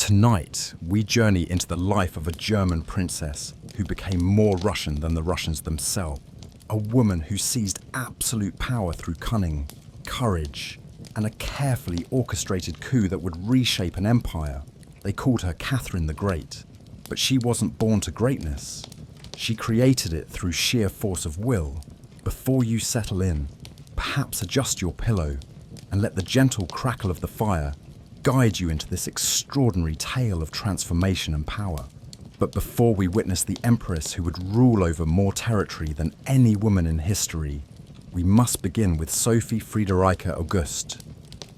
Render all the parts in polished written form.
Tonight, we journey into the life of a German princess who became more Russian than the Russians themselves. A woman who seized absolute power through cunning, courage, and a carefully orchestrated coup that would reshape an empire. They called her Catherine the Great, but she wasn't born to greatness. She created it through sheer force of will. Before you settle in, perhaps adjust your pillow and let the gentle crackle of the fire guide you into this extraordinary tale of transformation and power. But before we witness the empress who would rule over more territory than any woman in history, we must begin with Sophie Friederike August,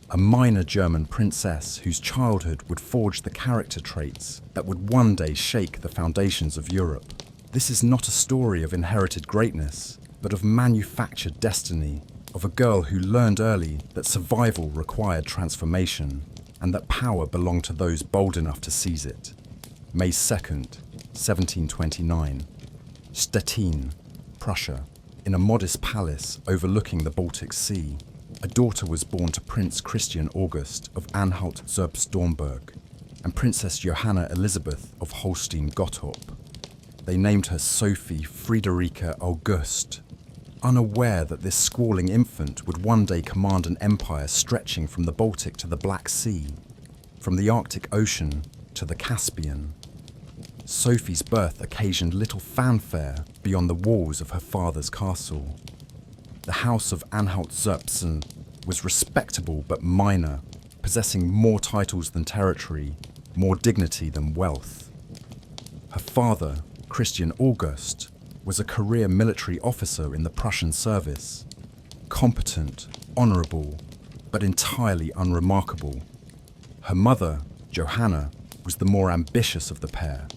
a minor German princess whose childhood would forge the character traits that would one day shake the foundations of Europe. This is not a story of inherited greatness, but of manufactured destiny, of a girl who learned early that survival required transformation, and that power belonged to those bold enough to seize it. May 2nd, 1729. Stettin, Prussia. In a modest palace overlooking the Baltic Sea, a daughter was born to Prince Christian August of Anhalt-Zerbst-Dornburg and Princess Johanna Elisabeth of Holstein-Gottorp. They named her Sophie Friederike August, unaware that this squalling infant would one day command an empire stretching from the Baltic to the Black Sea, from the Arctic Ocean to the Caspian. Sophie's birth occasioned little fanfare beyond the walls of her father's castle. The House of Anhalt-Zerbst was respectable but minor, possessing more titles than territory, more dignity than wealth. Her father, Christian August, was a career military officer in the Prussian service, competent, honourable, but entirely unremarkable. Her mother, Johanna, was the more ambitious of the pair,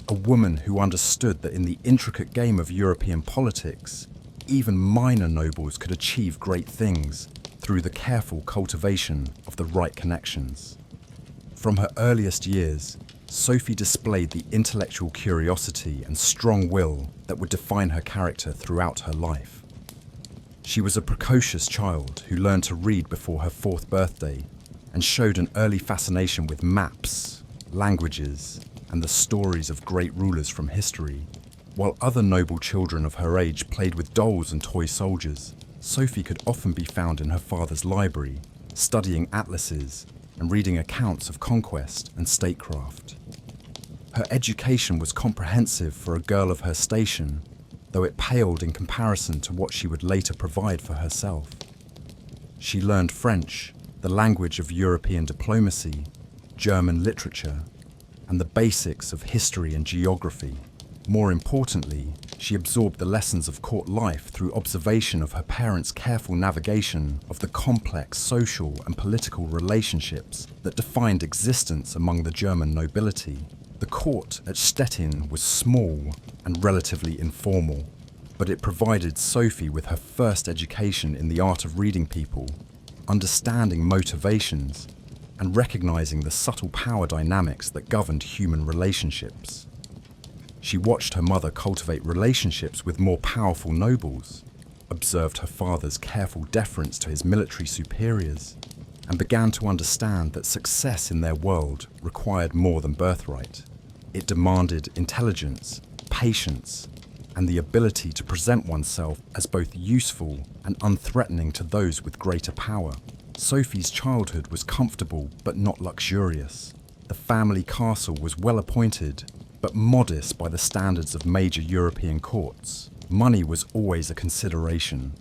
a woman who understood that in the intricate game of European politics, even minor nobles could achieve great things through the careful cultivation of the right connections. From her earliest years, Sophie displayed the intellectual curiosity and strong will that would define her character throughout her life. She was a precocious child who learned to read before her 4th birthday and showed an early fascination with maps, languages, and the stories of great rulers from history. While other noble children of her age played with dolls and toy soldiers, Sophie could often be found in her father's library, studying atlases and reading accounts of conquest and statecraft. Her education was comprehensive for a girl of her station, though it paled in comparison to what she would later provide for herself. She learned French, the language of European diplomacy, German literature, and the basics of history and geography. More importantly, she absorbed the lessons of court life through observation of her parents' careful navigation of the complex social and political relationships that defined existence among the German nobility. The court at Stettin was small and relatively informal, but it provided Sophie with her first education in the art of reading people, understanding motivations, and recognizing the subtle power dynamics that governed human relationships. She watched her mother cultivate relationships with more powerful nobles, observed her father's careful deference to his military superiors, and began to understand that success in their world required more than birthright. It demanded intelligence, patience, and the ability to present oneself as both useful and unthreatening to those with greater power. Sophie's childhood was comfortable but not luxurious. The family castle was well appointed, but modest by the standards of major European courts. Money was always a consideration,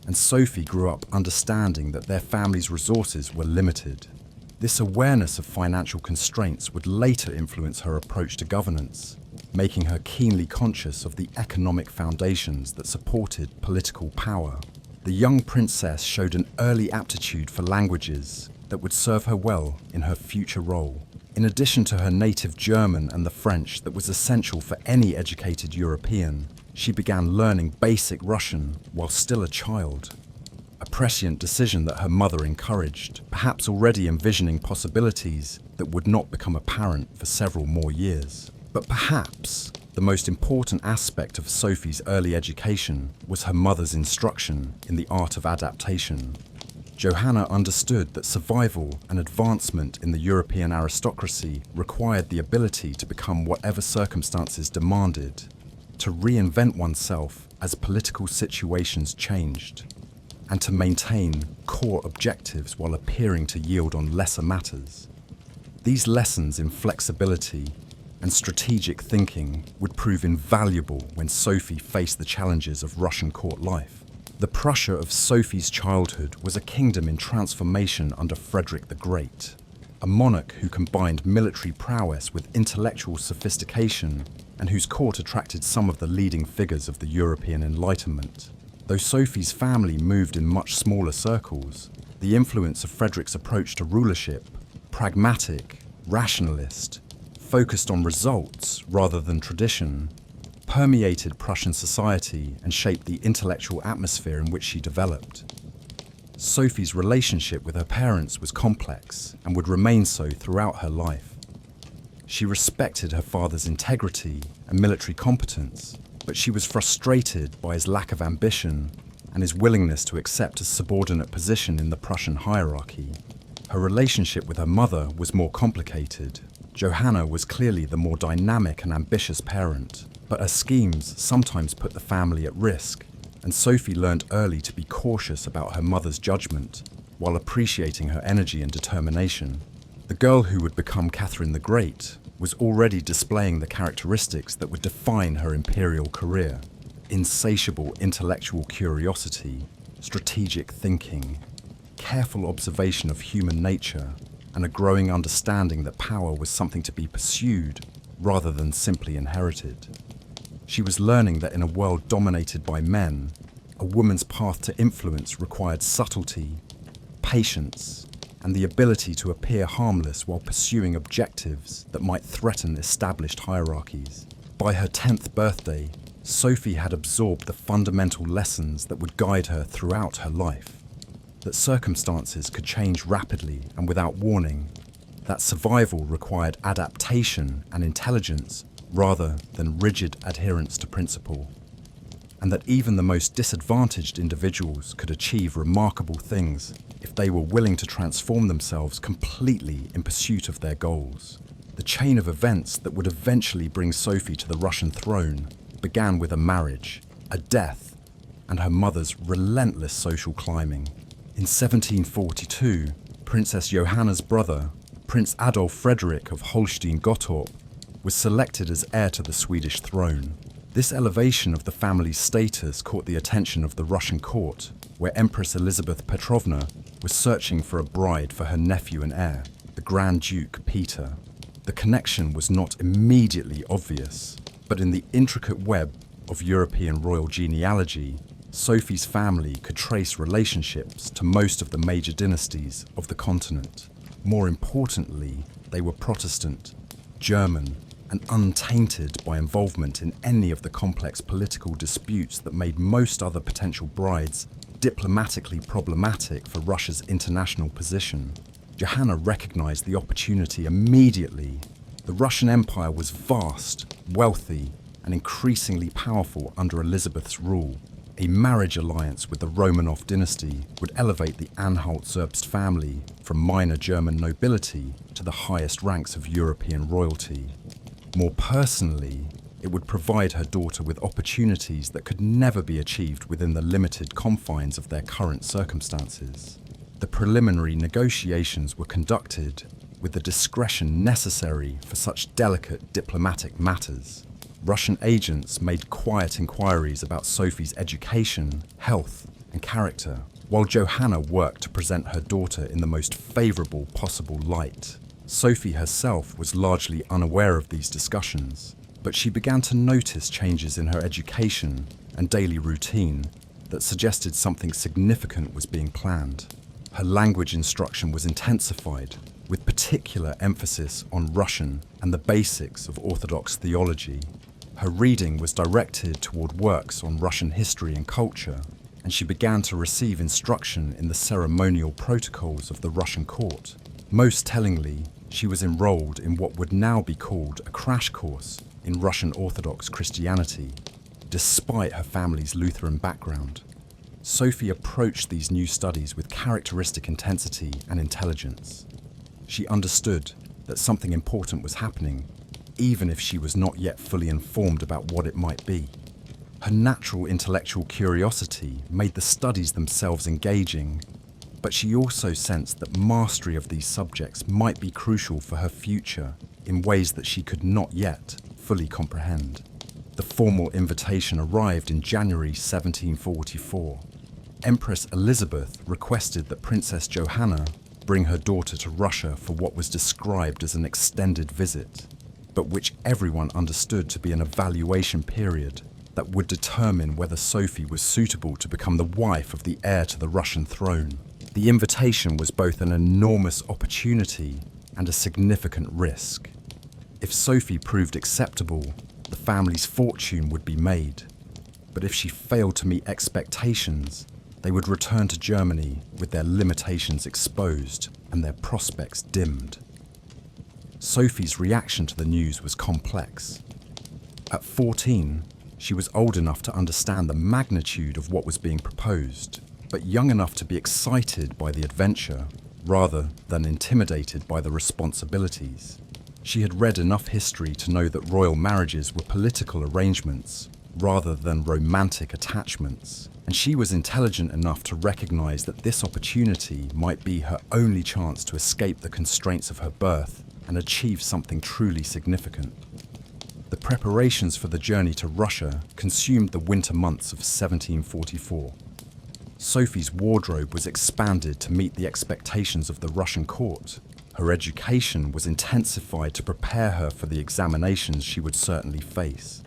and Sophie grew up understanding that their family's resources were limited. This awareness of financial constraints would later influence her approach to governance, making her keenly conscious of the economic foundations that supported political power. The young princess showed an early aptitude for languages that would serve her well in her future role. In addition to her native German and the French that was essential for any educated European, she began learning basic Russian while still a child. A prescient decision that her mother encouraged, perhaps already envisioning possibilities that would not become apparent for several more years. But perhaps the most important aspect of Sophie's early education was her mother's instruction in the art of adaptation. Johanna understood that survival and advancement in the European aristocracy required the ability to become whatever circumstances demanded, to reinvent oneself as political situations changed, and to maintain core objectives while appearing to yield on lesser matters. These lessons in flexibility and strategic thinking would prove invaluable when Sophie faced the challenges of Russian court life. The Prussia of Sophie's childhood was a kingdom in transformation under Frederick the Great, a monarch who combined military prowess with intellectual sophistication and whose court attracted some of the leading figures of the European Enlightenment. Though Sophie's family moved in much smaller circles, the influence of Frederick's approach to rulership, pragmatic, rationalist, focused on results rather than tradition, permeated Prussian society and shaped the intellectual atmosphere in which she developed. Sophie's relationship with her parents was complex and would remain so throughout her life. She respected her father's integrity and military competence, but she was frustrated by his lack of ambition and his willingness to accept a subordinate position in the Prussian hierarchy. Her relationship with her mother was more complicated. Johanna was clearly the more dynamic and ambitious parent, but her schemes sometimes put the family at risk, and Sophie learned early to be cautious about her mother's judgment, while appreciating her energy and determination. The girl who would become Catherine the Great was already displaying the characteristics that would define her imperial career: insatiable intellectual curiosity, strategic thinking, careful observation of human nature, and a growing understanding that power was something to be pursued rather than simply inherited. She was learning that in a world dominated by men, a woman's path to influence required subtlety, patience, and the ability to appear harmless while pursuing objectives that might threaten established hierarchies. By her 10th birthday, Sophie had absorbed the fundamental lessons that would guide her throughout her life: that circumstances could change rapidly and without warning, that survival required adaptation and intelligence rather than rigid adherence to principle, and that even the most disadvantaged individuals could achieve remarkable things if they were willing to transform themselves completely in pursuit of their goals. The chain of events that would eventually bring Sophie to the Russian throne began with a marriage, a death, and her mother's relentless social climbing. In 1742, Princess Johanna's brother, Prince Adolf Frederick of Holstein-Gottorp, was selected as heir to the Swedish throne. This elevation of the family's status caught the attention of the Russian court, where Empress Elizabeth Petrovna was searching for a bride for her nephew and heir, the Grand Duke Peter. The connection was not immediately obvious, but in the intricate web of European royal genealogy, Sophie's family could trace relationships to most of the major dynasties of the continent. More importantly, they were Protestant, German, and untainted by involvement in any of the complex political disputes that made most other potential brides diplomatically problematic for Russia's international position. Johanna recognized the opportunity immediately. The Russian Empire was vast, wealthy, and increasingly powerful under Elizabeth's rule. A marriage alliance with the Romanov dynasty would elevate the Anhalt-Zerbst family from minor German nobility to the highest ranks of European royalty. More personally, it would provide her daughter with opportunities that could never be achieved within the limited confines of their current circumstances. The preliminary negotiations were conducted with the discretion necessary for such delicate diplomatic matters. Russian agents made quiet inquiries about Sophie's education, health, and character, while Johanna worked to present her daughter in the most favorable possible light. Sophie herself was largely unaware of these discussions, but she began to notice changes in her education and daily routine that suggested something significant was being planned. Her language instruction was intensified, with particular emphasis on Russian and the basics of Orthodox theology. Her reading was directed toward works on Russian history and culture, and she began to receive instruction in the ceremonial protocols of the Russian court. Most tellingly, she was enrolled in what would now be called a crash course in Russian Orthodox Christianity, despite her family's Lutheran background. Sophie approached these new studies with characteristic intensity and intelligence. She understood that something important was happening, even if she was not yet fully informed about what it might be. Her natural intellectual curiosity made the studies themselves engaging, but she also sensed that mastery of these subjects might be crucial for her future in ways that she could not yet fully comprehend. The formal invitation arrived in January 1744. Empress Elizabeth requested that Princess Johanna bring her daughter to Russia for what was described as an extended visit, but which everyone understood to be an evaluation period that would determine whether Sophie was suitable to become the wife of the heir to the Russian throne. The invitation was both an enormous opportunity and a significant risk. If Sophie proved acceptable, the family's fortune would be made, but if she failed to meet expectations, they would return to Germany with their limitations exposed and their prospects dimmed. Sophie's reaction to the news was complex. At 14, she was old enough to understand the magnitude of what was being proposed, but young enough to be excited by the adventure rather than intimidated by the responsibilities. She had read enough history to know that royal marriages were political arrangements rather than romantic attachments, and she was intelligent enough to recognize that this opportunity might be her only chance to escape the constraints of her birth and achieve something truly significant. The preparations for the journey to Russia consumed the winter months of 1744. Sophie's wardrobe was expanded to meet the expectations of the Russian court. Her education was intensified to prepare her for the examinations she would certainly face.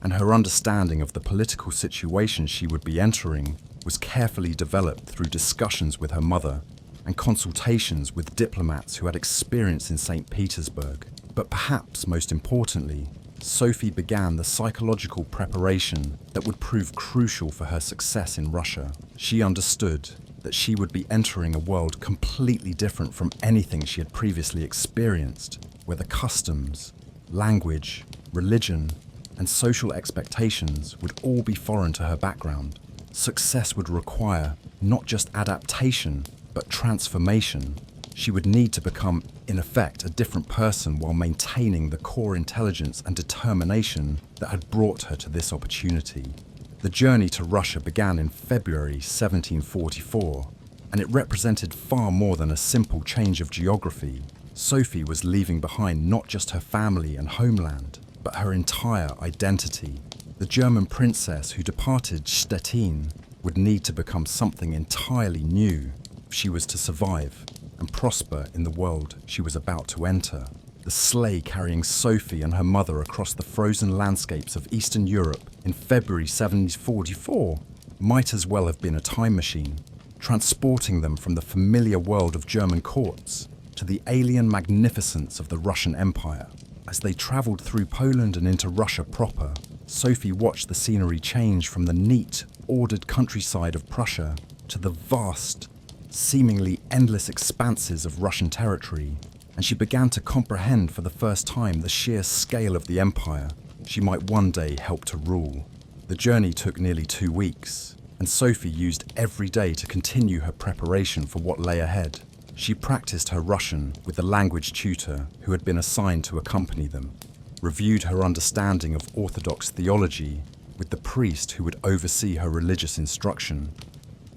And her understanding of the political situation she would be entering was carefully developed through discussions with her mother and consultations with diplomats who had experience in St. Petersburg. But perhaps most importantly, Sophie began the psychological preparation that would prove crucial for her success in Russia. She understood that she would be entering a world completely different from anything she had previously experienced, where the customs, language, religion, and social expectations would all be foreign to her background. Success would require not just adaptation, but transformation. She would need to become, in effect, a different person while maintaining the core intelligence and determination that had brought her to this opportunity. The journey to Russia began in February 1744, and it represented far more than a simple change of geography. Sophie was leaving behind not just her family and homeland, but her entire identity. The German princess who departed Stettin would need to become something entirely new if she was to survive and prosper in the world she was about to enter. The sleigh carrying Sophie and her mother across the frozen landscapes of Eastern Europe in February 1744 might as well have been a time machine, transporting them from the familiar world of German courts to the alien magnificence of the Russian Empire. As they travelled through Poland and into Russia proper, Sophie watched the scenery change from the neat, ordered countryside of Prussia to the vast, seemingly endless expanses of Russian territory, and she began to comprehend for the first time the sheer scale of the empire she might one day help to rule. The journey took nearly 2 weeks, and Sophie used every day to continue her preparation for what lay ahead. She practiced her Russian with the language tutor who had been assigned to accompany them, reviewed her understanding of Orthodox theology with the priest who would oversee her religious instruction,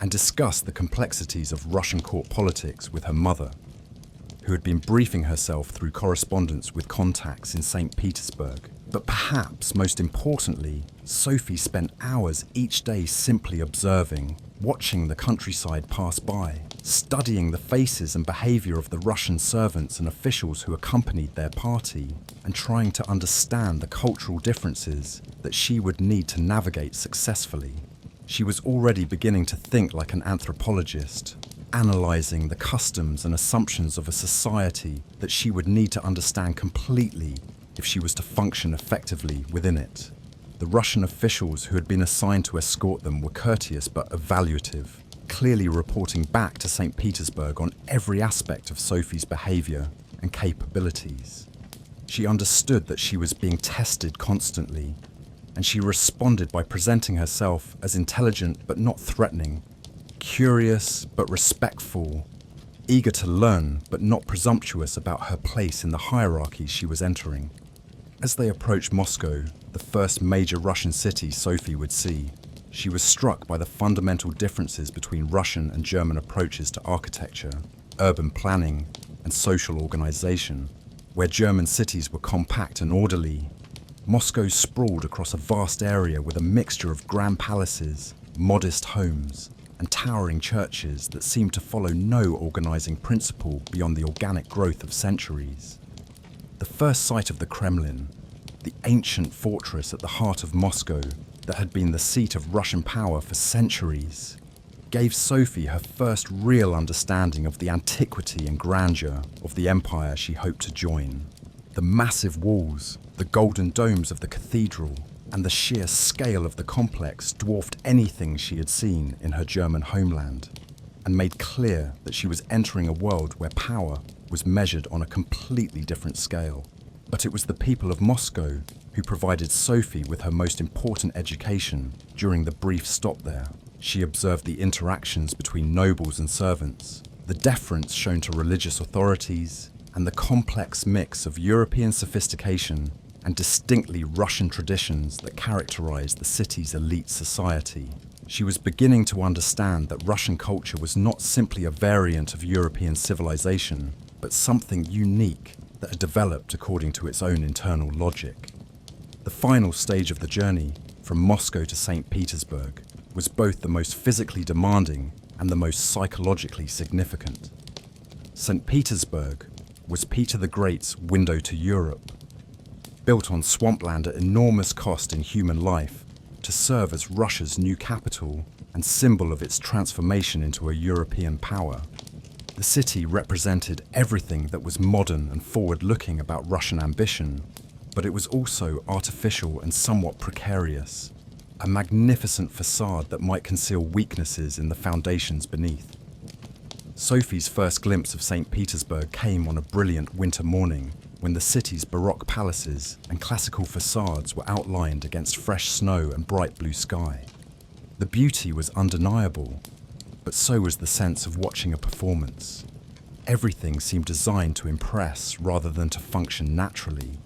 and discussed the complexities of Russian court politics with her mother, who had been briefing herself through correspondence with contacts in St. Petersburg. But perhaps most importantly, Sophie spent hours each day simply observing, watching the countryside pass by, studying the faces and behavior of the Russian servants and officials who accompanied their party, and trying to understand the cultural differences that she would need to navigate successfully. She was already beginning to think like an anthropologist, analysing the customs and assumptions of a society that she would need to understand completely if she was to function effectively within it. The Russian officials who had been assigned to escort them were courteous but evaluative, clearly reporting back to St. Petersburg on every aspect of Sophie's behaviour and capabilities. She understood that she was being tested constantly, and she responded by presenting herself as intelligent but not threatening, curious but respectful, eager to learn but not presumptuous about her place in the hierarchy she was entering. As they approached Moscow, the first major Russian city Sophie would see, she was struck by the fundamental differences between Russian and German approaches to architecture, urban planning, and social organization. Where German cities were compact and orderly, Moscow sprawled across a vast area with a mixture of grand palaces, modest homes, and towering churches that seemed to follow no organizing principle beyond the organic growth of centuries. The first sight of the Kremlin, the ancient fortress at the heart of Moscow that had been the seat of Russian power for centuries, gave Sophie her first real understanding of the antiquity and grandeur of the empire she hoped to join. The massive walls, the golden domes of the cathedral, and the sheer scale of the complex dwarfed anything she had seen in her German homeland, and made clear that she was entering a world where power was measured on a completely different scale. But it was the people of Moscow who provided Sophie with her most important education during the brief stop there. She observed the interactions between nobles and servants, the deference shown to religious authorities, and the complex mix of European sophistication and distinctly Russian traditions that characterized the city's elite society. She was beginning to understand that Russian culture was not simply a variant of European civilization, but something unique that had developed according to its own internal logic. The final stage of the journey, from Moscow to St. Petersburg, was both the most physically demanding and the most psychologically significant. St. Petersburg was Peter the Great's window to Europe, built on swampland at enormous cost in human life to serve as Russia's new capital and symbol of its transformation into a European power. The city represented everything that was modern and forward-looking about Russian ambition, but it was also artificial and somewhat precarious, a magnificent facade that might conceal weaknesses in the foundations beneath. Sophie's first glimpse of St. Petersburg came on a brilliant winter morning when the city's Baroque palaces and classical facades were outlined against fresh snow and bright blue sky. The beauty was undeniable, but so was the sense of watching a performance. Everything seemed designed to impress rather than to function naturally,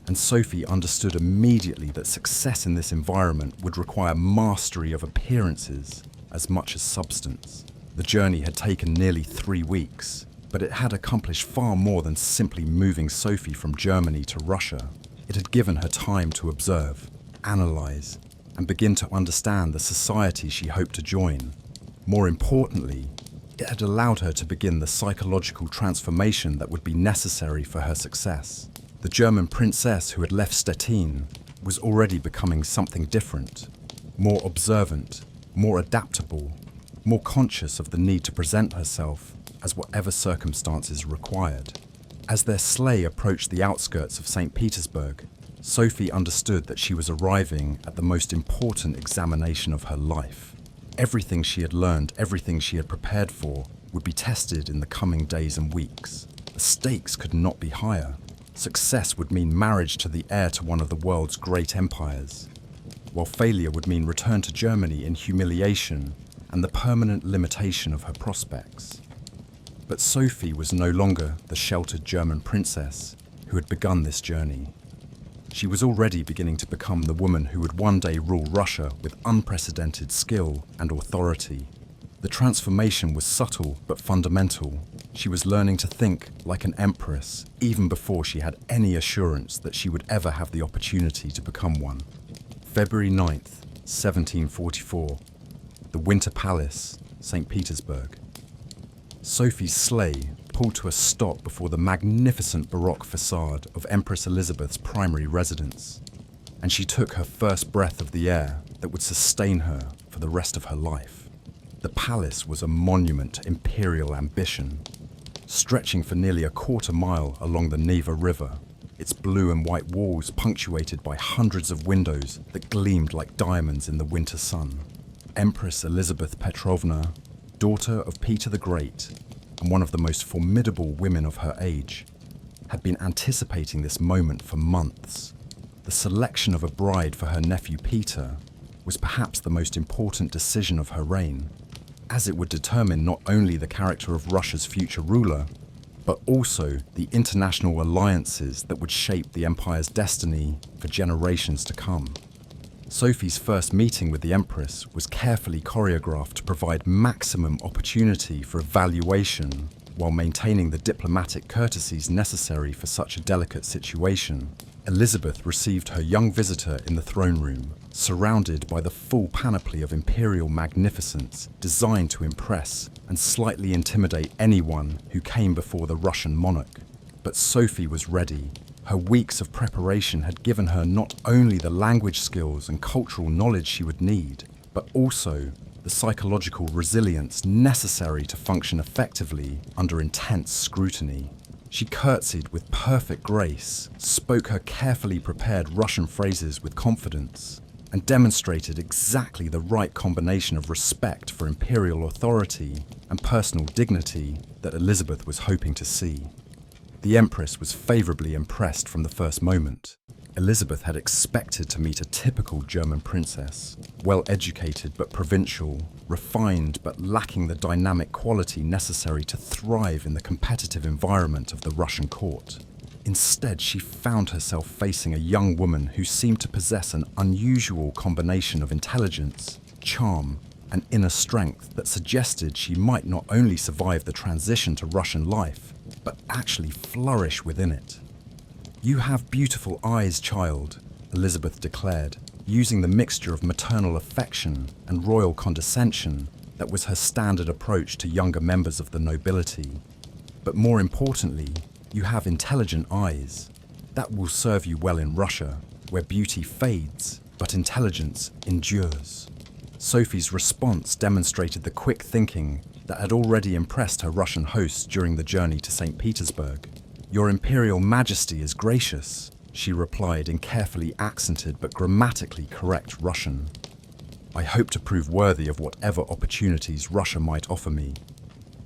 and Sophie understood immediately that success in this environment would require mastery of appearances as much as substance. The journey had taken nearly 3 weeks, but it had accomplished far more than simply moving Sophie from Germany to Russia. It had given her time to observe, analyze, and begin to understand the society she hoped to join. More importantly, it had allowed her to begin the psychological transformation that would be necessary for her success. The German princess who had left Stettin was already becoming something different, more observant, more adaptable, more conscious of the need to present herself as whatever circumstances required. As their sleigh approached the outskirts of St. Petersburg, Sophie understood that she was arriving at the most important examination of her life. Everything she had learned, everything she had prepared for, would be tested in the coming days and weeks. The stakes could not be higher. Success would mean marriage to the heir to one of the world's great empires, while failure would mean return to Germany in humiliation and the permanent limitation of her prospects. But Sophie was no longer the sheltered German princess who had begun this journey. She was already beginning to become the woman who would one day rule Russia with unprecedented skill and authority. The transformation was subtle but fundamental. She was learning to think like an empress even before she had any assurance that she would ever have the opportunity to become one. February 9th, 1744. The Winter Palace, St. Petersburg. Sophie's sleigh pulled to a stop before the magnificent Baroque facade of Empress Elizabeth's primary residence, and she took her first breath of the air that would sustain her for the rest of her life. The palace was a monument to imperial ambition, stretching for nearly a quarter-mile along the Neva River, its blue and white walls punctuated by hundreds of windows that gleamed like diamonds in the winter sun. Empress Elizabeth Petrovna, daughter of Peter the Great, and one of the most formidable women of her age, had been anticipating this moment for months. The selection of a bride for her nephew Peter was perhaps the most important decision of her reign, as it would determine not only the character of Russia's future ruler, but also the international alliances that would shape the empire's destiny for generations to come. Sophie's first meeting with the Empress was carefully choreographed to provide maximum opportunity for evaluation while maintaining the diplomatic courtesies necessary for such a delicate situation. Elizabeth received her young visitor in the throne room, surrounded by the full panoply of imperial magnificence designed to impress and slightly intimidate anyone who came before the Russian monarch. But Sophie was ready. Her weeks of preparation had given her not only the language skills and cultural knowledge she would need, but also the psychological resilience necessary to function effectively under intense scrutiny. She curtsied with perfect grace, spoke her carefully prepared Russian phrases with confidence, and demonstrated exactly the right combination of respect for imperial authority and personal dignity that Elizabeth was hoping to see. The Empress was favourably impressed from the first moment. Elizabeth had expected to meet a typical German princess, well-educated but provincial, refined but lacking the dynamic quality necessary to thrive in the competitive environment of the Russian court. Instead, she found herself facing a young woman who seemed to possess an unusual combination of intelligence, charm, and inner strength that suggested she might not only survive the transition to Russian life, but actually flourish within it. "You have beautiful eyes, child," Elizabeth declared, using the mixture of maternal affection and royal condescension that was her standard approach to younger members of the nobility. "But more importantly, you have intelligent eyes. That will serve you well in Russia, where beauty fades, but intelligence endures." Sophie's response demonstrated the quick thinking that had already impressed her Russian hosts during the journey to St. Petersburg. "Your Imperial Majesty is gracious," she replied in carefully accented but grammatically correct Russian. "I hope to prove worthy of whatever opportunities Russia might offer me,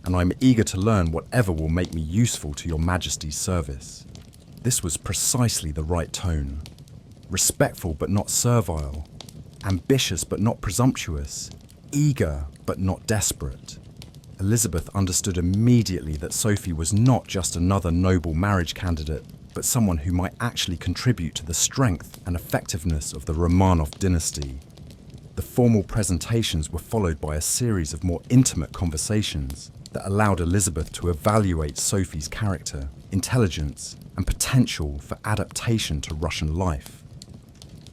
and I'm eager to learn whatever will make me useful to your Majesty's service." This was precisely the right tone. Respectful but not servile, ambitious but not presumptuous, eager but not desperate. Elizabeth understood immediately that Sophie was not just another noble marriage candidate, but someone who might actually contribute to the strength and effectiveness of the Romanov dynasty. The formal presentations were followed by a series of more intimate conversations that allowed Elizabeth to evaluate Sophie's character, intelligence, and potential for adaptation to Russian life.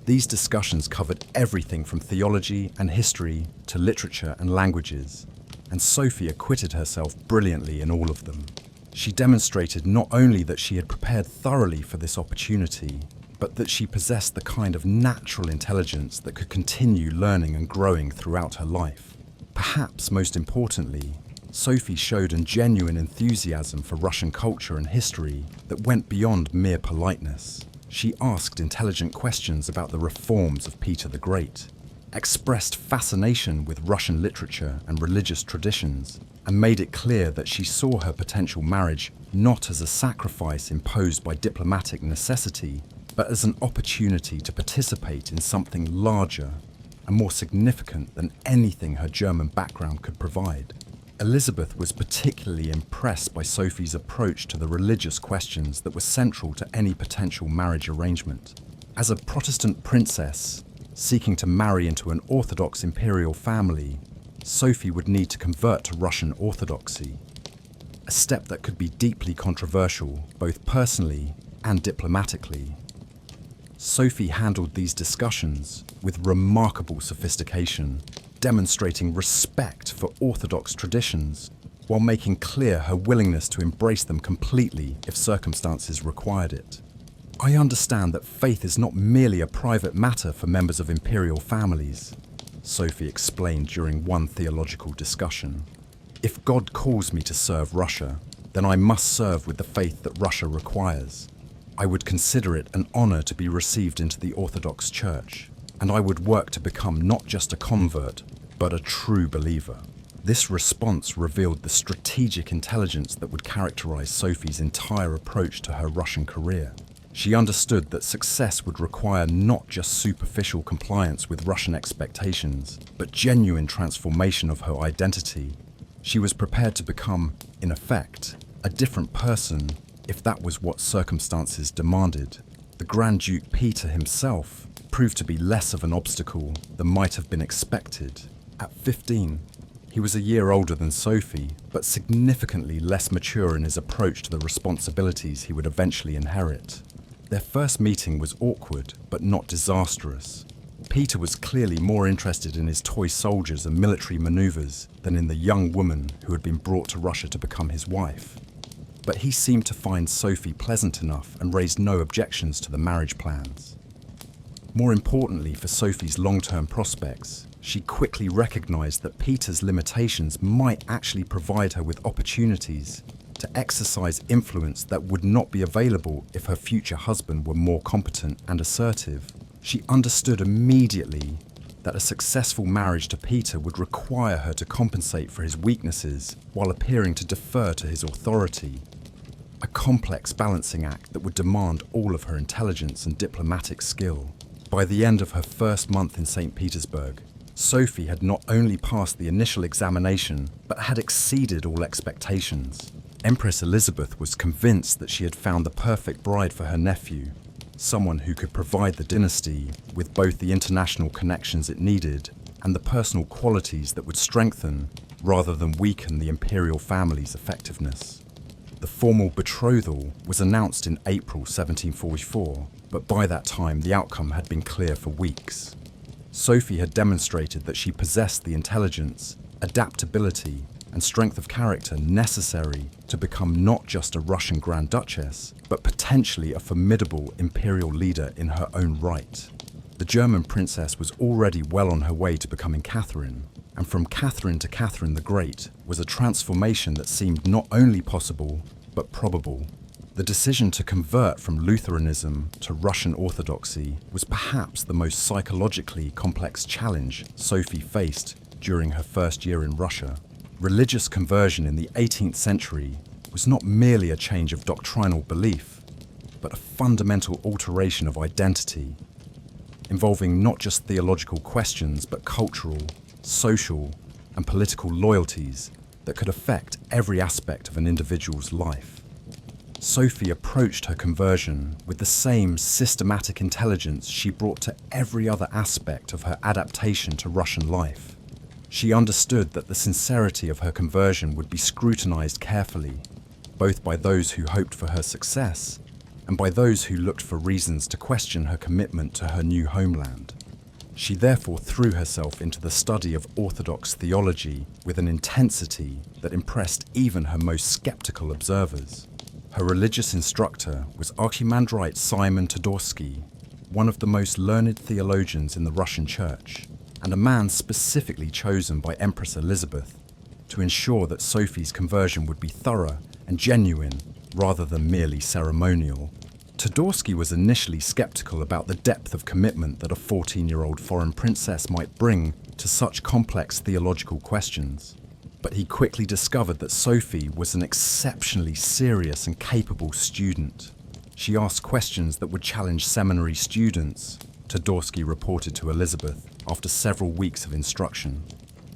These discussions covered everything from theology and history to literature and languages, and Sophie acquitted herself brilliantly in all of them. She demonstrated not only that she had prepared thoroughly for this opportunity, but that she possessed the kind of natural intelligence that could continue learning and growing throughout her life. Perhaps most importantly, Sophie showed a genuine enthusiasm for Russian culture and history that went beyond mere politeness. She asked intelligent questions about the reforms of Peter the Great, expressed fascination with Russian literature and religious traditions, and made it clear that she saw her potential marriage not as a sacrifice imposed by diplomatic necessity, but as an opportunity to participate in something larger and more significant than anything her German background could provide. Elizabeth was particularly impressed by Sophie's approach to the religious questions that were central to any potential marriage arrangement. As a Protestant princess, seeking to marry into an Orthodox imperial family, Sophie would need to convert to Russian Orthodoxy, a step that could be deeply controversial, both personally and diplomatically. Sophie handled these discussions with remarkable sophistication, demonstrating respect for Orthodox traditions, while making clear her willingness to embrace them completely if circumstances required it. "I understand that faith is not merely a private matter for members of imperial families," Sophie explained during one theological discussion. "If God calls me to serve Russia, then I must serve with the faith that Russia requires. I would consider it an honor to be received into the Orthodox Church, and I would work to become not just a convert, but a true believer." This response revealed the strategic intelligence that would characterize Sophie's entire approach to her Russian career. She understood that success would require not just superficial compliance with Russian expectations, but genuine transformation of her identity. She was prepared to become, in effect, a different person if that was what circumstances demanded. The Grand Duke Peter himself proved to be less of an obstacle than might have been expected. At 15, he was a year older than Sophie, but significantly less mature in his approach to the responsibilities he would eventually inherit. Their first meeting was awkward, but not disastrous. Peter was clearly more interested in his toy soldiers and military maneuvers than in the young woman who had been brought to Russia to become his wife. But he seemed to find Sophie pleasant enough and raised no objections to the marriage plans. More importantly for Sophie's long-term prospects, she quickly recognized that Peter's limitations might actually provide her with opportunities to exercise influence that would not be available if her future husband were more competent and assertive. She understood immediately that a successful marriage to Peter would require her to compensate for his weaknesses while appearing to defer to his authority. A complex balancing act that would demand all of her intelligence and diplomatic skill. By the end of her first month in St. Petersburg, Sophie had not only passed the initial examination, but had exceeded all expectations. Empress Elizabeth was convinced that she had found the perfect bride for her nephew, someone who could provide the dynasty with both the international connections it needed and the personal qualities that would strengthen rather than weaken the imperial family's effectiveness. The formal betrothal was announced in April 1744, but by that time the outcome had been clear for weeks. Sophie had demonstrated that she possessed the intelligence, adaptability, and strength of character necessary to become not just a Russian Grand Duchess, but potentially a formidable imperial leader in her own right. The German princess was already well on her way to becoming Catherine, and from Catherine to Catherine the Great was a transformation that seemed not only possible, but probable. The decision to convert from Lutheranism to Russian Orthodoxy was perhaps the most psychologically complex challenge Sophie faced during her first year in Russia. Religious conversion in the 18th century was not merely a change of doctrinal belief, but a fundamental alteration of identity, involving not just theological questions, but cultural, social, and political loyalties that could affect every aspect of an individual's life. Sophie approached her conversion with the same systematic intelligence she brought to every other aspect of her adaptation to Russian life. She understood that the sincerity of her conversion would be scrutinized carefully, both by those who hoped for her success and by those who looked for reasons to question her commitment to her new homeland. She therefore threw herself into the study of Orthodox theology with an intensity that impressed even her most skeptical observers. Her religious instructor was Archimandrite Simon Todorsky, one of the most learned theologians in the Russian Church, and a man specifically chosen by Empress Elizabeth to ensure that Sophie's conversion would be thorough and genuine rather than merely ceremonial. Todorsky was initially skeptical about the depth of commitment that a 14-year-old foreign princess might bring to such complex theological questions, but he quickly discovered that Sophie was an exceptionally serious and capable student. She asked questions that would challenge seminary students, Todorsky reported to Elizabeth after several weeks of instruction.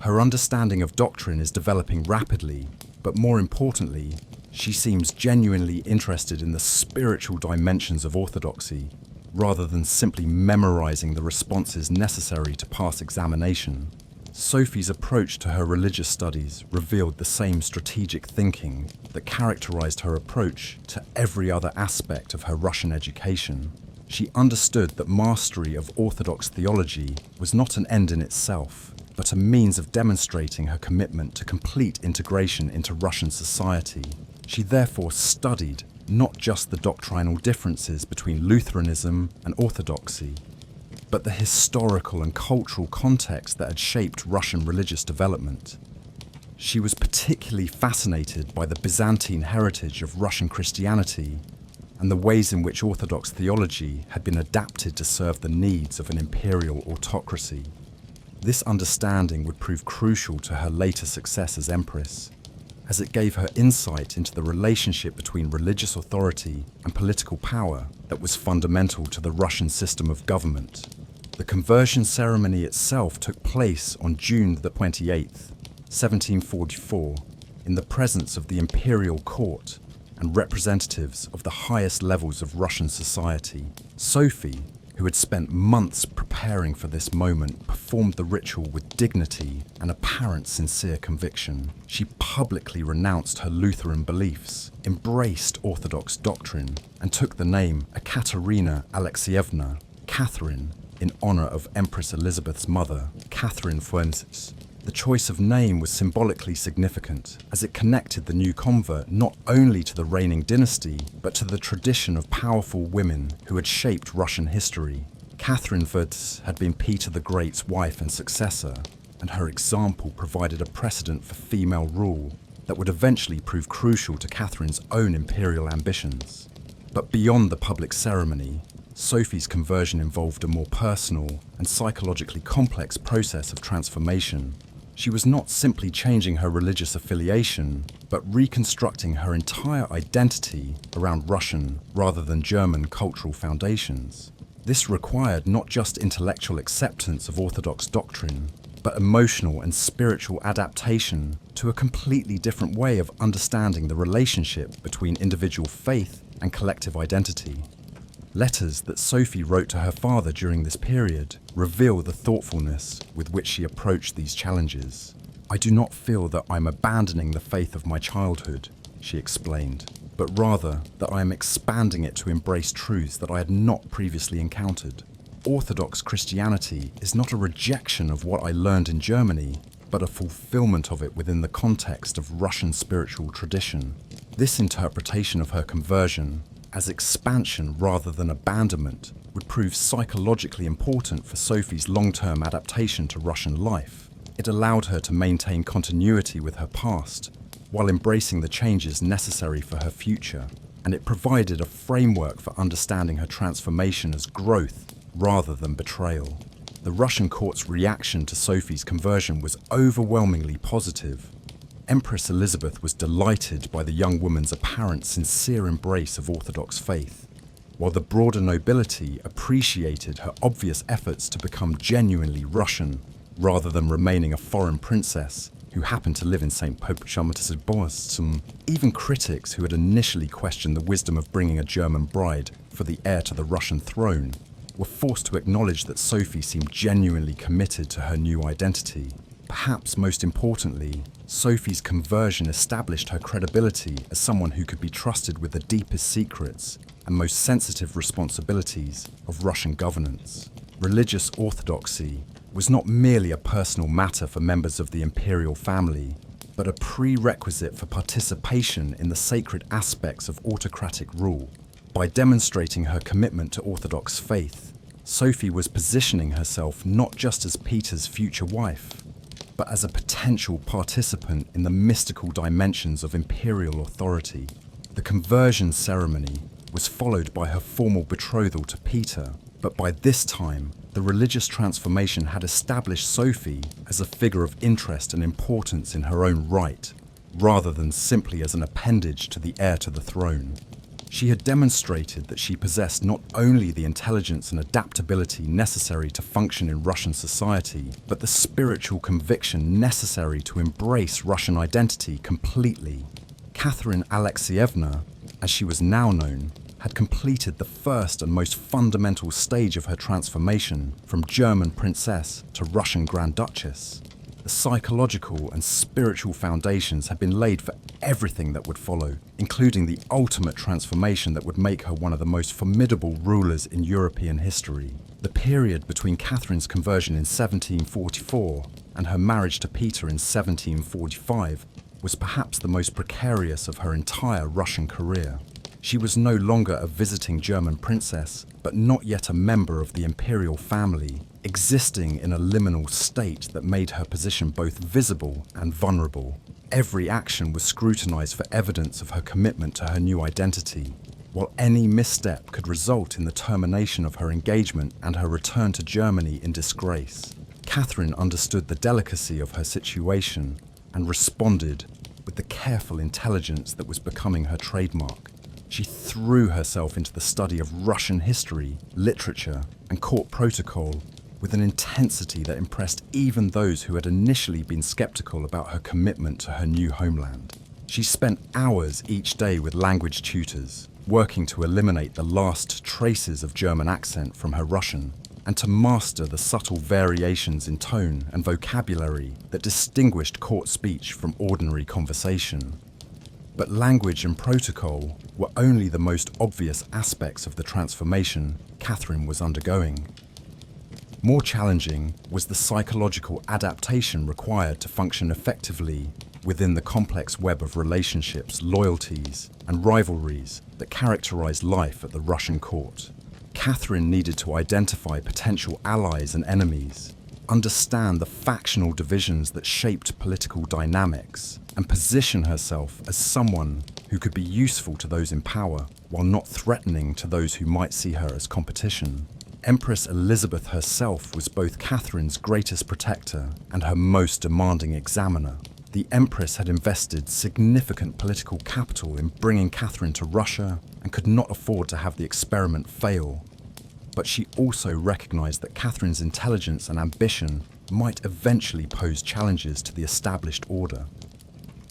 Her understanding of doctrine is developing rapidly, but more importantly, she seems genuinely interested in the spiritual dimensions of orthodoxy, rather than simply memorizing the responses necessary to pass examination. Sophie's approach to her religious studies revealed the same strategic thinking that characterized her approach to every other aspect of her Russian education. She understood that mastery of Orthodox theology was not an end in itself, but a means of demonstrating her commitment to complete integration into Russian society. She therefore studied not just the doctrinal differences between Lutheranism and Orthodoxy, but the historical and cultural context that had shaped Russian religious development. She was particularly fascinated by the Byzantine heritage of Russian Christianity and the ways in which Orthodox theology had been adapted to serve the needs of an imperial autocracy. This understanding would prove crucial to her later success as empress, as it gave her insight into the relationship between religious authority and political power that was fundamental to the Russian system of government. The conversion ceremony itself took place on June the 28th, 1744, in the presence of the imperial court and representatives of the highest levels of Russian society. Sophie, who had spent months preparing for this moment, performed the ritual with dignity and apparent sincere conviction. She publicly renounced her Lutheran beliefs, embraced Orthodox doctrine, and took the name Ekaterina Alexeyevna, Catherine, in honor of Empress Elizabeth's mother, Catherine Fuentes. The choice of name was symbolically significant, as it connected the new convert not only to the reigning dynasty, but to the tradition of powerful women who had shaped Russian history. Catherine Fuentes had been Peter the Great's wife and successor, and her example provided a precedent for female rule that would eventually prove crucial to Catherine's own imperial ambitions. But beyond the public ceremony, Sophie's conversion involved a more personal and psychologically complex process of transformation. She was not simply changing her religious affiliation, but reconstructing her entire identity around Russian rather than German cultural foundations. This required not just intellectual acceptance of Orthodox doctrine, but emotional and spiritual adaptation to a completely different way of understanding the relationship between individual faith and collective identity. Letters that Sophie wrote to her father during this period reveal the thoughtfulness with which she approached these challenges. "I do not feel that I'm abandoning the faith of my childhood," she explained, "but rather that I am expanding it to embrace truths that I had not previously encountered. Orthodox Christianity is not a rejection of what I learned in Germany, but a fulfillment of it within the context of Russian spiritual tradition." This interpretation of her conversion as expansion rather than abandonment would prove psychologically important for Sophie's long-term adaptation to Russian life. It allowed her to maintain continuity with her past while embracing the changes necessary for her future, and it provided a framework for understanding her transformation as growth rather than betrayal. The Russian court's reaction to Sophie's conversion was overwhelmingly positive. Empress Elizabeth was delighted by the young woman's apparent sincere embrace of Orthodox faith, while the broader nobility appreciated her obvious efforts to become genuinely Russian, rather than remaining a foreign princess who happened to live in St. Petersburg. Even critics who had initially questioned the wisdom of bringing a German bride for the heir to the Russian throne were forced to acknowledge that Sophie seemed genuinely committed to her new identity. Perhaps most importantly, Sophie's conversion established her credibility as someone who could be trusted with the deepest secrets and most sensitive responsibilities of Russian governance. Religious orthodoxy was not merely a personal matter for members of the imperial family, but a prerequisite for participation in the sacred aspects of autocratic rule. By demonstrating her commitment to Orthodox faith, Sophie was positioning herself not just as Peter's future wife, but as a potential participant in the mystical dimensions of imperial authority. The conversion ceremony was followed by her formal betrothal to Peter, but by this time, the religious transformation had established Sophie as a figure of interest and importance in her own right, rather than simply as an appendage to the heir to the throne. She had demonstrated that she possessed not only the intelligence and adaptability necessary to function in Russian society, but the spiritual conviction necessary to embrace Russian identity completely. Catherine Alexeyevna, as she was now known, had completed the first and most fundamental stage of her transformation from German princess to Russian Grand Duchess. The psychological and spiritual foundations had been laid for everything that would follow, including the ultimate transformation that would make her one of the most formidable rulers in European history. The period between Catherine's conversion in 1744 and her marriage to Peter in 1745 was perhaps the most precarious of her entire Russian career. She was no longer a visiting German princess, but not yet a member of the imperial family, existing in a liminal state that made her position both visible and vulnerable. Every action was scrutinized for evidence of her commitment to her new identity, while any misstep could result in the termination of her engagement and her return to Germany in disgrace. Catherine understood the delicacy of her situation and responded with the careful intelligence that was becoming her trademark. She threw herself into the study of Russian history, literature, and court protocol with an intensity that impressed even those who had initially been skeptical about her commitment to her new homeland. She spent hours each day with language tutors, working to eliminate the last traces of German accent from her Russian, and to master the subtle variations in tone and vocabulary that distinguished court speech from ordinary conversation. But language and protocol were only the most obvious aspects of the transformation Catherine was undergoing. More challenging was the psychological adaptation required to function effectively within the complex web of relationships, loyalties, and rivalries that characterized life at the Russian court. Catherine needed to identify potential allies and enemies, understand the factional divisions that shaped political dynamics, and position herself as someone who could be useful to those in power while not threatening to those who might see her as competition. Empress Elizabeth herself was both Catherine's greatest protector and her most demanding examiner. The Empress had invested significant political capital in bringing Catherine to Russia and could not afford to have the experiment fail. But she also recognized that Catherine's intelligence and ambition might eventually pose challenges to the established order.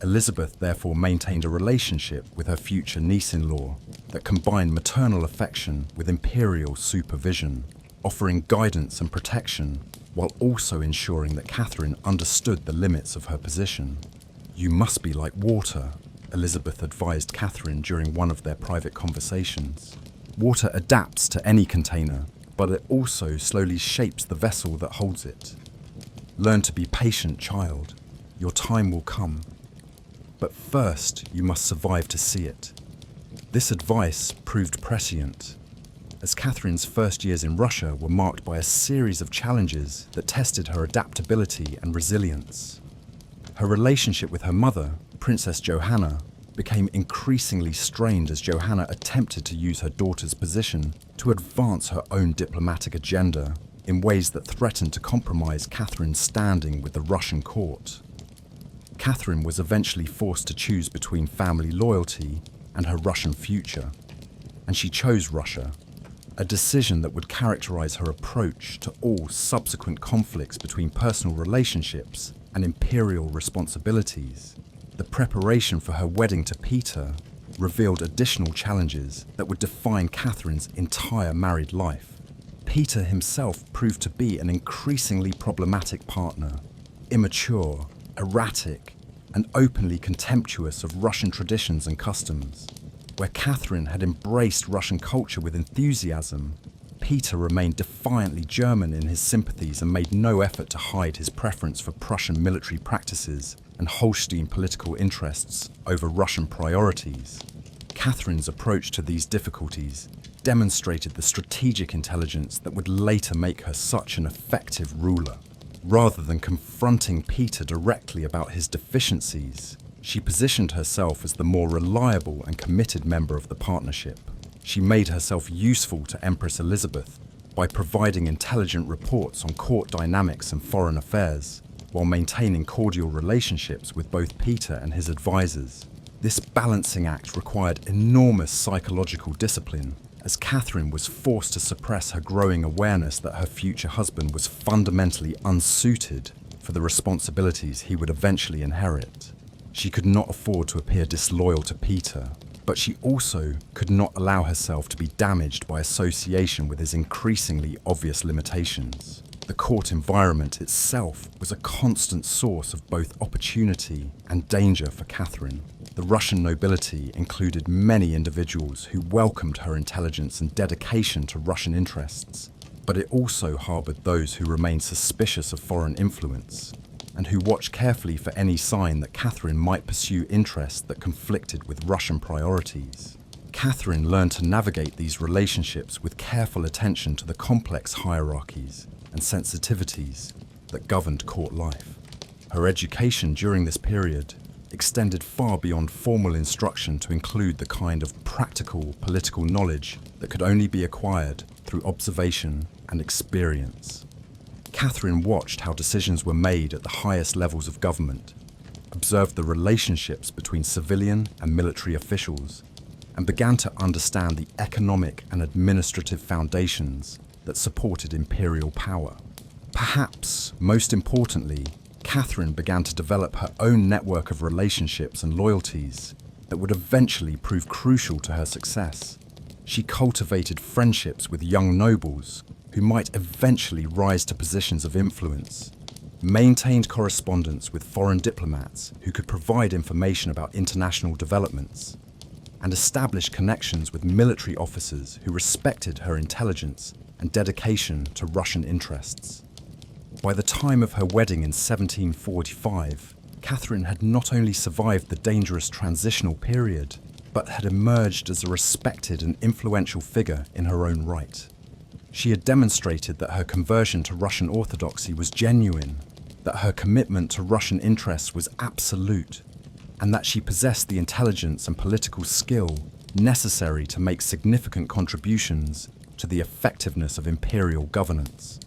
Elizabeth therefore maintained a relationship with her future niece-in-law that combined maternal affection with imperial supervision, offering guidance and protection while also ensuring that Catherine understood the limits of her position. "You must be like water," Elizabeth advised Catherine during one of their private conversations. "Water adapts to any container, but it also slowly shapes the vessel that holds it. Learn to be patient, child. Your time will come. But first, you must survive to see it." This advice proved prescient, as Catherine's first years in Russia were marked by a series of challenges that tested her adaptability and resilience. Her relationship with her mother, Princess Johanna, became increasingly strained as Johanna attempted to use her daughter's position to advance her own diplomatic agenda in ways that threatened to compromise Catherine's standing with the Russian court. Catherine was eventually forced to choose between family loyalty and her Russian future, and she chose Russia, a decision that would characterize her approach to all subsequent conflicts between personal relationships and imperial responsibilities. The preparation for her wedding to Peter revealed additional challenges that would define Catherine's entire married life. Peter himself proved to be an increasingly problematic partner, immature, erratic, and openly contemptuous of Russian traditions and customs. Where Catherine had embraced Russian culture with enthusiasm, Peter remained defiantly German in his sympathies and made no effort to hide his preference for Prussian military practices and Holstein political interests over Russian priorities. Catherine's approach to these difficulties demonstrated the strategic intelligence that would later make her such an effective ruler. Rather than confronting Peter directly about his deficiencies, she positioned herself as the more reliable and committed member of the partnership. She made herself useful to Empress Elizabeth by providing intelligent reports on court dynamics and foreign affairs, while maintaining cordial relationships with both Peter and his advisors. This balancing act required enormous psychological discipline, as Catherine was forced to suppress her growing awareness that her future husband was fundamentally unsuited for the responsibilities he would eventually inherit. She could not afford to appear disloyal to Peter, but she also could not allow herself to be damaged by association with his increasingly obvious limitations. The court environment itself was a constant source of both opportunity and danger for Catherine. The Russian nobility included many individuals who welcomed her intelligence and dedication to Russian interests, but it also harbored those who remained suspicious of foreign influence, and who watched carefully for any sign that Catherine might pursue interests that conflicted with Russian priorities. Catherine learned to navigate these relationships with careful attention to the complex hierarchies and sensitivities that governed court life. Her education during this period extended far beyond formal instruction to include the kind of practical political knowledge that could only be acquired through observation and experience. Catherine watched how decisions were made at the highest levels of government, observed the relationships between civilian and military officials, and began to understand the economic and administrative foundations that supported imperial power. Perhaps most importantly, Catherine began to develop her own network of relationships and loyalties that would eventually prove crucial to her success. She cultivated friendships with young nobles who might eventually rise to positions of influence, maintained correspondence with foreign diplomats who could provide information about international developments, and established connections with military officers who respected her intelligence and dedication to Russian interests. By the time of her wedding in 1745, Catherine had not only survived the dangerous transitional period, but had emerged as a respected and influential figure in her own right. She had demonstrated that her conversion to Russian Orthodoxy was genuine, that her commitment to Russian interests was absolute, and that she possessed the intelligence and political skill necessary to make significant contributions to the effectiveness of imperial governance.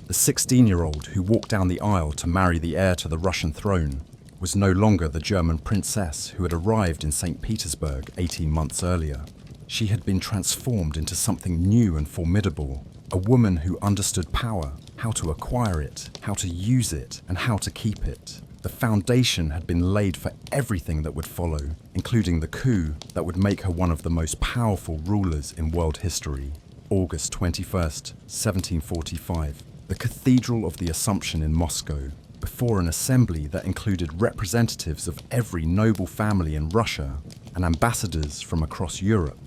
The 16-year-old who walked down the aisle to marry the heir to the Russian throne was no longer the German princess who had arrived in St. Petersburg 18 months earlier. She had been transformed into something new and formidable, a woman who understood power, how to acquire it, how to use it, and how to keep it. The foundation had been laid for everything that would follow, including the coup that would make her one of the most powerful rulers in world history. August 21st, 1745. The Cathedral of the Assumption in Moscow, before an assembly that included representatives of every noble family in Russia and ambassadors from across Europe.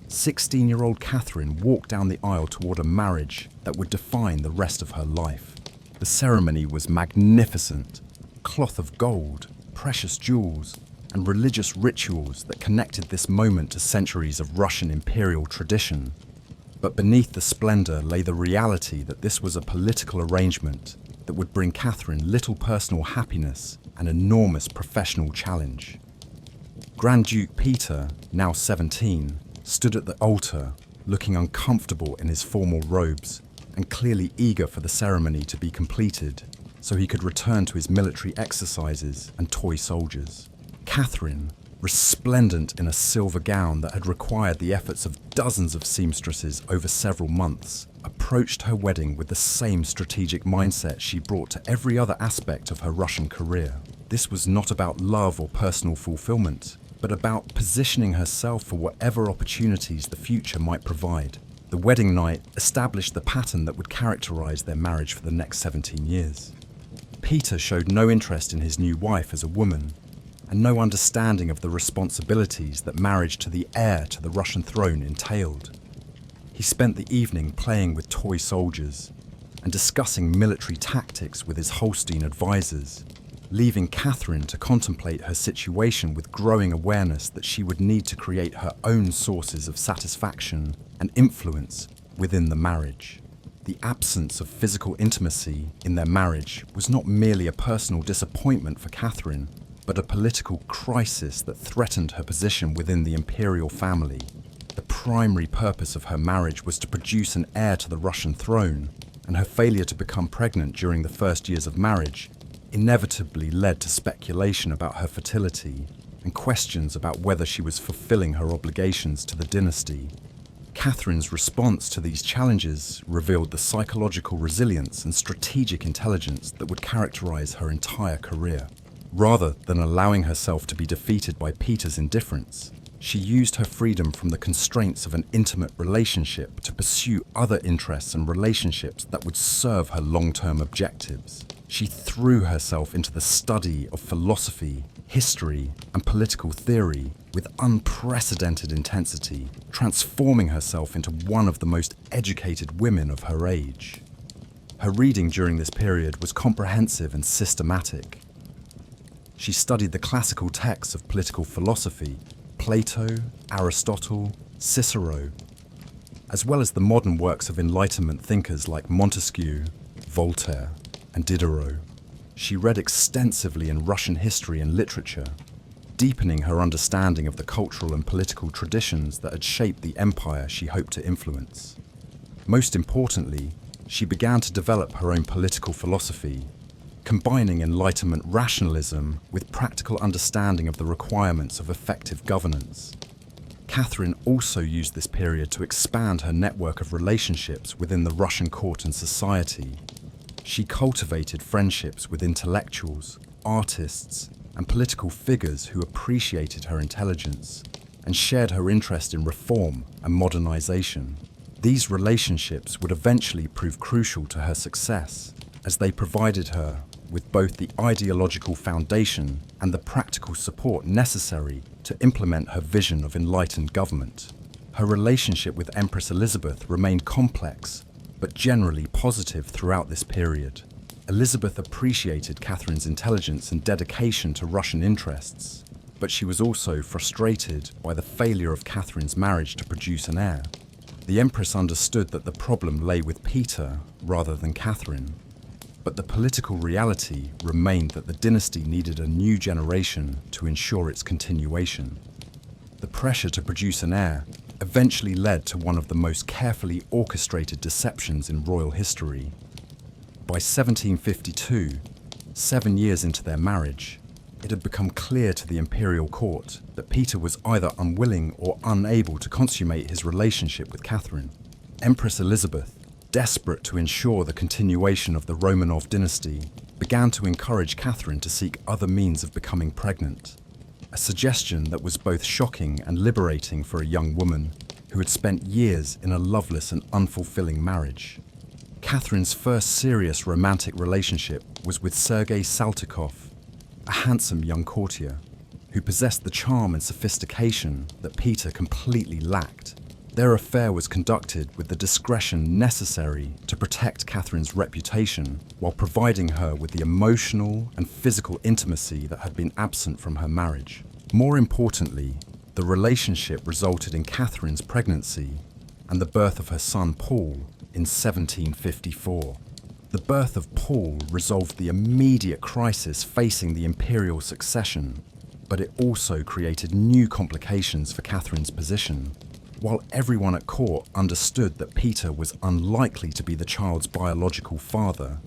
16-year-old Catherine walked down the aisle toward a marriage that would define the rest of her life. The ceremony was magnificent. Cloth of gold, precious jewels, and religious rituals that connected this moment to centuries of Russian imperial tradition. But beneath the splendor lay the reality that this was a political arrangement that would bring Catherine little personal happiness and enormous professional challenge. Grand Duke Peter, now 17, stood at the altar, looking uncomfortable in his formal robes and clearly eager for the ceremony to be completed so he could return to his military exercises and toy soldiers. Catherine, resplendent in a silver gown that had required the efforts of dozens of seamstresses over several months, approached her wedding with the same strategic mindset she brought to every other aspect of her Russian career. This was not about love or personal fulfillment, but about positioning herself for whatever opportunities the future might provide. The wedding night established the pattern that would characterize their marriage for the next 17 years. Peter showed no interest in his new wife as a woman, and no understanding of the responsibilities that marriage to the heir to the Russian throne entailed. He spent the evening playing with toy soldiers and discussing military tactics with his Holstein advisors, leaving Catherine to contemplate her situation with growing awareness that she would need to create her own sources of satisfaction and influence within the marriage. The absence of physical intimacy in their marriage was not merely a personal disappointment for Catherine, but a political crisis that threatened her position within the imperial family. The primary purpose of her marriage was to produce an heir to the Russian throne, and her failure to become pregnant during the first years of marriage inevitably led to speculation about her fertility and questions about whether she was fulfilling her obligations to the dynasty. Catherine's response to these challenges revealed the psychological resilience and strategic intelligence that would characterize her entire career. Rather than allowing herself to be defeated by Peter's indifference, she used her freedom from the constraints of an intimate relationship to pursue other interests and relationships that would serve her long-term objectives. She threw herself into the study of philosophy, history, and political theory with unprecedented intensity, transforming herself into one of the most educated women of her age. Her reading during this period was comprehensive and systematic. She studied the classical texts of political philosophy, Plato, Aristotle, Cicero, as well as the modern works of Enlightenment thinkers like Montesquieu, Voltaire, and Diderot. She read extensively in Russian history and literature, deepening her understanding of the cultural and political traditions that had shaped the empire she hoped to influence. Most importantly, she began to develop her own political philosophy, combining Enlightenment rationalism with practical understanding of the requirements of effective governance. Catherine also used this period to expand her network of relationships within the Russian court and society. She cultivated friendships with intellectuals, artists, and political figures who appreciated her intelligence and shared her interest in reform and modernization. These relationships would eventually prove crucial to her success, as they provided her with both the ideological foundation and the practical support necessary to implement her vision of enlightened government. Her relationship with Empress Elizabeth remained complex, but generally positive throughout this period. Elizabeth appreciated Catherine's intelligence and dedication to Russian interests, but she was also frustrated by the failure of Catherine's marriage to produce an heir. The Empress understood that the problem lay with Peter rather than Catherine, but the political reality remained that the dynasty needed a new generation to ensure its continuation. The pressure to produce an heir eventually led to one of the most carefully orchestrated deceptions in royal history. By 1752, 7 years into their marriage, it had become clear to the imperial court that Peter was either unwilling or unable to consummate his relationship with Catherine. Empress Elizabeth, desperate to ensure the continuation of the Romanov dynasty, began to encourage Catherine to seek other means of becoming pregnant, a suggestion that was both shocking and liberating for a young woman who had spent years in a loveless and unfulfilling marriage. Catherine's first serious romantic relationship was with Sergei Saltykov, a handsome young courtier who possessed the charm and sophistication that Peter completely lacked. Their affair was conducted with the discretion necessary to protect Catherine's reputation while providing her with the emotional and physical intimacy that had been absent from her marriage. More importantly, the relationship resulted in Catherine's pregnancy and the birth of her son Paul in 1754. The birth of Paul resolved the immediate crisis facing the imperial succession, but it also created new complications for Catherine's position. While everyone at court understood that Peter was unlikely to be the child's biological father,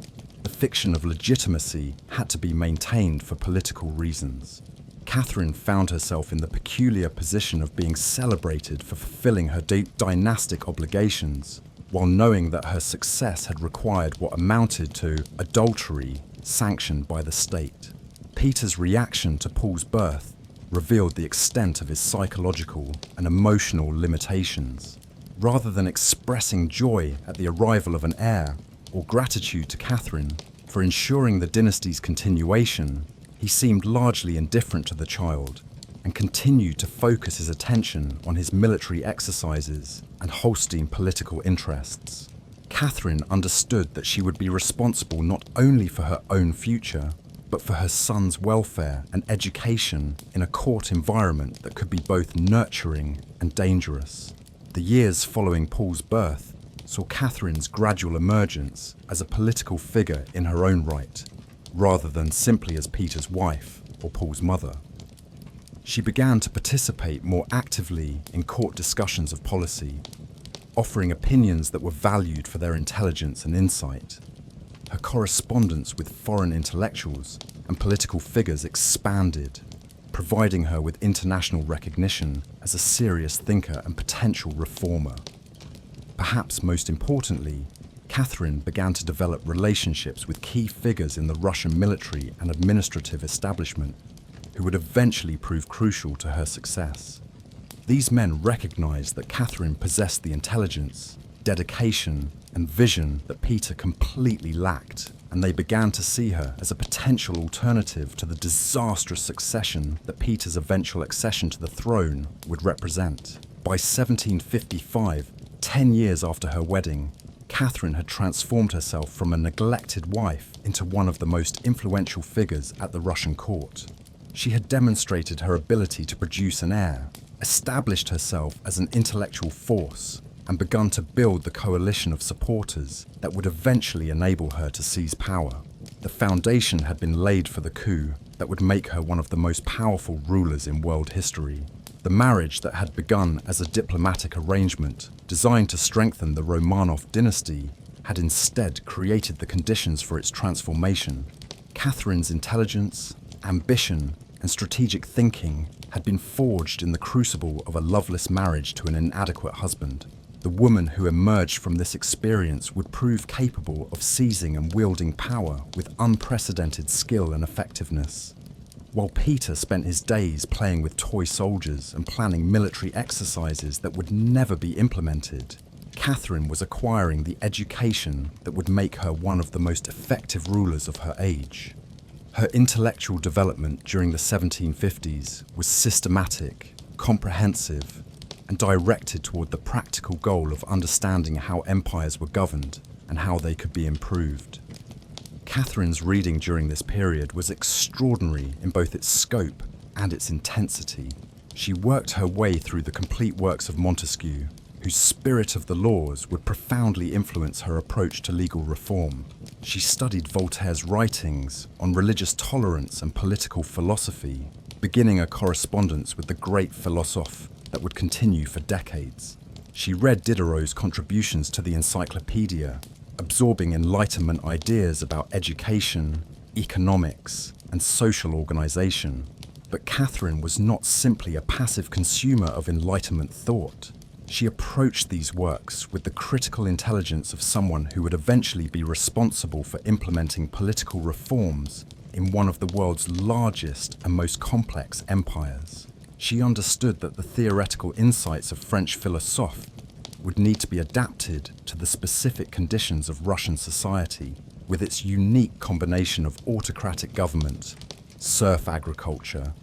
the fiction of legitimacy had to be maintained for political reasons. Catherine found herself in the peculiar position of being celebrated for fulfilling her dynastic obligations, while knowing that her success had required what amounted to adultery sanctioned by the state. Peter's reaction to Paul's birth revealed the extent of his psychological and emotional limitations. Rather than expressing joy at the arrival of an heir or gratitude to Catherine for ensuring the dynasty's continuation, he seemed largely indifferent to the child and continued to focus his attention on his military exercises and Holstein political interests. Catherine understood that she would be responsible not only for her own future, but for her son's welfare and education in a court environment that could be both nurturing and dangerous. The years following Paul's birth saw Catherine's gradual emergence as a political figure in her own right, rather than simply as Peter's wife or Paul's mother. She began to participate more actively in court discussions of policy, offering opinions that were valued for their intelligence and insight. Her correspondence with foreign intellectuals and political figures expanded, providing her with international recognition as a serious thinker and potential reformer. Perhaps most importantly, Catherine began to develop relationships with key figures in the Russian military and administrative establishment who would eventually prove crucial to her success. These men recognized that Catherine possessed the intelligence, dedication, and vision that Peter completely lacked, and they began to see her as a potential alternative to the disastrous succession that Peter's eventual accession to the throne would represent. By 1755, 10 years after her wedding, Catherine had transformed herself from a neglected wife into one of the most influential figures at the Russian court. She had demonstrated her ability to produce an heir, established herself as an intellectual force, and begun to build the coalition of supporters that would eventually enable her to seize power. The foundation had been laid for the coup that would make her one of the most powerful rulers in world history. The marriage that had begun as a diplomatic arrangement designed to strengthen the Romanov dynasty had instead created the conditions for its transformation. Catherine's intelligence, ambition, and strategic thinking had been forged in the crucible of a loveless marriage to an inadequate husband. The woman who emerged from this experience would prove capable of seizing and wielding power with unprecedented skill and effectiveness. While Peter spent his days playing with toy soldiers and planning military exercises that would never be implemented, Catherine was acquiring the education that would make her one of the most effective rulers of her age. Her intellectual development during the 1750s was systematic, comprehensive, and directed toward the practical goal of understanding how empires were governed and how they could be improved. Catherine's reading during this period was extraordinary in both its scope and its intensity. She worked her way through the complete works of Montesquieu, whose spirit of the laws would profoundly influence her approach to legal reform. She studied Voltaire's writings on religious tolerance and political philosophy, beginning a correspondence with the great philosophe that would continue for decades. She read Diderot's contributions to the Encyclopedia, absorbing Enlightenment ideas about education, economics, and social organization. But Catherine was not simply a passive consumer of Enlightenment thought. She approached these works with the critical intelligence of someone who would eventually be responsible for implementing political reforms in one of the world's largest and most complex empires. She understood that the theoretical insights of French philosophes would need to be adapted to the specific conditions of Russian society, with its unique combination of autocratic government, serf agriculture,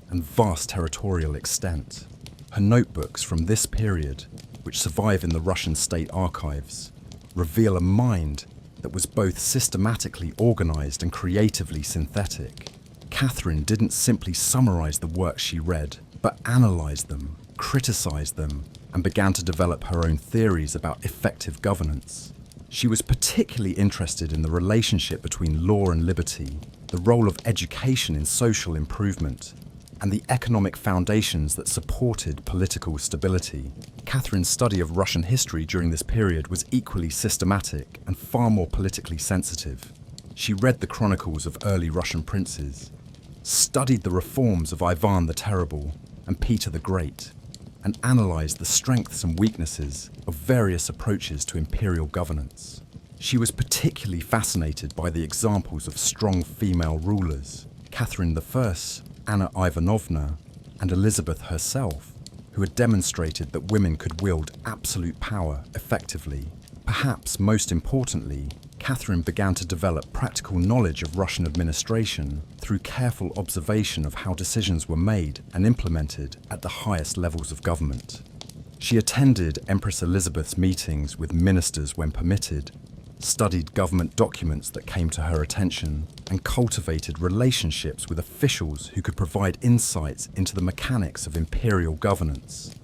and vast territorial extent. Her notebooks from this period, which survive in the Russian state archives, reveal a mind that was both systematically organized and creatively synthetic. Catherine didn't simply summarize the works she read, but analyzed them, criticized them, and began to develop her own theories about effective governance. She was particularly interested in the relationship between law and liberty, the role of education in social improvement, and the economic foundations that supported political stability. Catherine's study of Russian history during this period was equally systematic and far more politically sensitive. She read the chronicles of early Russian princes, studied the reforms of Ivan the Terrible and Peter the Great, and analyzed the strengths and weaknesses of various approaches to imperial governance. She was particularly fascinated by the examples of strong female rulers, Catherine I, Anna Ivanovna, and Elizabeth herself, who had demonstrated that women could wield absolute power effectively. Perhaps most importantly, Catherine began to develop practical knowledge of Russian administration through careful observation of how decisions were made and implemented at the highest levels of government. She attended Empress Elizabeth's meetings with ministers when permitted, studied government documents that came to her attention, and cultivated relationships with officials who could provide insights into the mechanics of imperial governance.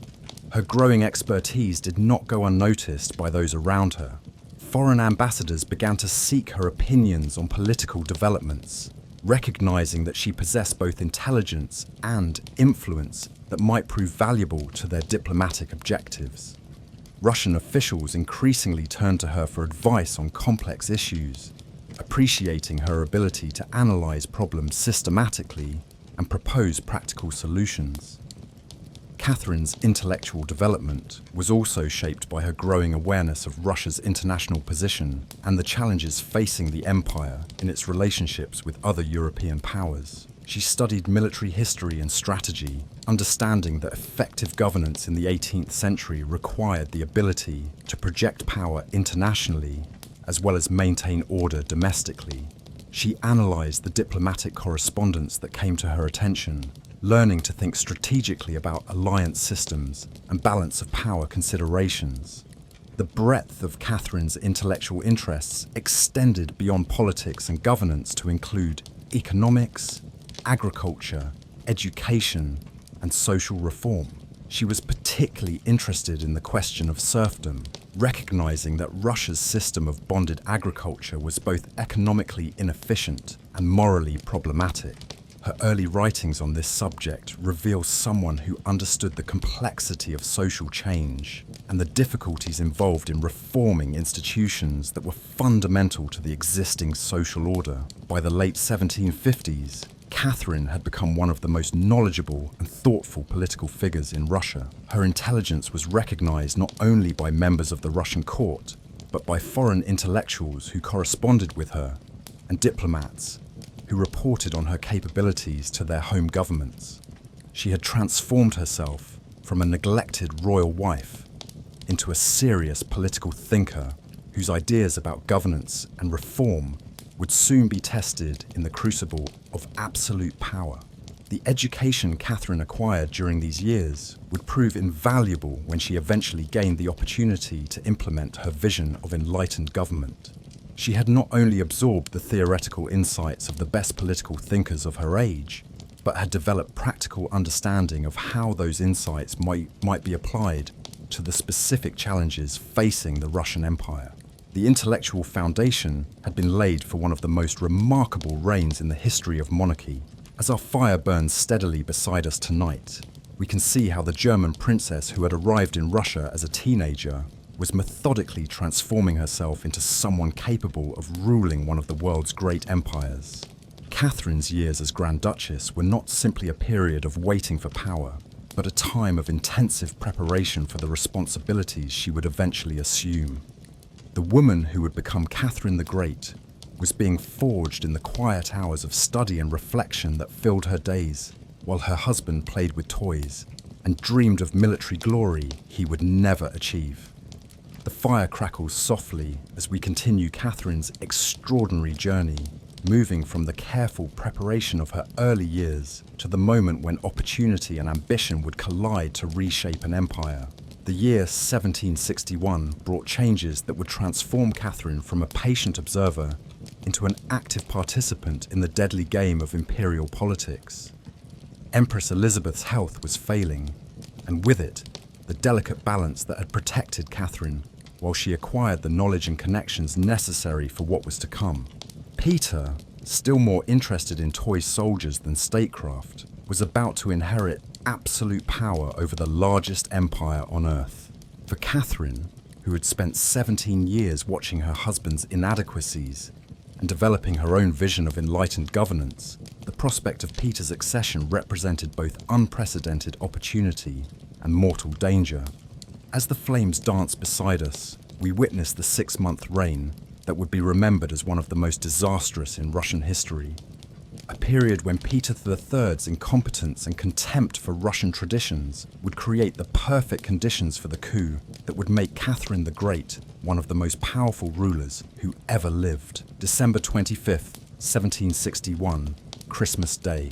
Her growing expertise did not go unnoticed by those around her. Foreign ambassadors began to seek her opinions on political developments, recognizing that she possessed both intelligence and influence that might prove valuable to their diplomatic objectives. Russian officials increasingly turned to her for advice on complex issues, appreciating her ability to analyze problems systematically and propose practical solutions. Catherine's intellectual development was also shaped by her growing awareness of Russia's international position and the challenges facing the empire in its relationships with other European powers. She studied military history and strategy, understanding that effective governance in the 18th century required the ability to project power internationally as well as maintain order domestically. She analyzed the diplomatic correspondence that came to her attention, learning to think strategically about alliance systems and balance of power considerations. The breadth of Catherine's intellectual interests extended beyond politics and governance to include economics, agriculture, education, and social reform. She was particularly interested in the question of serfdom, recognizing that Russia's system of bonded agriculture was both economically inefficient and morally problematic. Her early writings on this subject reveal someone who understood the complexity of social change and the difficulties involved in reforming institutions that were fundamental to the existing social order. By the late 1750s, Catherine had become one of the most knowledgeable and thoughtful political figures in Russia. Her intelligence was recognized not only by members of the Russian court, but by foreign intellectuals who corresponded with her and diplomats who reported on her capabilities to their home governments. She had transformed herself from a neglected royal wife into a serious political thinker whose ideas about governance and reform would soon be tested in the crucible of absolute power. The education Catherine acquired during these years would prove invaluable when she eventually gained the opportunity to implement her vision of enlightened government. She had not only absorbed the theoretical insights of the best political thinkers of her age, but had developed practical understanding of how those insights might be applied to the specific challenges facing the Russian Empire. The intellectual foundation had been laid for one of the most remarkable reigns in the history of monarchy. As our fire burns steadily beside us tonight, we can see how the German princess who had arrived in Russia as a teenager was methodically transforming herself into someone capable of ruling one of the world's great empires. Catherine's years as Grand Duchess were not simply a period of waiting for power, but a time of intensive preparation for the responsibilities she would eventually assume. The woman who would become Catherine the Great was being forged in the quiet hours of study and reflection that filled her days, while her husband played with toys and dreamed of military glory he would never achieve. The fire crackles softly as we continue Catherine's extraordinary journey, moving from the careful preparation of her early years to the moment when opportunity and ambition would collide to reshape an empire. The year 1761 brought changes that would transform Catherine from a patient observer into an active participant in the deadly game of imperial politics. Empress Elizabeth's health was failing, and with it, the delicate balance that had protected Catherine while she acquired the knowledge and connections necessary for what was to come. Peter, still more interested in toy soldiers than statecraft, was about to inherit absolute power over the largest empire on earth. For Catherine, who had spent 17 years watching her husband's inadequacies and developing her own vision of enlightened governance, the prospect of Peter's accession represented both unprecedented opportunity and mortal danger. As the flames danced beside us, we witnessed the 6-month reign that would be remembered as one of the most disastrous in Russian history. A period when Peter III's incompetence and contempt for Russian traditions would create the perfect conditions for the coup that would make Catherine the Great one of the most powerful rulers who ever lived. December 25th, 1761, Christmas Day.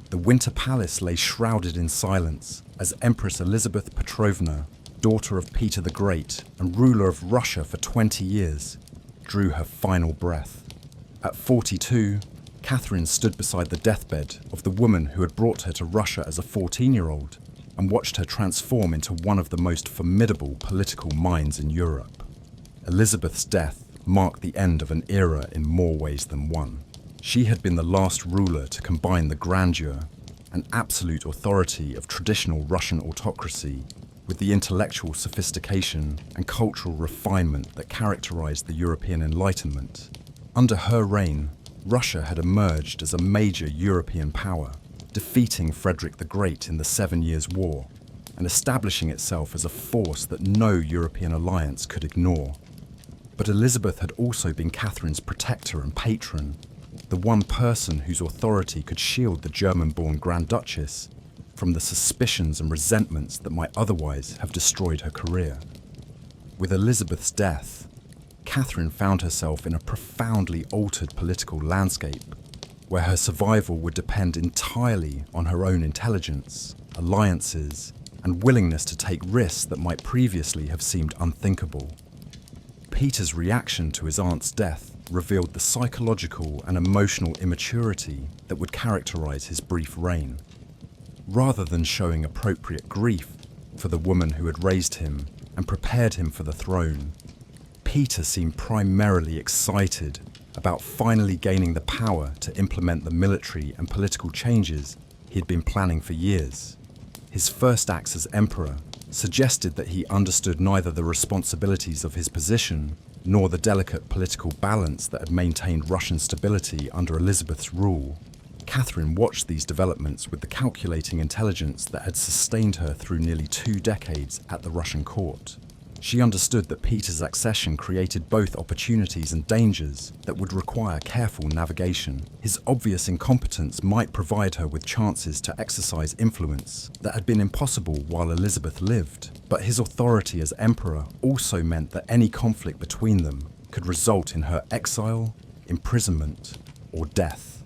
The Winter Palace lay shrouded in silence as Empress Elizabeth Petrovna, daughter of Peter the Great and ruler of Russia for 20 years, drew her final breath. At 42, Catherine stood beside the deathbed of the woman who had brought her to Russia as a 14-year-old and watched her transform into one of the most formidable political minds in Europe. Elizabeth's death marked the end of an era in more ways than one. She had been the last ruler to combine the grandeur and absolute authority of traditional Russian autocracy with the intellectual sophistication and cultural refinement that characterized the European Enlightenment. Under her reign, Russia had emerged as a major European power, defeating Frederick the Great in the 7 Years' War and establishing itself as a force that no European alliance could ignore. But Elizabeth had also been Catherine's protector and patron, the one person whose authority could shield the German-born Grand Duchess from the suspicions and resentments that might otherwise have destroyed her career. With Elizabeth's death, Catherine found herself in a profoundly altered political landscape, where her survival would depend entirely on her own intelligence, alliances, and willingness to take risks that might previously have seemed unthinkable. Peter's reaction to his aunt's death revealed the psychological and emotional immaturity that would characterize his brief reign. Rather than showing appropriate grief for the woman who had raised him and prepared him for the throne, Peter seemed primarily excited about finally gaining the power to implement the military and political changes he had been planning for years. His first acts as emperor suggested that he understood neither the responsibilities of his position nor the delicate political balance that had maintained Russian stability under Elizabeth's rule. Catherine watched these developments with the calculating intelligence that had sustained her through nearly 2 decades at the Russian court. She understood that Peter's accession created both opportunities and dangers that would require careful navigation. His obvious incompetence might provide her with chances to exercise influence that had been impossible while Elizabeth lived, but his authority as emperor also meant that any conflict between them could result in her exile, imprisonment, or death.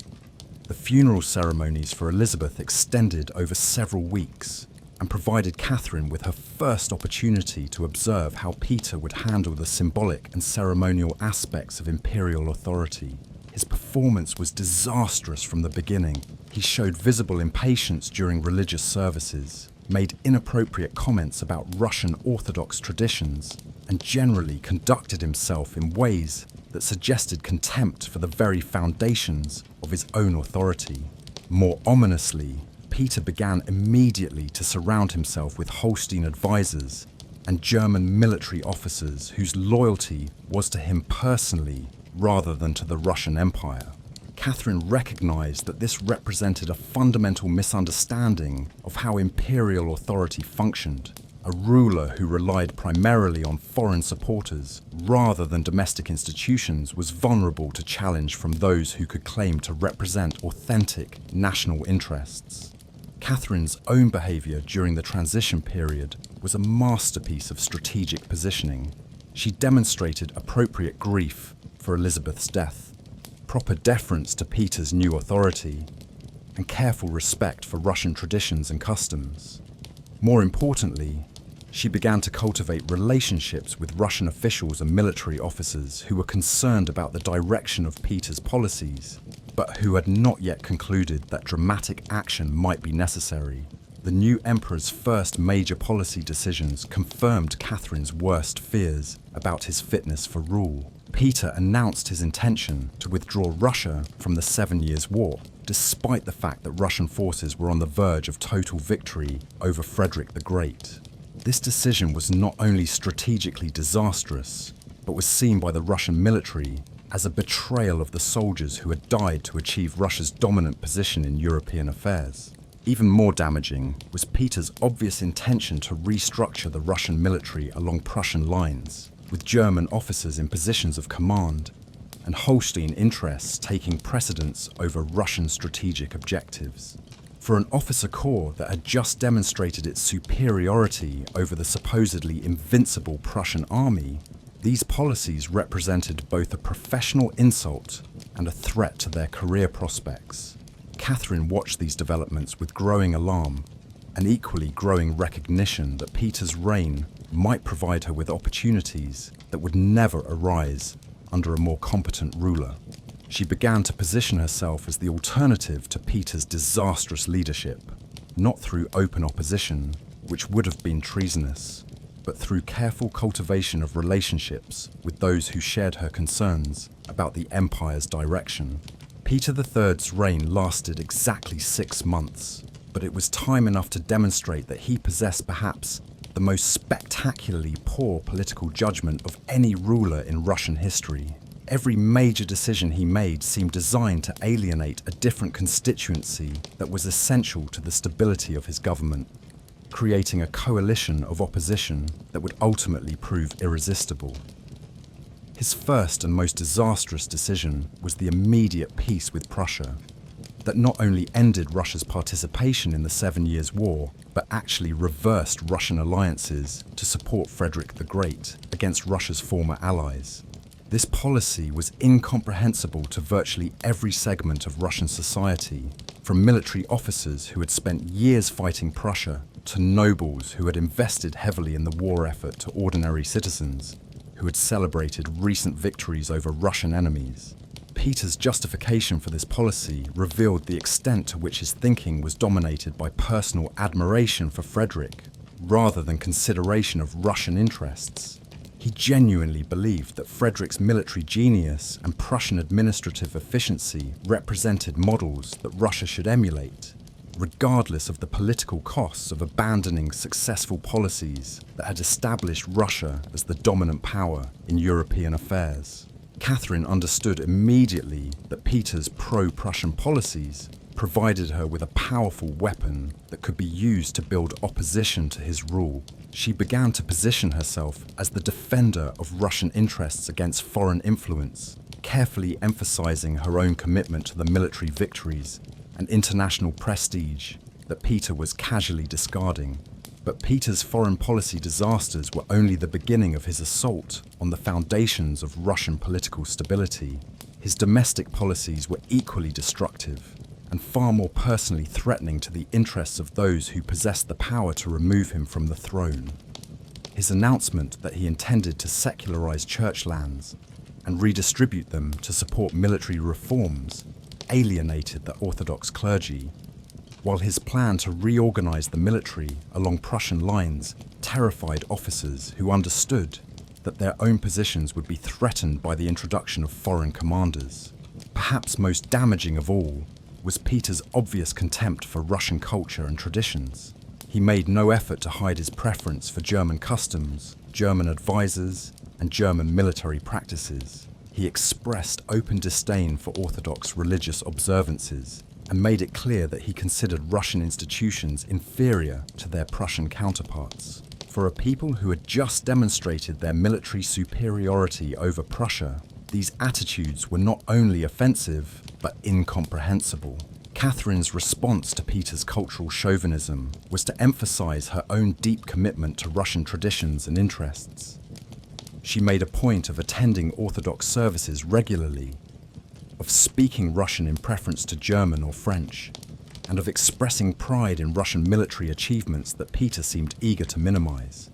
The funeral ceremonies for Elizabeth extended over several weeks, and provided Catherine with her first opportunity to observe how Peter would handle the symbolic and ceremonial aspects of imperial authority. His performance was disastrous from the beginning. He showed visible impatience during religious services, made inappropriate comments about Russian Orthodox traditions, and generally conducted himself in ways that suggested contempt for the very foundations of his own authority. More ominously, Peter began immediately to surround himself with Holstein advisors and German military officers whose loyalty was to him personally rather than to the Russian Empire. Catherine recognized that this represented a fundamental misunderstanding of how imperial authority functioned. A ruler who relied primarily on foreign supporters rather than domestic institutions was vulnerable to challenge from those who could claim to represent authentic national interests. Catherine's own behaviour during the transition period was a masterpiece of strategic positioning. She demonstrated appropriate grief for Elizabeth's death, proper deference to Peter's new authority, and careful respect for Russian traditions and customs. More importantly, she began to cultivate relationships with Russian officials and military officers who were concerned about the direction of Peter's policies, but who had not yet concluded that dramatic action might be necessary. The new emperor's first major policy decisions confirmed Catherine's worst fears about his fitness for rule. Peter announced his intention to withdraw Russia from the 7 Years' War, despite the fact that Russian forces were on the verge of total victory over Frederick the Great. This decision was not only strategically disastrous, but was seen by the Russian military as a betrayal of the soldiers who had died to achieve Russia's dominant position in European affairs. Even more damaging was Peter's obvious intention to restructure the Russian military along Prussian lines, with German officers in positions of command and Holstein interests taking precedence over Russian strategic objectives. For an officer corps that had just demonstrated its superiority over the supposedly invincible Prussian army, these policies represented both a professional insult and a threat to their career prospects. Catherine watched these developments with growing alarm and equally growing recognition that Peter's reign might provide her with opportunities that would never arise under a more competent ruler. She began to position herself as the alternative to Peter's disastrous leadership, not through open opposition, which would have been treasonous, but through careful cultivation of relationships with those who shared her concerns about the empire's direction. Peter III's reign lasted exactly 6 months, but it was time enough to demonstrate that he possessed perhaps the most spectacularly poor political judgment of any ruler in Russian history. Every major decision he made seemed designed to alienate a different constituency that was essential to the stability of his government, creating a coalition of opposition that would ultimately prove irresistible. His first and most disastrous decision was the immediate peace with Prussia, that not only ended Russia's participation in the 7 Years' War, but actually reversed Russian alliances to support Frederick the Great against Russia's former allies. This policy was incomprehensible to virtually every segment of Russian society, from military officers who had spent years fighting Prussia to nobles who had invested heavily in the war effort to ordinary citizens who had celebrated recent victories over Russian enemies. Peter's justification for this policy revealed the extent to which his thinking was dominated by personal admiration for Frederick, rather than consideration of Russian interests. He genuinely believed that Frederick's military genius and Prussian administrative efficiency represented models that Russia should emulate, regardless of the political costs of abandoning successful policies that had established Russia as the dominant power in European affairs. Catherine understood immediately that Peter's pro-Prussian policies provided her with a powerful weapon that could be used to build opposition to his rule. She began to position herself as the defender of Russian interests against foreign influence, carefully emphasizing her own commitment to the military victories and international prestige that Peter was casually discarding. But Peter's foreign policy disasters were only the beginning of his assault on the foundations of Russian political stability. His domestic policies were equally destructive and far more personally threatening to the interests of those who possessed the power to remove him from the throne. His announcement that he intended to secularize church lands and redistribute them to support military reforms alienated the Orthodox clergy, while his plan to reorganize the military along Prussian lines terrified officers who understood that their own positions would be threatened by the introduction of foreign commanders. Perhaps most damaging of all was Peter's obvious contempt for Russian culture and traditions. He made no effort to hide his preference for German customs, German advisors, and German military practices. He expressed open disdain for Orthodox religious observances and made it clear that he considered Russian institutions inferior to their Prussian counterparts. For a people who had just demonstrated their military superiority over Prussia, these attitudes were not only offensive, but incomprehensible. Catherine's response to Peter's cultural chauvinism was to emphasize her own deep commitment to Russian traditions and interests. She made a point of attending Orthodox services regularly, of speaking Russian in preference to German or French, and of expressing pride in Russian military achievements that Peter seemed eager to minimize.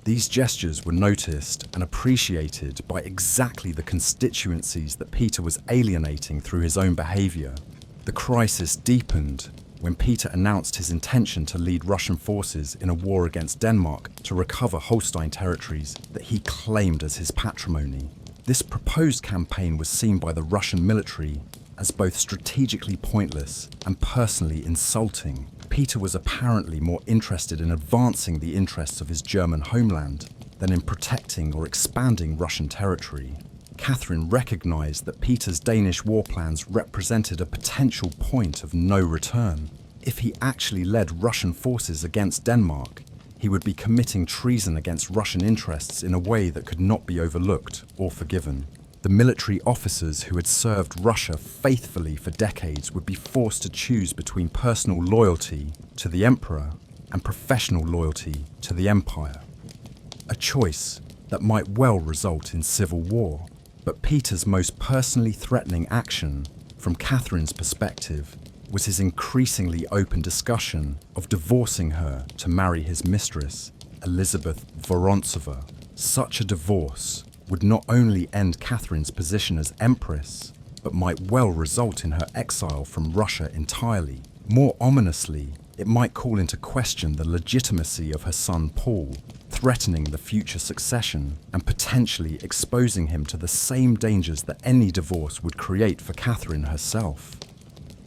These gestures were noticed and appreciated by exactly the constituencies that Peter was alienating through his own behavior. The crisis deepened when Peter announced his intention to lead Russian forces in a war against Denmark to recover Holstein territories that he claimed as his patrimony. This proposed campaign was seen by the Russian military as both strategically pointless and personally insulting. Peter was apparently more interested in advancing the interests of his German homeland than in protecting or expanding Russian territory. Catherine recognized that Peter's Danish war plans represented a potential point of no return. If he actually led Russian forces against Denmark, he would be committing treason against Russian interests in a way that could not be overlooked or forgiven. The military officers who had served Russia faithfully for decades would be forced to choose between personal loyalty to the emperor and professional loyalty to the empire. A choice that might well result in civil war. But Peter's most personally threatening action, from Catherine's perspective, was his increasingly open discussion of divorcing her to marry his mistress, Elizabeth Vorontsova. Such a divorce would not only end Catherine's position as empress, but might well result in her exile from Russia entirely. More ominously, it might call into question the legitimacy of her son Paul, threatening the future succession and potentially exposing him to the same dangers that any divorce would create for Catherine herself.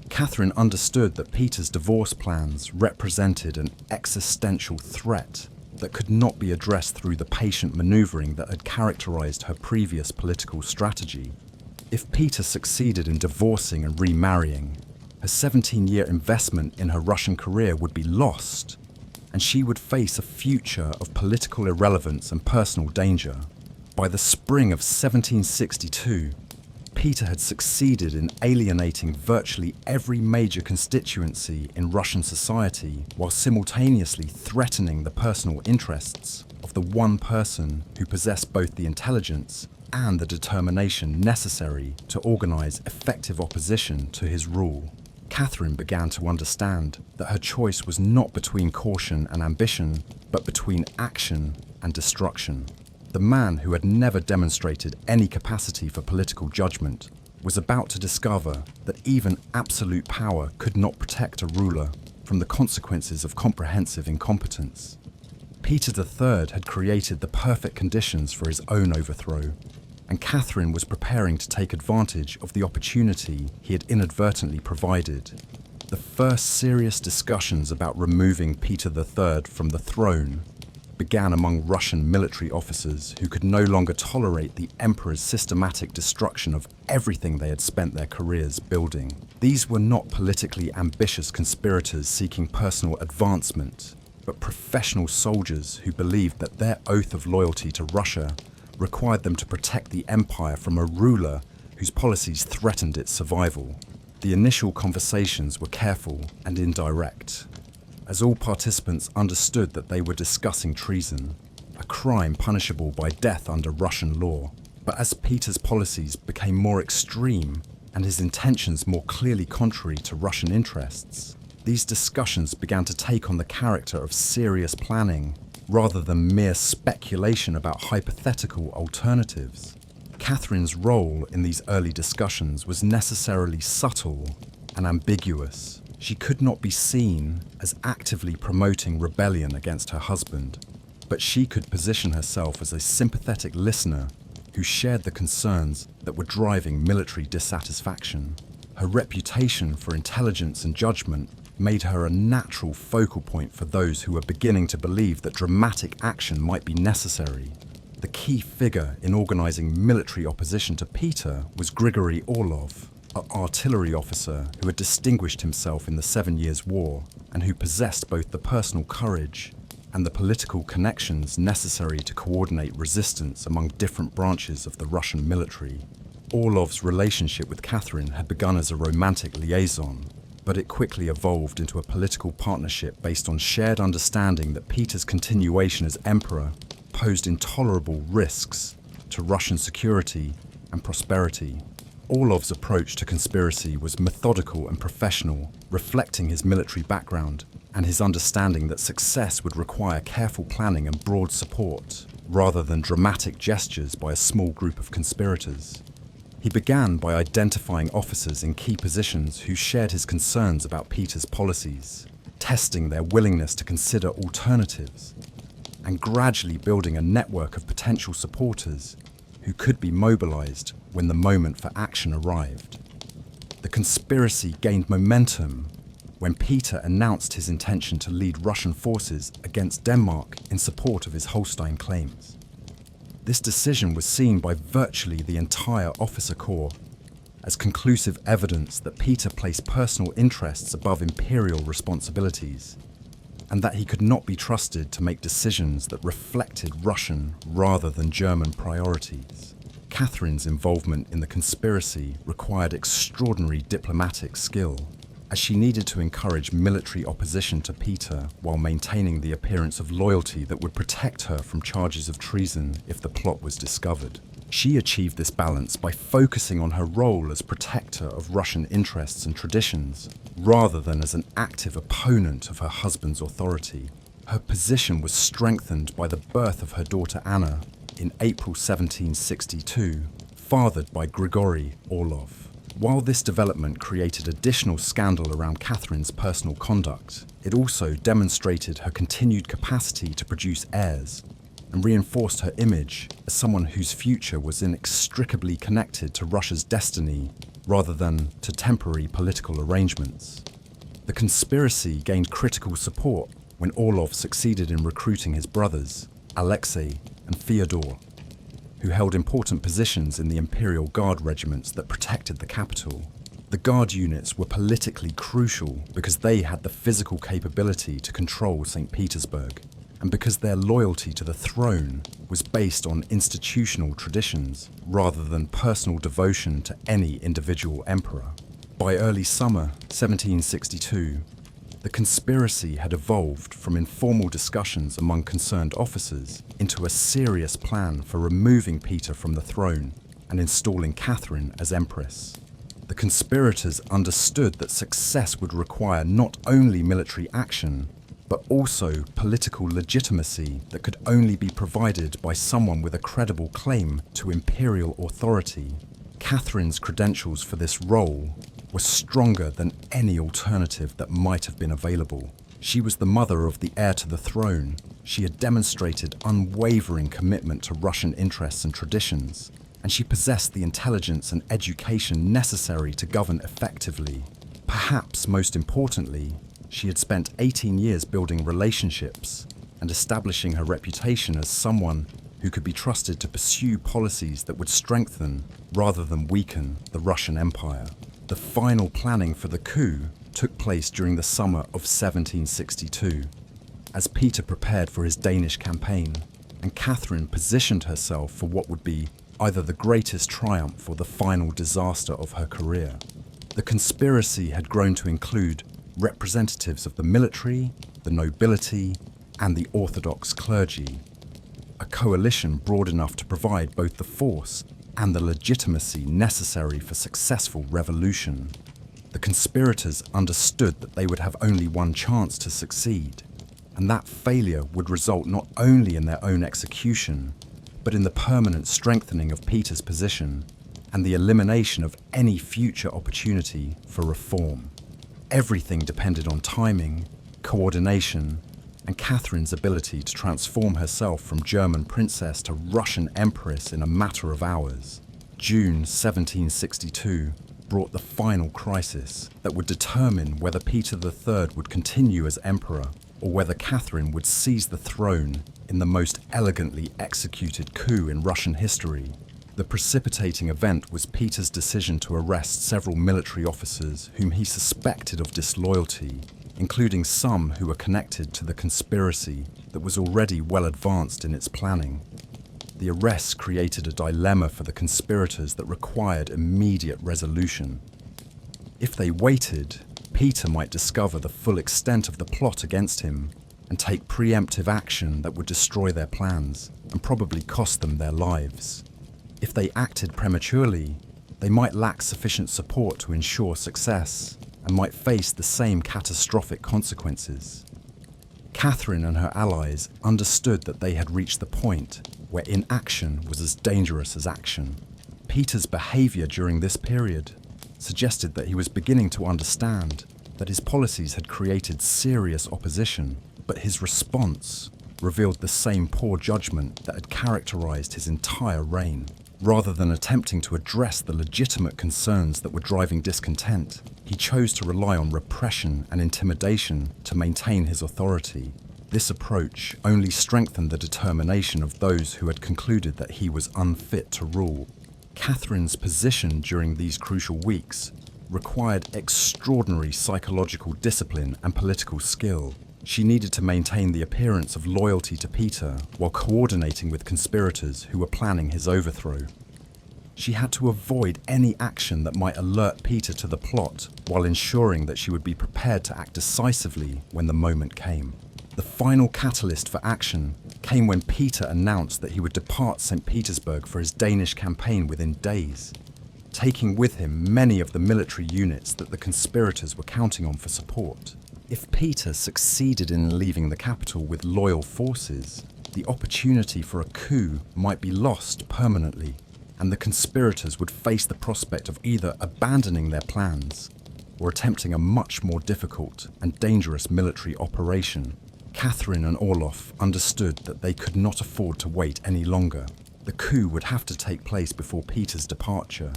Catherine understood that Peter's divorce plans represented an existential threat that could not be addressed through the patient maneuvering that had characterized her previous political strategy. If Peter succeeded in divorcing and remarrying, her 17-year investment in her Russian career would be lost, and she would face a future of political irrelevance and personal danger. By the spring of 1762, Peter had succeeded in alienating virtually every major constituency in Russian society while simultaneously threatening the personal interests of the one person who possessed both the intelligence and the determination necessary to organize effective opposition to his rule. Catherine began to understand that her choice was not between caution and ambition, but between action and destruction. The man who had never demonstrated any capacity for political judgment was about to discover that even absolute power could not protect a ruler from the consequences of comprehensive incompetence. Peter III had created the perfect conditions for his own overthrow, and Catherine was preparing to take advantage of the opportunity he had inadvertently provided. The first serious discussions about removing Peter III from the throne began among Russian military officers who could no longer tolerate the emperor's systematic destruction of everything they had spent their careers building. These were not politically ambitious conspirators seeking personal advancement, but professional soldiers who believed that their oath of loyalty to Russia required them to protect the empire from a ruler whose policies threatened its survival. The initial conversations were careful and indirect, as all participants understood that they were discussing treason, a crime punishable by death under Russian law. But as Peter's policies became more extreme and his intentions more clearly contrary to Russian interests, these discussions began to take on the character of serious planning rather than mere speculation about hypothetical alternatives. Catherine's role in these early discussions was necessarily subtle and ambiguous. She could not be seen as actively promoting rebellion against her husband, but she could position herself as a sympathetic listener who shared the concerns that were driving military dissatisfaction. Her reputation for intelligence and judgment made her a natural focal point for those who were beginning to believe that dramatic action might be necessary. The key figure in organizing military opposition to Peter was Grigory Orlov, an artillery officer who had distinguished himself in the 7 Years' War and who possessed both the personal courage and the political connections necessary to coordinate resistance among different branches of the Russian military. Orlov's relationship with Catherine had begun as a romantic liaison, but it quickly evolved into a political partnership based on shared understanding that Peter's continuation as emperor posed intolerable risks to Russian security and prosperity. Orlov's approach to conspiracy was methodical and professional, reflecting his military background and his understanding that success would require careful planning and broad support, rather than dramatic gestures by a small group of conspirators. He began by identifying officers in key positions who shared his concerns about Peter's policies, testing their willingness to consider alternatives, and gradually building a network of potential supporters who could be mobilized when the moment for action arrived. The conspiracy gained momentum when Peter announced his intention to lead Russian forces against Denmark in support of his Holstein claims. This decision was seen by virtually the entire officer corps as conclusive evidence that Peter placed personal interests above imperial responsibilities, and that he could not be trusted to make decisions that reflected Russian rather than German priorities. Catherine's involvement in the conspiracy required extraordinary diplomatic skill, as she needed to encourage military opposition to Peter while maintaining the appearance of loyalty that would protect her from charges of treason if the plot was discovered. She achieved this balance by focusing on her role as protector of Russian interests and traditions, rather than as an active opponent of her husband's authority. Her position was strengthened by the birth of her daughter Anna in April 1762, fathered by Grigory Orlov. While this development created additional scandal around Catherine's personal conduct, it also demonstrated her continued capacity to produce heirs and reinforced her image as someone whose future was inextricably connected to Russia's destiny rather than to temporary political arrangements. The conspiracy gained critical support when Orlov succeeded in recruiting his brothers, Alexei and Fyodor, who held important positions in the Imperial Guard regiments that protected the capital. The Guard units were politically crucial because they had the physical capability to control St. Petersburg, and because their loyalty to the throne was based on institutional traditions rather than personal devotion to any individual emperor. By early summer 1762, the conspiracy had evolved from informal discussions among concerned officers into a serious plan for removing Peter from the throne and installing Catherine as empress. The conspirators understood that success would require not only military action, but also political legitimacy that could only be provided by someone with a credible claim to imperial authority. Catherine's credentials for this role were stronger than any alternative that might have been available. She was the mother of the heir to the throne, She had demonstrated unwavering commitment to Russian interests and traditions, and she possessed the intelligence and education necessary to govern effectively. Perhaps most importantly, she had spent 18 years building relationships and establishing her reputation as someone who could be trusted to pursue policies that would strengthen rather than weaken the Russian Empire. The final planning for the coup took place during the summer of 1762, as Peter prepared for his Danish campaign, and Catherine positioned herself for what would be either the greatest triumph or the final disaster of her career. The conspiracy had grown to include representatives of the military, the nobility, and the Orthodox clergy, a coalition broad enough to provide both the force and the legitimacy necessary for successful revolution. The conspirators understood that they would have only one chance to succeed, and that failure would result not only in their own execution, but in the permanent strengthening of Peter's position and the elimination of any future opportunity for reform. Everything depended on timing, coordination, and Catherine's ability to transform herself from German princess to Russian empress in a matter of hours. June 1762 brought the final crisis that would determine whether Peter III would continue as emperor or whether Catherine would seize the throne in the most elegantly executed coup in Russian history. The precipitating event was Peter's decision to arrest several military officers whom he suspected of disloyalty, including some who were connected to the conspiracy that was already well advanced in its planning. The arrests created a dilemma for the conspirators that required immediate resolution. If they waited, Peter might discover the full extent of the plot against him and take preemptive action that would destroy their plans and probably cost them their lives. If they acted prematurely, they might lack sufficient support to ensure success and might face the same catastrophic consequences. Catherine and her allies understood that they had reached the point where inaction was as dangerous as action. Peter's behavior during this period suggested that he was beginning to understand that his policies had created serious opposition, but his response revealed the same poor judgment that had characterized his entire reign. Rather than attempting to address the legitimate concerns that were driving discontent, he chose to rely on repression and intimidation to maintain his authority. This approach only strengthened the determination of those who had concluded that he was unfit to rule. Catherine's position during these crucial weeks required extraordinary psychological discipline and political skill. She needed to maintain the appearance of loyalty to Peter while coordinating with conspirators who were planning his overthrow. She had to avoid any action that might alert Peter to the plot while ensuring that she would be prepared to act decisively when the moment came. The final catalyst for action came when Peter announced that he would depart St. Petersburg for his Danish campaign within days, taking with him many of the military units that the conspirators were counting on for support. If Peter succeeded in leaving the capital with loyal forces, the opportunity for a coup might be lost permanently, and the conspirators would face the prospect of either abandoning their plans or attempting a much more difficult and dangerous military operation. Catherine and Orloff understood that they could not afford to wait any longer. The coup would have to take place before Peter's departure,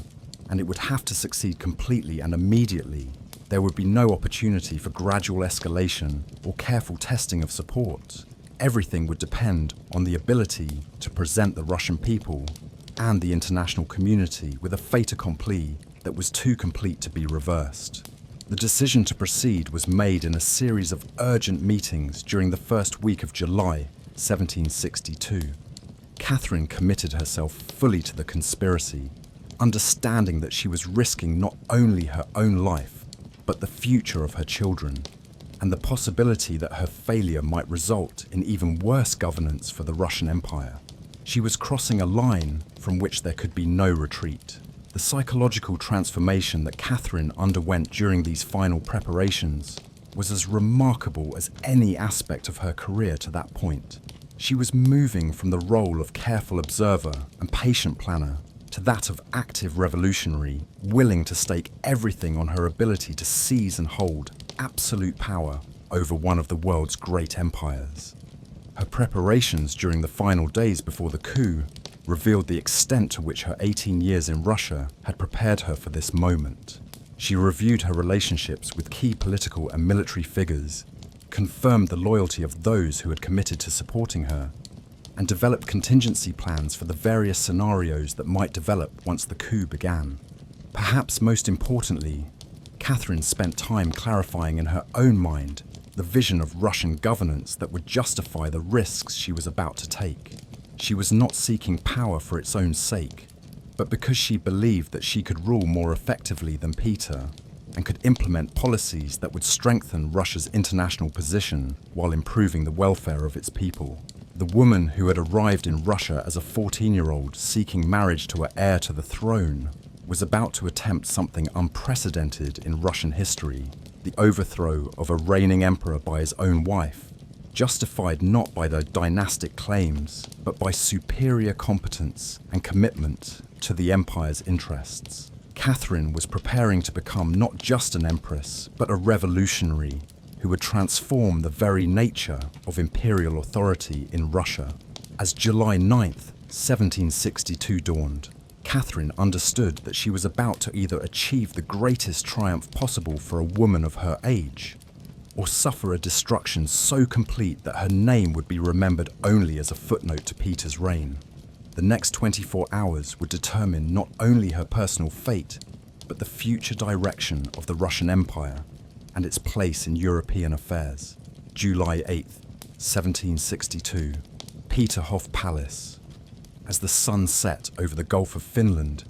and it would have to succeed completely and immediately. There would be no opportunity for gradual escalation or careful testing of support. Everything would depend on the ability to present the Russian people and the international community with a fait accompli that was too complete to be reversed. The decision to proceed was made in a series of urgent meetings during the first week of July 1762. Catherine committed herself fully to the conspiracy, understanding that she was risking not only her own life, but the future of her children, and the possibility that her failure might result in even worse governance for the Russian Empire. She was crossing a line from which there could be no retreat. The psychological transformation that Catherine underwent during these final preparations was as remarkable as any aspect of her career to that point. She was moving from the role of careful observer and patient planner to that of active revolutionary, willing to stake everything on her ability to seize and hold absolute power over one of the world's great empires. Her preparations during the final days before the coup revealed the extent to which her 18 years in Russia had prepared her for this moment. She reviewed her relationships with key political and military figures, confirmed the loyalty of those who had committed to supporting her, and developed contingency plans for the various scenarios that might develop once the coup began. Perhaps most importantly, Catherine spent time clarifying in her own mind the vision of Russian governance that would justify the risks she was about to take. She was not seeking power for its own sake, but because she believed that she could rule more effectively than Peter and could implement policies that would strengthen Russia's international position while improving the welfare of its people. The woman who had arrived in Russia as a 14-year-old seeking marriage to her heir to the throne was about to attempt something unprecedented in Russian history, the overthrow of a reigning emperor by his own wife, justified not by their dynastic claims, but by superior competence and commitment to the empire's interests. Catherine was preparing to become not just an empress, but a revolutionary who would transform the very nature of imperial authority in Russia. As July 9th, 1762 dawned, Catherine understood that she was about to either achieve the greatest triumph possible for a woman of her age, or suffer a destruction so complete that her name would be remembered only as a footnote to Peter's reign. The next 24 hours would determine not only her personal fate, but the future direction of the Russian Empire and its place in European affairs. July 8th, 1762, Peterhof Palace. As the sun set over the Gulf of Finland,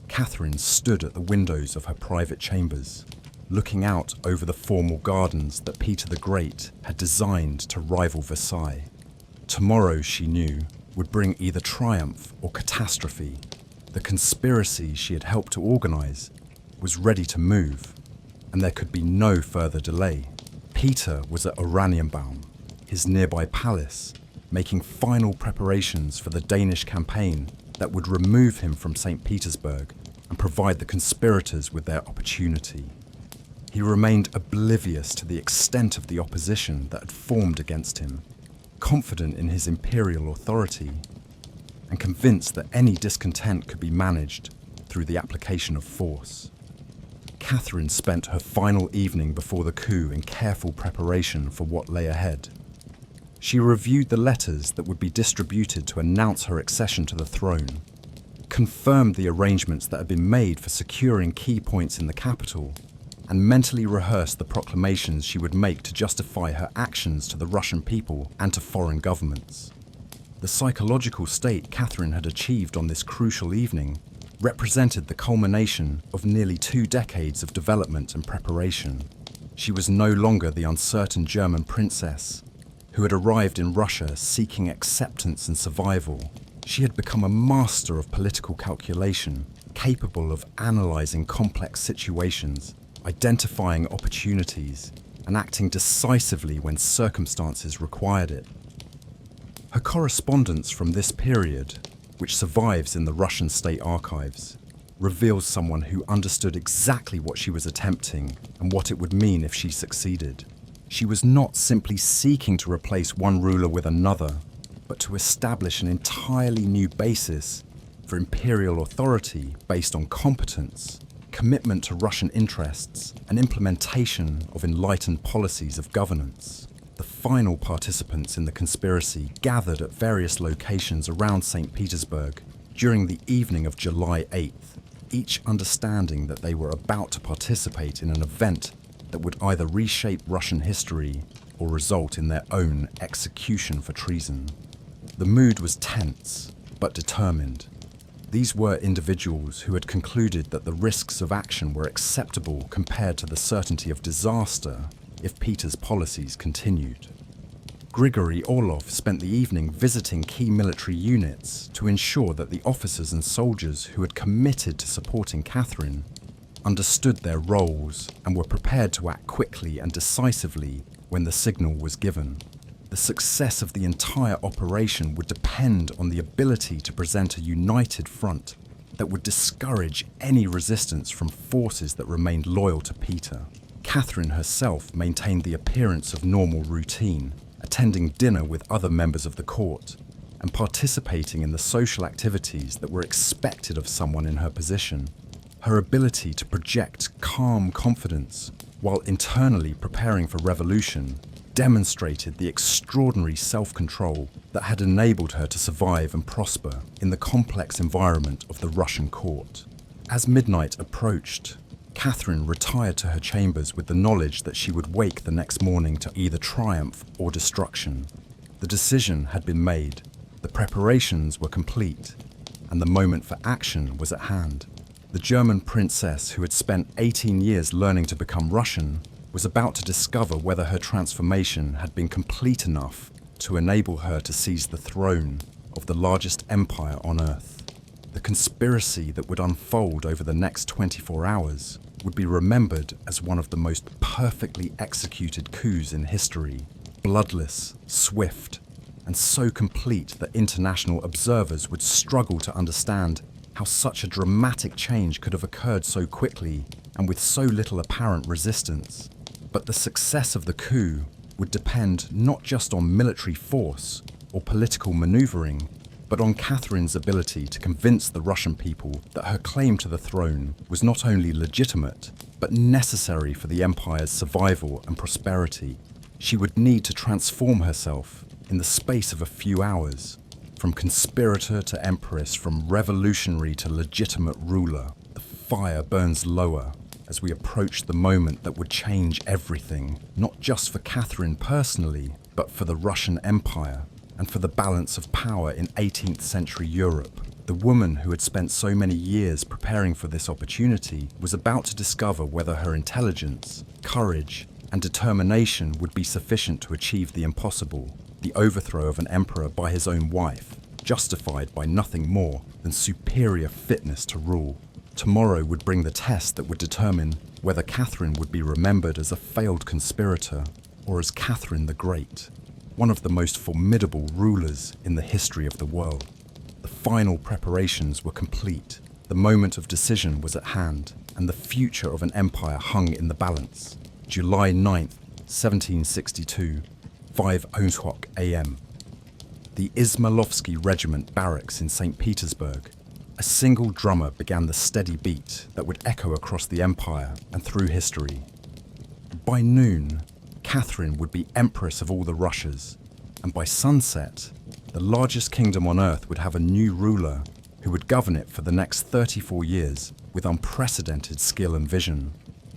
Catherine stood at the windows of her private chambers, looking out over the formal gardens that Peter the Great had designed to rival Versailles. Tomorrow, she knew, would bring either triumph or catastrophe. The conspiracy she had helped to organize was ready to move, and there could be no further delay. Peter was at Oranienbaum, his nearby palace, making final preparations for the Danish campaign that would remove him from St. Petersburg and provide the conspirators with their opportunity. He remained oblivious to the extent of the opposition that had formed against him, confident in his imperial authority, and convinced that any discontent could be managed through the application of force. Catherine spent her final evening before the coup in careful preparation for what lay ahead. She reviewed the letters that would be distributed to announce her accession to the throne, confirmed the arrangements that had been made for securing key points in the capital, and mentally rehearsed the proclamations she would make to justify her actions to the Russian people and to foreign governments. The psychological state Catherine had achieved on this crucial evening represented the culmination of nearly 2 decades of development and preparation. She was no longer the uncertain German princess who had arrived in Russia seeking acceptance and survival. She had become a master of political calculation, capable of analyzing complex situations, identifying opportunities, and acting decisively when circumstances required it. Her correspondence from this period, which survives in the Russian state archives, reveals someone who understood exactly what she was attempting and what it would mean if she succeeded. She was not simply seeking to replace one ruler with another, but to establish an entirely new basis for imperial authority based on competence, commitment to Russian interests, and implementation of enlightened policies of governance. The final participants in the conspiracy gathered at various locations around St. Petersburg during the evening of July 8th, each understanding that they were about to participate in an event that would either reshape Russian history or result in their own execution for treason. The mood was tense, but determined. These were individuals who had concluded that the risks of action were acceptable compared to the certainty of disaster if Peter's policies continued. Grigory Orlov spent the evening visiting key military units to ensure that the officers and soldiers who had committed to supporting Catherine understood their roles and were prepared to act quickly and decisively when the signal was given. The success of the entire operation would depend on the ability to present a united front that would discourage any resistance from forces that remained loyal to Peter. Catherine herself maintained the appearance of normal routine, attending dinner with other members of the court, and participating in the social activities that were expected of someone in her position. Her ability to project calm confidence while internally preparing for revolution demonstrated the extraordinary self-control that had enabled her to survive and prosper in the complex environment of the Russian court. As midnight approached, Catherine retired to her chambers with the knowledge that she would wake the next morning to either triumph or destruction. The decision had been made, the preparations were complete, and the moment for action was at hand. The German princess, who had spent 18 years learning to become Russian, was about to discover whether her transformation had been complete enough to enable her to seize the throne of the largest empire on earth. The conspiracy that would unfold over the next 24 hours would be remembered as one of the most perfectly executed coups in history, bloodless, swift, and so complete that international observers would struggle to understand how such a dramatic change could have occurred so quickly and with so little apparent resistance. But the success of the coup would depend not just on military force or political maneuvering, but on Catherine's ability to convince the Russian people that her claim to the throne was not only legitimate, but necessary for the empire's survival and prosperity. She would need to transform herself in the space of a few hours, from conspirator to empress, from revolutionary to legitimate ruler. The fire burns lower as we approach the moment that would change everything, not just for Catherine personally, but for the Russian Empire and for the balance of power in 18th century Europe. The woman who had spent so many years preparing for this opportunity was about to discover whether her intelligence, courage, and determination would be sufficient to achieve the impossible, the overthrow of an emperor by his own wife, justified by nothing more than superior fitness to rule. Tomorrow would bring the test that would determine whether Catherine would be remembered as a failed conspirator or as Catherine the Great, one of the most formidable rulers in the history of the world. The final preparations were complete. The moment of decision was at hand, and the future of an empire hung in the balance. July 9th, 1762, 5:00 a.m. The Izmailovsky Regiment barracks in St. Petersburg. A single drummer began the steady beat that would echo across the empire and through history. By noon, Catherine would be Empress of all the Russias, and by sunset, the largest kingdom on earth would have a new ruler who would govern it for the next 34 years with unprecedented skill and vision.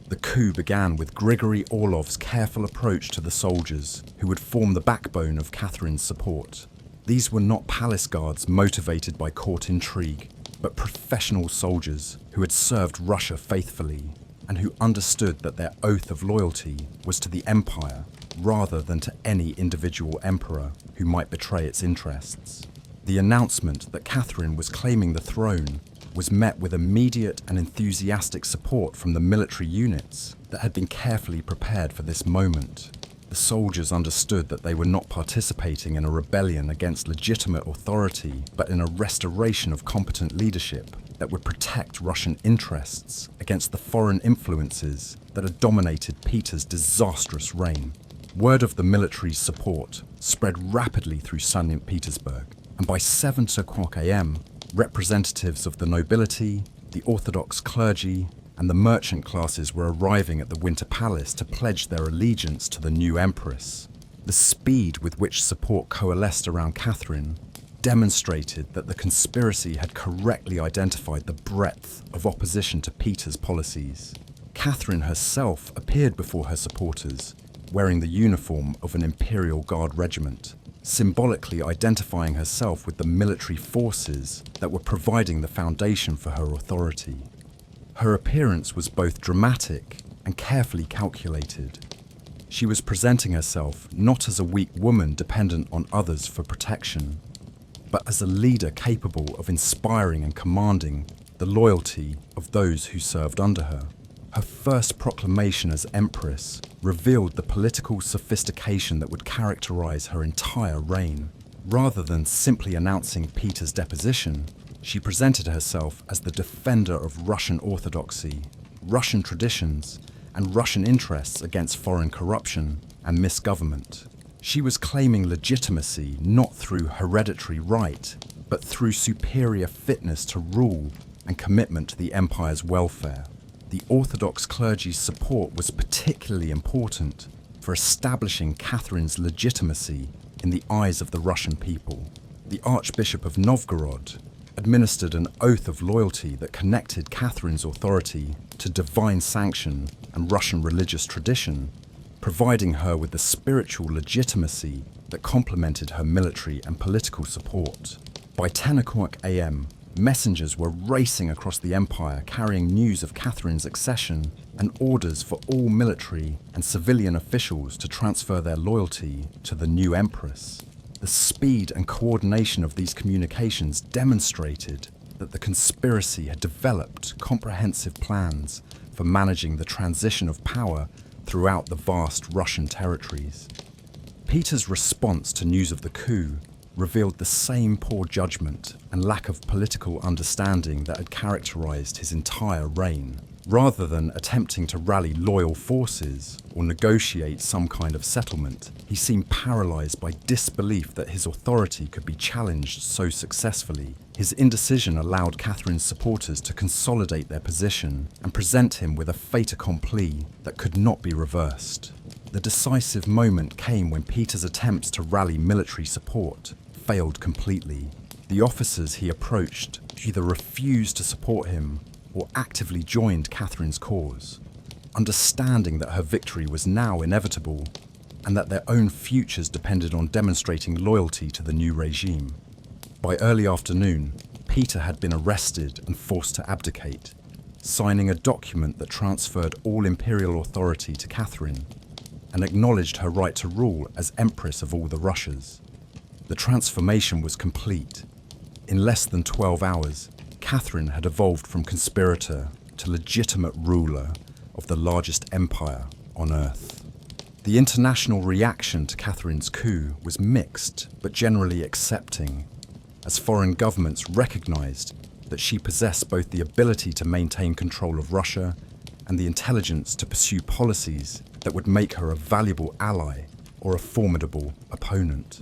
The coup began with Grigory Orlov's careful approach to the soldiers who would form the backbone of Catherine's support. These were not palace guards motivated by court intrigue, but professional soldiers who had served Russia faithfully and who understood that their oath of loyalty was to the empire rather than to any individual emperor who might betray its interests. The announcement that Catherine was claiming the throne was met with immediate and enthusiastic support from the military units that had been carefully prepared for this moment. The soldiers understood that they were not participating in a rebellion against legitimate authority, but in a restoration of competent leadership that would protect Russian interests against the foreign influences that had dominated Peter's disastrous reign. Word of the military's support spread rapidly through St. Petersburg, and by 7:00 a.m., representatives of the nobility, the Orthodox clergy, and the merchant classes were arriving at the Winter Palace to pledge their allegiance to the new empress. The speed with which support coalesced around Catherine demonstrated that the conspiracy had correctly identified the breadth of opposition to Peter's policies. Catherine herself appeared before her supporters, wearing the uniform of an Imperial Guard regiment, symbolically identifying herself with the military forces that were providing the foundation for her authority. Her appearance was both dramatic and carefully calculated. She was presenting herself not as a weak woman dependent on others for protection, but as a leader capable of inspiring and commanding the loyalty of those who served under her. Her first proclamation as Empress revealed the political sophistication that would characterize her entire reign. Rather than simply announcing Peter's deposition, she presented herself as the defender of Russian orthodoxy, Russian traditions, and Russian interests against foreign corruption and misgovernment. She was claiming legitimacy not through hereditary right, but through superior fitness to rule and commitment to the empire's welfare. The Orthodox clergy's support was particularly important for establishing Catherine's legitimacy in the eyes of the Russian people. The Archbishop of Novgorod administered an oath of loyalty that connected Catherine's authority to divine sanction and Russian religious tradition, providing her with the spiritual legitimacy that complemented her military and political support. By 10 o'clock a.m., messengers were racing across the empire carrying news of Catherine's accession and orders for all military and civilian officials to transfer their loyalty to the new empress. The speed and coordination of these communications demonstrated that the conspiracy had developed comprehensive plans for managing the transition of power throughout the vast Russian territories. Peter's response to news of the coup revealed the same poor judgment and lack of political understanding that had characterized his entire reign. Rather than attempting to rally loyal forces or negotiate some kind of settlement, he seemed paralyzed by disbelief that his authority could be challenged so successfully. His indecision allowed Catherine's supporters to consolidate their position and present him with a fait accompli that could not be reversed. The decisive moment came when Peter's attempts to rally military support failed completely. The officers he approached either refused to support him or actively joined Catherine's cause, understanding that her victory was now inevitable and that their own futures depended on demonstrating loyalty to the new regime. By early afternoon, Peter had been arrested and forced to abdicate, signing a document that transferred all imperial authority to Catherine and acknowledged her right to rule as Empress of all the Russias. The transformation was complete. In less than 12 hours, Catherine had evolved from conspirator to legitimate ruler of the largest empire on earth. The international reaction to Catherine's coup was mixed but generally accepting, as foreign governments recognized that she possessed both the ability to maintain control of Russia and the intelligence to pursue policies that would make her a valuable ally or a formidable opponent.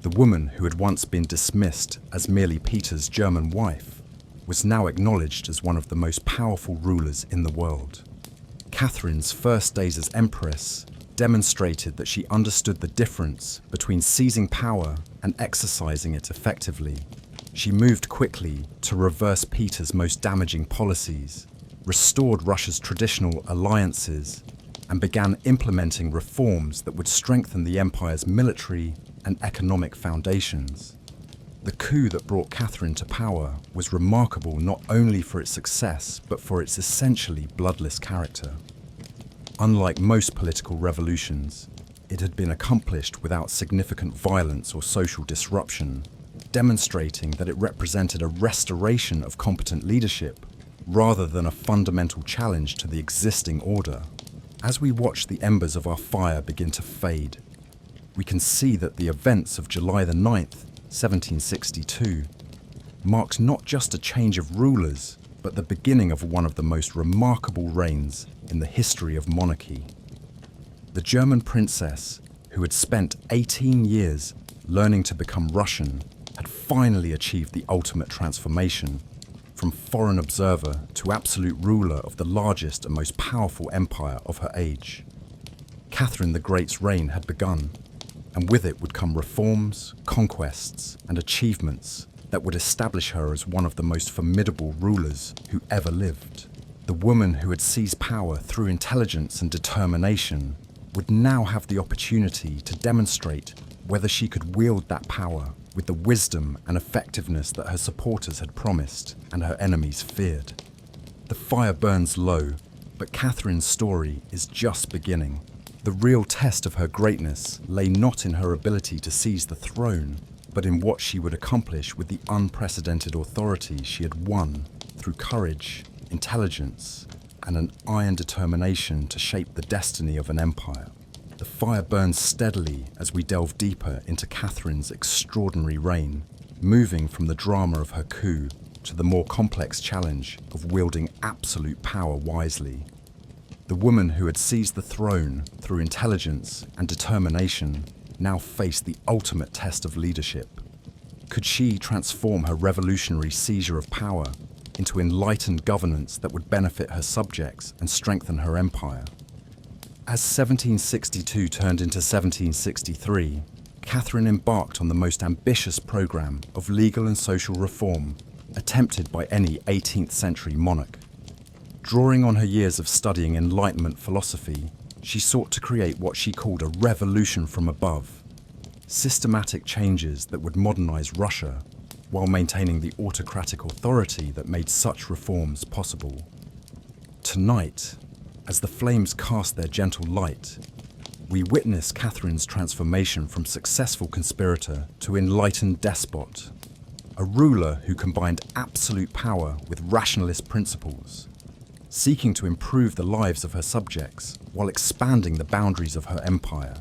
The woman who had once been dismissed as merely Peter's German wife was now acknowledged as one of the most powerful rulers in the world. Catherine's first days as empress demonstrated that she understood the difference between seizing power and exercising it effectively. She moved quickly to reverse Peter's most damaging policies, restored Russia's traditional alliances, and began implementing reforms that would strengthen the empire's military and economic foundations. The coup that brought Catherine to power was remarkable not only for its success, but for its essentially bloodless character. Unlike most political revolutions, it had been accomplished without significant violence or social disruption, demonstrating that it represented a restoration of competent leadership rather than a fundamental challenge to the existing order. As we watch the embers of our fire begin to fade, we can see that the events of July the 9th, 1762, marked not just a change of rulers, but the beginning of one of the most remarkable reigns in the history of monarchy. The German princess, who had spent 18 years learning to become Russian, had finally achieved the ultimate transformation, from foreign observer to absolute ruler of the largest and most powerful empire of her age. Catherine the Great's reign had begun, and with it would come reforms, conquests, and achievements that would establish her as one of the most formidable rulers who ever lived. The woman who had seized power through intelligence and determination would now have the opportunity to demonstrate whether she could wield that power with the wisdom and effectiveness that her supporters had promised and her enemies feared. The fire burns low, but Catherine's story is just beginning. The real test of her greatness lay not in her ability to seize the throne, but in what she would accomplish with the unprecedented authority she had won through courage, intelligence, and an iron determination to shape the destiny of an empire. The fire burns steadily as we delve deeper into Catherine's extraordinary reign, moving from the drama of her coup to the more complex challenge of wielding absolute power wisely. The woman who had seized the throne through intelligence and determination now faced the ultimate test of leadership. Could she transform her revolutionary seizure of power into enlightened governance that would benefit her subjects and strengthen her empire? As 1762 turned into 1763, Catherine embarked on the most ambitious program of legal and social reform attempted by any 18th century monarch. Drawing on her years of studying Enlightenment philosophy, she sought to create what she called a revolution from above, systematic changes that would modernize Russia while maintaining the autocratic authority that made such reforms possible. Tonight, as the flames cast their gentle light, we witness Catherine's transformation from successful conspirator to enlightened despot, a ruler who combined absolute power with rationalist principles, seeking to improve the lives of her subjects while expanding the boundaries of her empire.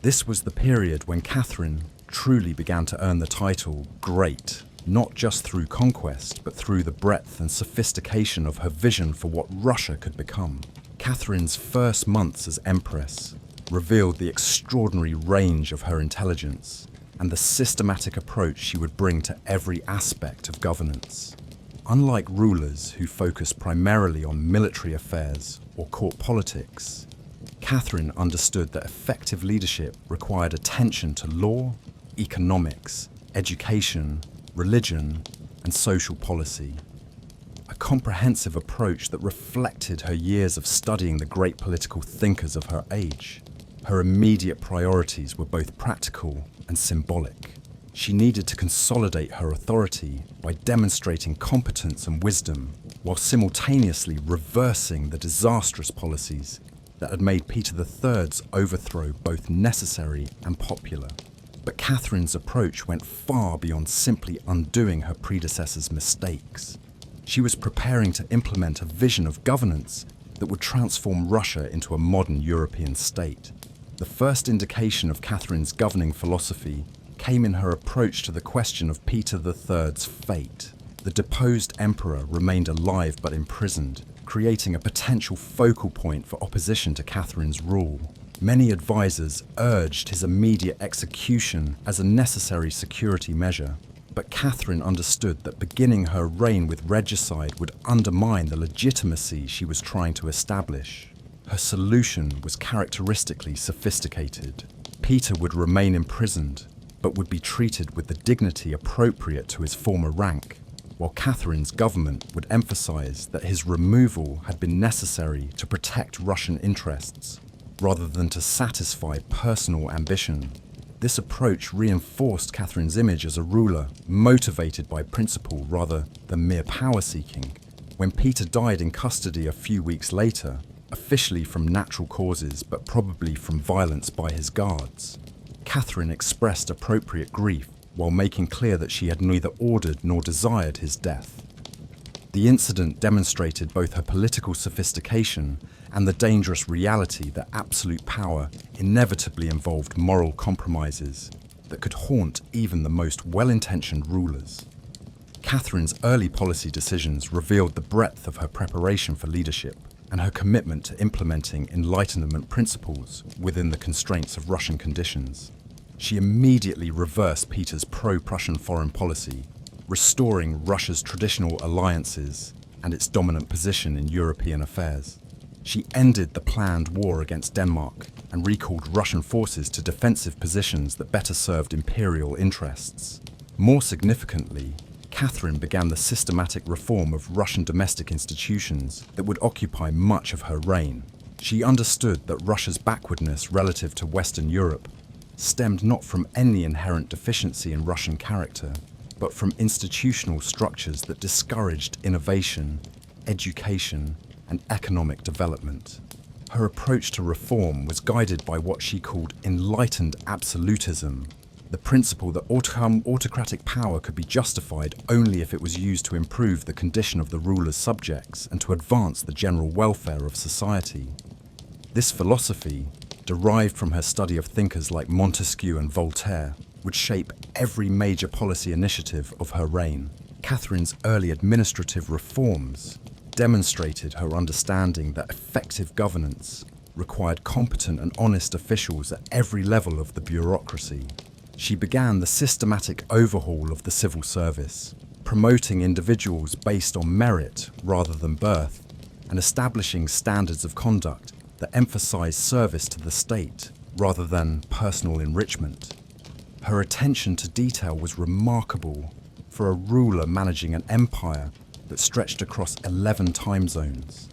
This was the period when Catherine truly began to earn the title Great, not just through conquest, but through the breadth and sophistication of her vision for what Russia could become. Catherine's first months as empress revealed the extraordinary range of her intelligence and the systematic approach she would bring to every aspect of governance. Unlike rulers who focus primarily on military affairs or court politics, Catherine understood that effective leadership required attention to law, economics, education, religion, and social policy. A comprehensive approach that reflected her years of studying the great political thinkers of her age. Her immediate priorities were both practical and symbolic. She needed to consolidate her authority by demonstrating competence and wisdom, while simultaneously reversing the disastrous policies that had made Peter III's overthrow both necessary and popular. But Catherine's approach went far beyond simply undoing her predecessor's mistakes. She was preparing to implement a vision of governance that would transform Russia into a modern European state. The first indication of Catherine's governing philosophy came in her approach to the question of Peter III's fate. The deposed emperor remained alive but imprisoned, creating a potential focal point for opposition to Catherine's rule. Many advisors urged his immediate execution as a necessary security measure, but Catherine understood that beginning her reign with regicide would undermine the legitimacy she was trying to establish. Her solution was characteristically sophisticated. Peter would remain imprisoned, but would be treated with the dignity appropriate to his former rank, while Catherine's government would emphasize that his removal had been necessary to protect Russian interests, rather than to satisfy personal ambition. This approach reinforced Catherine's image as a ruler motivated by principle rather than mere power-seeking. When Peter died in custody a few weeks later, officially from natural causes but probably from violence by his guards, Catherine expressed appropriate grief while making clear that she had neither ordered nor desired his death. The incident demonstrated both her political sophistication and the dangerous reality that absolute power inevitably involved moral compromises that could haunt even the most well-intentioned rulers. Catherine's early policy decisions revealed the breadth of her preparation for leadership and her commitment to implementing Enlightenment principles within the constraints of Russian conditions. She immediately reversed Peter's pro-Prussian foreign policy, restoring Russia's traditional alliances and its dominant position in European affairs. She ended the planned war against Denmark and recalled Russian forces to defensive positions that better served imperial interests. More significantly, Catherine began the systematic reform of Russian domestic institutions that would occupy much of her reign. She understood that Russia's backwardness relative to Western Europe stemmed not from any inherent deficiency in Russian character, but from institutional structures that discouraged innovation, education, and economic development. Her approach to reform was guided by what she called enlightened absolutism, the principle that autocratic power could be justified only if it was used to improve the condition of the ruler's subjects and to advance the general welfare of society. This philosophy, derived from her study of thinkers like Montesquieu and Voltaire, would shape every major policy initiative of her reign. Catherine's early administrative reforms demonstrated her understanding that effective governance required competent and honest officials at every level of the bureaucracy. She began the systematic overhaul of the civil service, promoting individuals based on merit rather than birth, and establishing standards of conduct that emphasized service to the state rather than personal enrichment. Her attention to detail was remarkable for a ruler managing an empire that stretched across 11 time zones.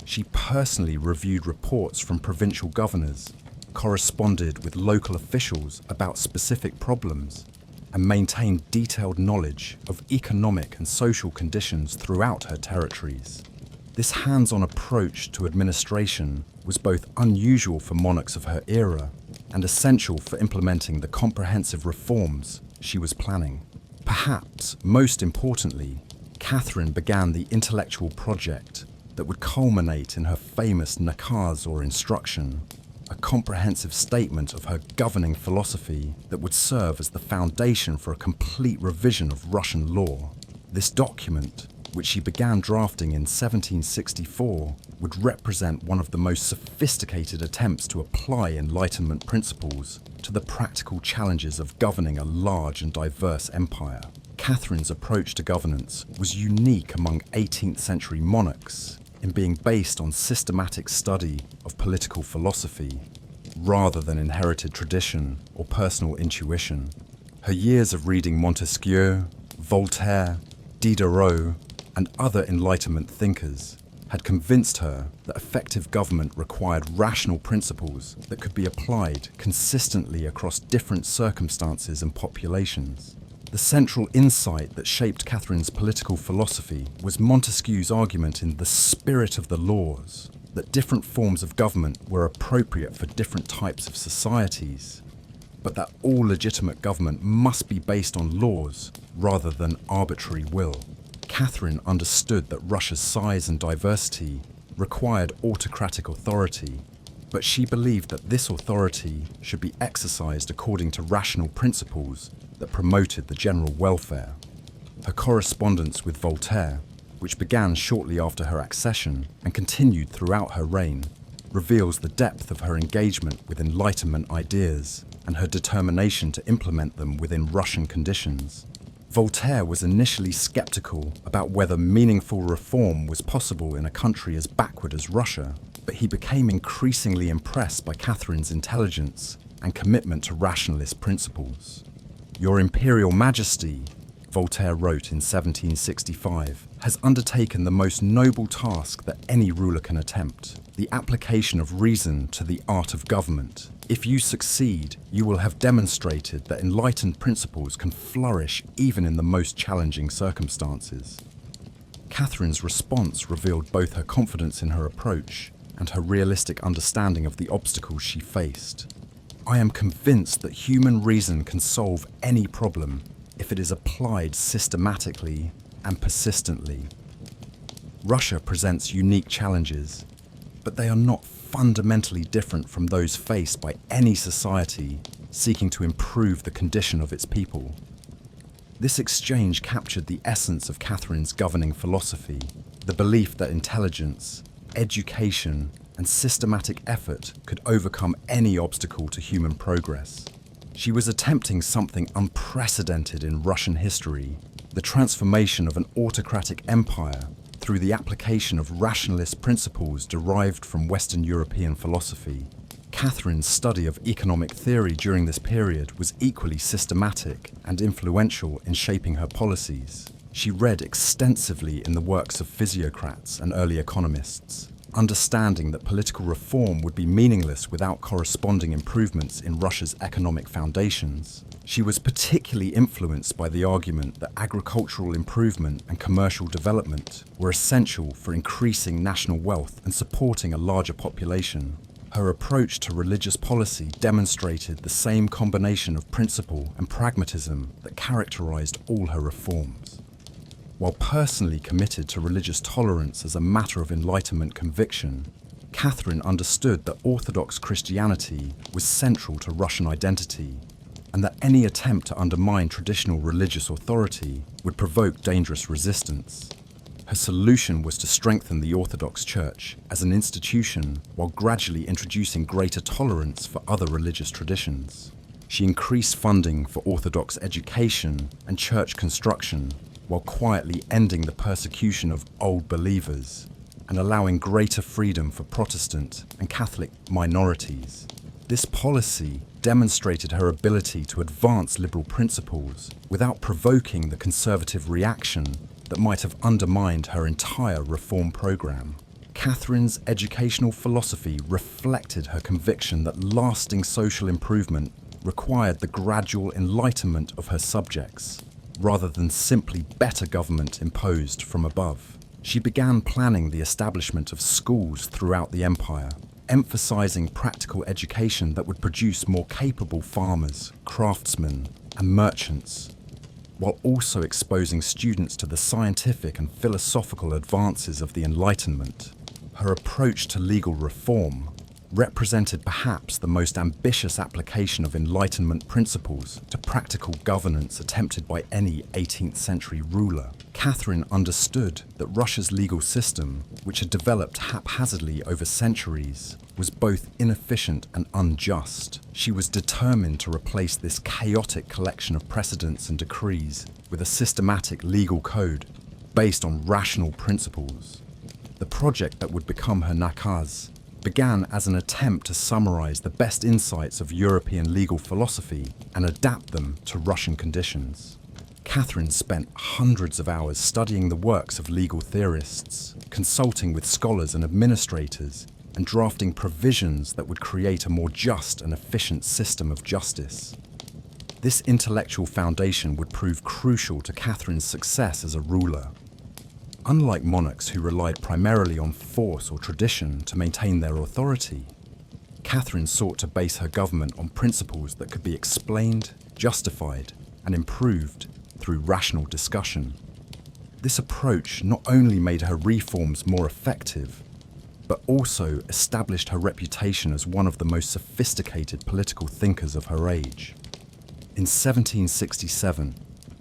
She personally reviewed reports from provincial governors, corresponded with local officials about specific problems, and maintained detailed knowledge of economic and social conditions throughout her territories. This hands-on approach to administration was both unusual for monarchs of her era and essential for implementing the comprehensive reforms she was planning. Perhaps most importantly, Catherine began the intellectual project that would culminate in her famous nakaz or instruction, a comprehensive statement of her governing philosophy that would serve as the foundation for a complete revision of Russian law. This document, which she began drafting in 1764, would represent one of the most sophisticated attempts to apply Enlightenment principles to the practical challenges of governing a large and diverse empire. Catherine's approach to governance was unique among 18th century monarchs in being based on systematic study of political philosophy rather than inherited tradition or personal intuition. Her years of reading Montesquieu, Voltaire, Diderot, and other Enlightenment thinkers had convinced her that effective government required rational principles that could be applied consistently across different circumstances and populations. The central insight that shaped Catherine's political philosophy was Montesquieu's argument in The Spirit of the Laws that different forms of government were appropriate for different types of societies, but that all legitimate government must be based on laws rather than arbitrary will. Catherine understood that Russia's size and diversity required autocratic authority, but she believed that this authority should be exercised according to rational principles that promoted the general welfare. Her correspondence with Voltaire, which began shortly after her accession and continued throughout her reign, reveals the depth of her engagement with Enlightenment ideas and her determination to implement them within Russian conditions. Voltaire was initially skeptical about whether meaningful reform was possible in a country as backward as Russia, but he became increasingly impressed by Catherine's intelligence and commitment to rationalist principles. "Your Imperial Majesty," Voltaire wrote in 1765, "has undertaken the most noble task that any ruler can attempt, the application of reason to the art of government. If you succeed, you will have demonstrated that enlightened principles can flourish even in the most challenging circumstances." Catherine's response revealed both her confidence in her approach and her realistic understanding of the obstacles she faced. "I am convinced that human reason can solve any problem if it is applied systematically and persistently. Russia presents unique challenges, but they are not fundamentally different from those faced by any society seeking to improve the condition of its people." This exchange captured the essence of Catherine's governing philosophy, the belief that intelligence, education, and systematic effort could overcome any obstacle to human progress. She was attempting something unprecedented in Russian history, the transformation of an autocratic empire through the application of rationalist principles derived from Western European philosophy. Catherine's study of economic theory during this period was equally systematic and influential in shaping her policies. She read extensively in the works of physiocrats and early economists, understanding that political reform would be meaningless without corresponding improvements in Russia's economic foundations. She was particularly influenced by the argument that agricultural improvement and commercial development were essential for increasing national wealth and supporting a larger population. Her approach to religious policy demonstrated the same combination of principle and pragmatism that characterized all her reforms. While personally committed to religious tolerance as a matter of Enlightenment conviction, Catherine understood that Orthodox Christianity was central to Russian identity, and that any attempt to undermine traditional religious authority would provoke dangerous resistance. Her solution was to strengthen the Orthodox Church as an institution while gradually introducing greater tolerance for other religious traditions. She increased funding for Orthodox education and church construction while quietly ending the persecution of old believers and allowing greater freedom for Protestant and Catholic minorities. This policy demonstrated her ability to advance liberal principles without provoking the conservative reaction that might have undermined her entire reform program. Catherine's educational philosophy reflected her conviction that lasting social improvement required the gradual enlightenment of her subjects, rather than simply better government imposed from above. She began planning the establishment of schools throughout the empire, emphasizing practical education that would produce more capable farmers, craftsmen, and merchants, while also exposing students to the scientific and philosophical advances of the Enlightenment. Her approach to legal reform represented perhaps the most ambitious application of Enlightenment principles to practical governance attempted by any 18th century ruler. Catherine understood that Russia's legal system, which had developed haphazardly over centuries, was both inefficient and unjust. She was determined to replace this chaotic collection of precedents and decrees with a systematic legal code based on rational principles. The project that would become her nakaz began as an attempt to summarize the best insights of European legal philosophy and adapt them to Russian conditions. Catherine spent hundreds of hours studying the works of legal theorists, consulting with scholars and administrators, and drafting provisions that would create a more just and efficient system of justice. This intellectual foundation would prove crucial to Catherine's success as a ruler. Unlike monarchs who relied primarily on force or tradition to maintain their authority, Catherine sought to base her government on principles that could be explained, justified, and improved through rational discussion. This approach not only made her reforms more effective, but also established her reputation as one of the most sophisticated political thinkers of her age. In 1767,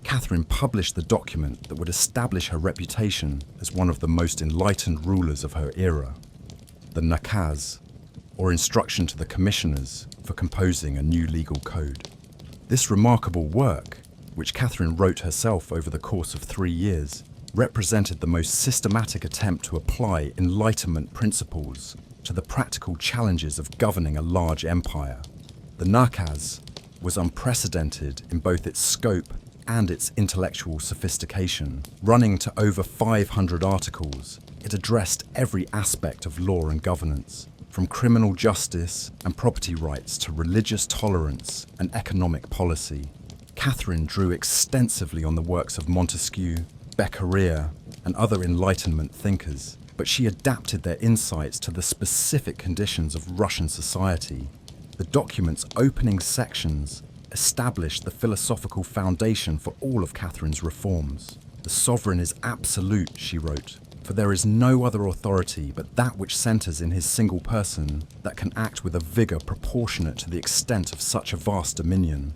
Catherine published the document that would establish her reputation as one of the most enlightened rulers of her era, the nakaz, or instruction to the commissioners for composing a new legal code. This remarkable work, which Catherine wrote herself over the course of 3 years, represented the most systematic attempt to apply Enlightenment principles to the practical challenges of governing a large empire. The nakaz was unprecedented in both its scope and its intellectual sophistication. Running to over 500 articles, it addressed every aspect of law and governance, from criminal justice and property rights to religious tolerance and economic policy. Catherine drew extensively on the works of Montesquieu, Beccaria, and other Enlightenment thinkers, but she adapted their insights to the specific conditions of Russian society. The document's opening sections established the philosophical foundation for all of Catherine's reforms. "The sovereign is absolute," she wrote, "for there is no other authority but that which centers in his single person that can act with a vigor proportionate to the extent of such a vast dominion.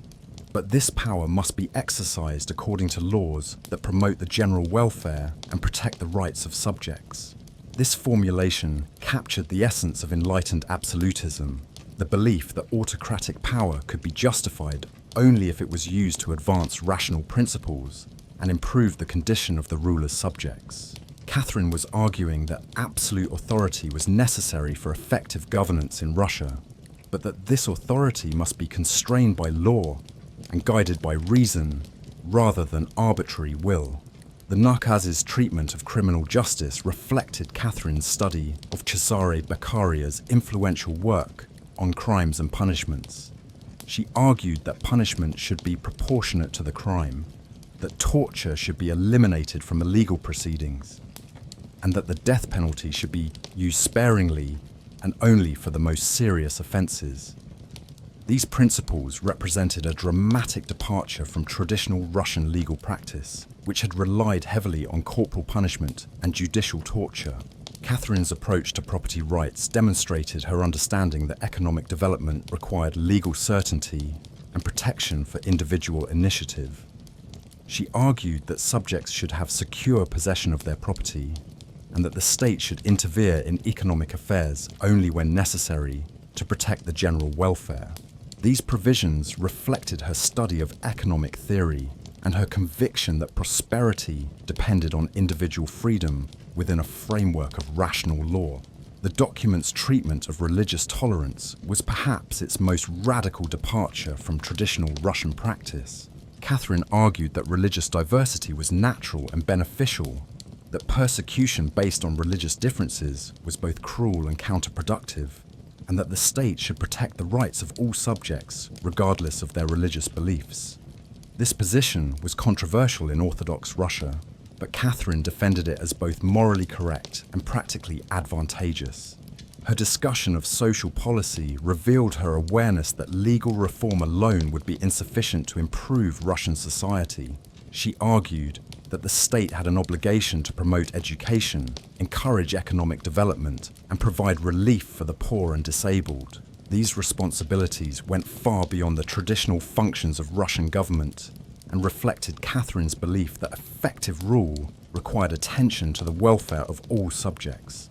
But this power must be exercised according to laws that promote the general welfare and protect the rights of subjects." This formulation captured the essence of enlightened absolutism, the belief that autocratic power could be justified only if it was used to advance rational principles and improve the condition of the ruler's subjects. Catherine was arguing that absolute authority was necessary for effective governance in Russia, but that this authority must be constrained by law and guided by reason rather than arbitrary will. The nakaz's treatment of criminal justice reflected Catherine's study of Cesare Beccaria's influential work on crimes and punishments. She argued that punishment should be proportionate to the crime, that torture should be eliminated from illegal proceedings, and that the death penalty should be used sparingly and only for the most serious offences. These principles represented a dramatic departure from traditional Russian legal practice, which had relied heavily on corporal punishment and judicial torture. Catherine's approach to property rights demonstrated her understanding that economic development required legal certainty and protection for individual initiative. She argued that subjects should have secure possession of their property and that the state should interfere in economic affairs only when necessary to protect the general welfare. These provisions reflected her study of economic theory and her conviction that prosperity depended on individual freedom within a framework of rational law. The document's treatment of religious tolerance was perhaps its most radical departure from traditional Russian practice. Catherine argued that religious diversity was natural and beneficial, that persecution based on religious differences was both cruel and counterproductive, and that the state should protect the rights of all subjects, regardless of their religious beliefs. This position was controversial in Orthodox Russia, but Catherine defended it as both morally correct and practically advantageous. Her discussion of social policy revealed her awareness that legal reform alone would be insufficient to improve Russian society. She argued that the state had an obligation to promote education, encourage economic development, and provide relief for the poor and disabled. These responsibilities went far beyond the traditional functions of Russian government and reflected Catherine's belief that effective rule required attention to the welfare of all subjects.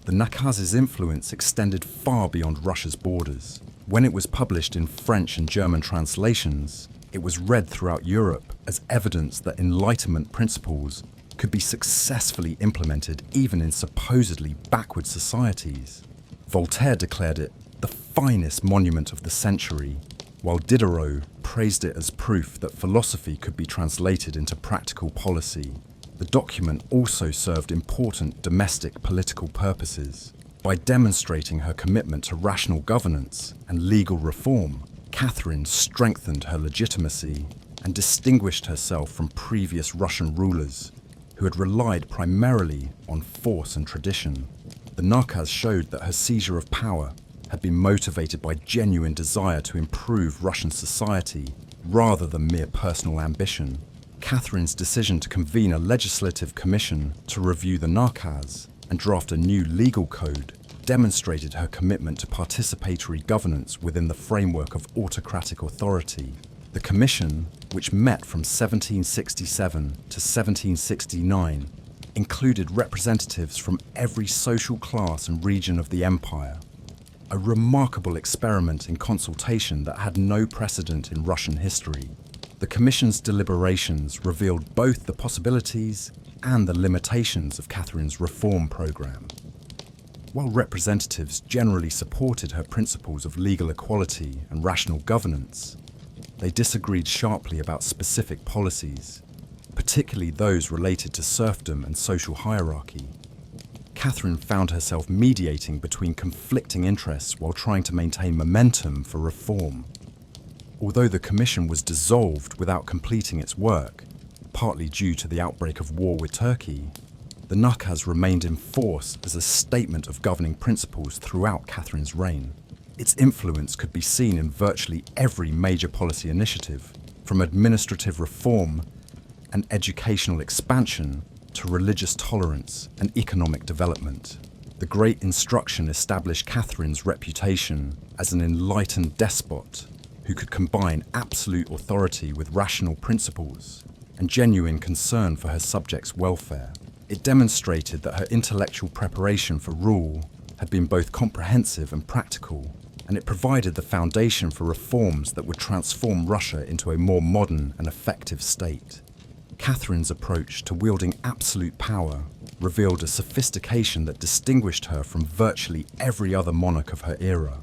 The nakaz's influence extended far beyond Russia's borders. When it was published in French and German translations, it was read throughout Europe as evidence that Enlightenment principles could be successfully implemented even in supposedly backward societies. Voltaire declared it the finest monument of the century, while Diderot praised it as proof that philosophy could be translated into practical policy. The document also served important domestic political purposes. By demonstrating her commitment to rational governance and legal reform, Catherine strengthened her legitimacy and distinguished herself from previous Russian rulers who had relied primarily on force and tradition. The nakaz showed that her seizure of power had been motivated by genuine desire to improve Russian society rather than mere personal ambition. Catherine's decision to convene a legislative commission to review the nakaz and draft a new legal code demonstrated her commitment to participatory governance within the framework of autocratic authority. The commission, which met from 1767 to 1769, included representatives from every social class and region of the empire. A remarkable experiment in consultation that had no precedent in Russian history. The Commission's deliberations revealed both the possibilities and the limitations of Catherine's reform program. While representatives generally supported her principles of legal equality and rational governance, they disagreed sharply about specific policies, particularly those related to serfdom and social hierarchy. Catherine found herself mediating between conflicting interests while trying to maintain momentum for reform. Although the commission was dissolved without completing its work, partly due to the outbreak of war with Turkey, the nakaz remained in force as a statement of governing principles throughout Catherine's reign. Its influence could be seen in virtually every major policy initiative, from administrative reform and educational expansion to religious tolerance and economic development. The Great Instruction established Catherine's reputation as an enlightened despot who could combine absolute authority with rational principles and genuine concern for her subjects' welfare. It demonstrated that her intellectual preparation for rule had been both comprehensive and practical, and it provided the foundation for reforms that would transform Russia into a more modern and effective state. Catherine's approach to wielding absolute power revealed a sophistication that distinguished her from virtually every other monarch of her era.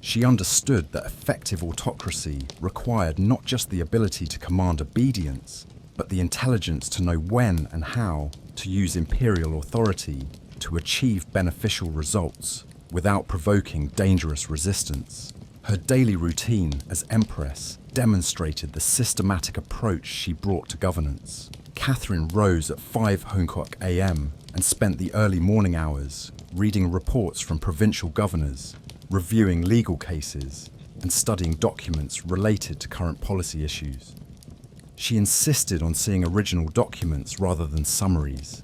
She understood that effective autocracy required not just the ability to command obedience, but the intelligence to know when and how to use imperial authority to achieve beneficial results without provoking dangerous resistance. Her daily routine as empress demonstrated the systematic approach she brought to governance. Catherine rose at 5 Hancock a.m. and spent the early morning hours reading reports from provincial governors, reviewing legal cases, and studying documents related to current policy issues. She insisted on seeing original documents rather than summaries,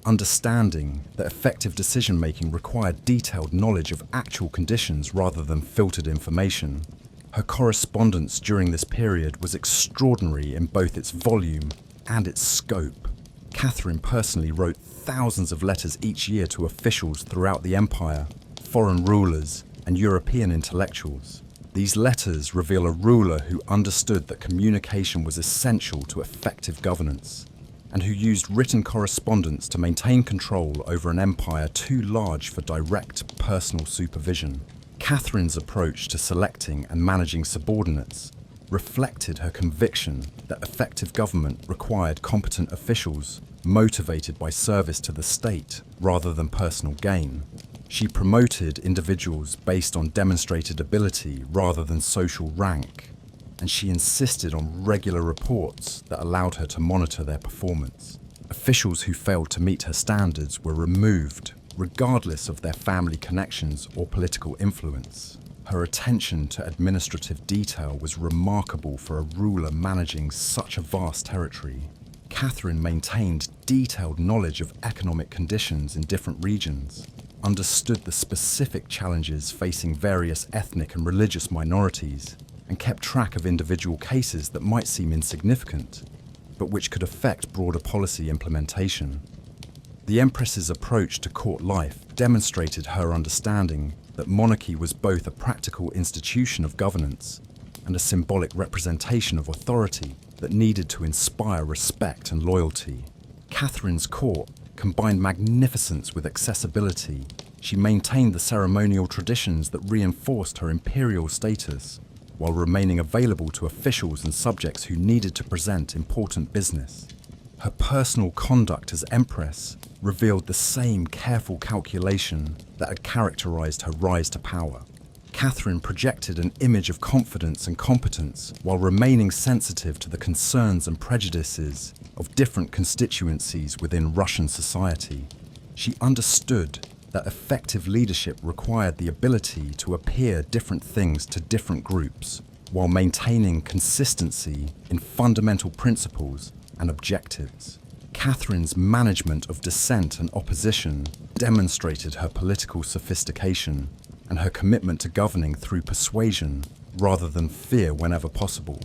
understanding that effective decision-making required detailed knowledge of actual conditions rather than filtered information. Her correspondence during this period was extraordinary in both its volume and its scope. Catherine personally wrote thousands of letters each year to officials throughout the empire, foreign rulers, and European intellectuals. These letters reveal a ruler who understood that communication was essential to effective governance, and who used written correspondence to maintain control over an empire too large for direct personal supervision. Catherine's approach to selecting and managing subordinates reflected her conviction that effective government required competent officials motivated by service to the state rather than personal gain. She promoted individuals based on demonstrated ability rather than social rank, and she insisted on regular reports that allowed her to monitor their performance. Officials who failed to meet her standards were removed, regardless of their family connections or political influence. Her attention to administrative detail was remarkable for a ruler managing such a vast territory. Catherine maintained detailed knowledge of economic conditions in different regions, understood the specific challenges facing various ethnic and religious minorities, and kept track of individual cases that might seem insignificant, but which could affect broader policy implementation. The Empress's approach to court life demonstrated her understanding that monarchy was both a practical institution of governance and a symbolic representation of authority that needed to inspire respect and loyalty. Catherine's court combined magnificence with accessibility. She maintained the ceremonial traditions that reinforced her imperial status, while remaining available to officials and subjects who needed to present important business. Her personal conduct as Empress revealed the same careful calculation that had characterized her rise to power. Catherine projected an image of confidence and competence while remaining sensitive to the concerns and prejudices of different constituencies within Russian society. She understood that effective leadership required the ability to appear different things to different groups, while maintaining consistency in fundamental principles and objectives. Catherine's management of dissent and opposition demonstrated her political sophistication and her commitment to governing through persuasion rather than fear whenever possible.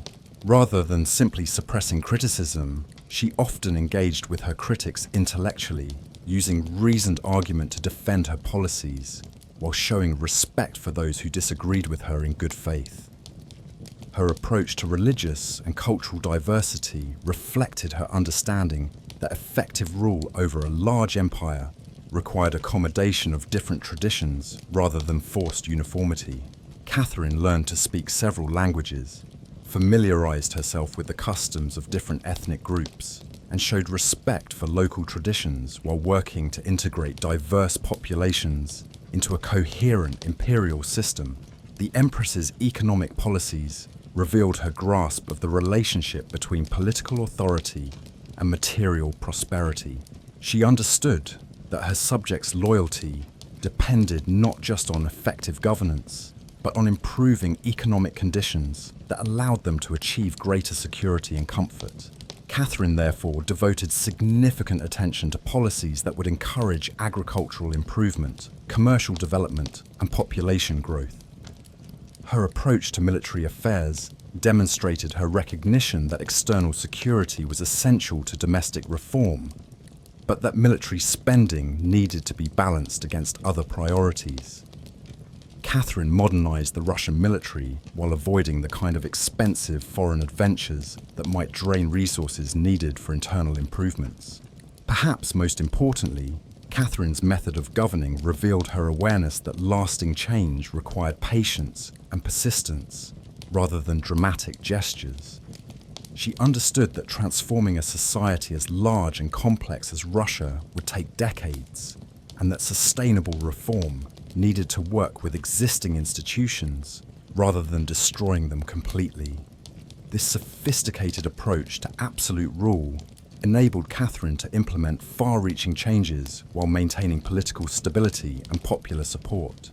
Rather than simply suppressing criticism, she often engaged with her critics intellectually, using reasoned argument to defend her policies, while showing respect for those who disagreed with her in good faith. Her approach to religious and cultural diversity reflected her understanding that effective rule over a large empire required accommodation of different traditions rather than forced uniformity. Catherine learned to speak several languages, familiarized herself with the customs of different ethnic groups, and showed respect for local traditions while working to integrate diverse populations into a coherent imperial system. The Empress's economic policies revealed her grasp of the relationship between political authority and material prosperity. She understood that her subjects' loyalty depended not just on effective governance, but on improving economic conditions that allowed them to achieve greater security and comfort. Catherine, therefore, devoted significant attention to policies that would encourage agricultural improvement, commercial development, and population growth. Her approach to military affairs demonstrated her recognition that external security was essential to domestic reform, but that military spending needed to be balanced against other priorities. Catherine modernized the Russian military while avoiding the kind of expensive foreign adventures that might drain resources needed for internal improvements. Perhaps most importantly, Catherine's method of governing revealed her awareness that lasting change required patience and persistence rather than dramatic gestures. She understood that transforming a society as large and complex as Russia would take decades, and that sustainable reform needed to work with existing institutions rather than destroying them completely. This sophisticated approach to absolute rule enabled Catherine to implement far-reaching changes while maintaining political stability and popular support.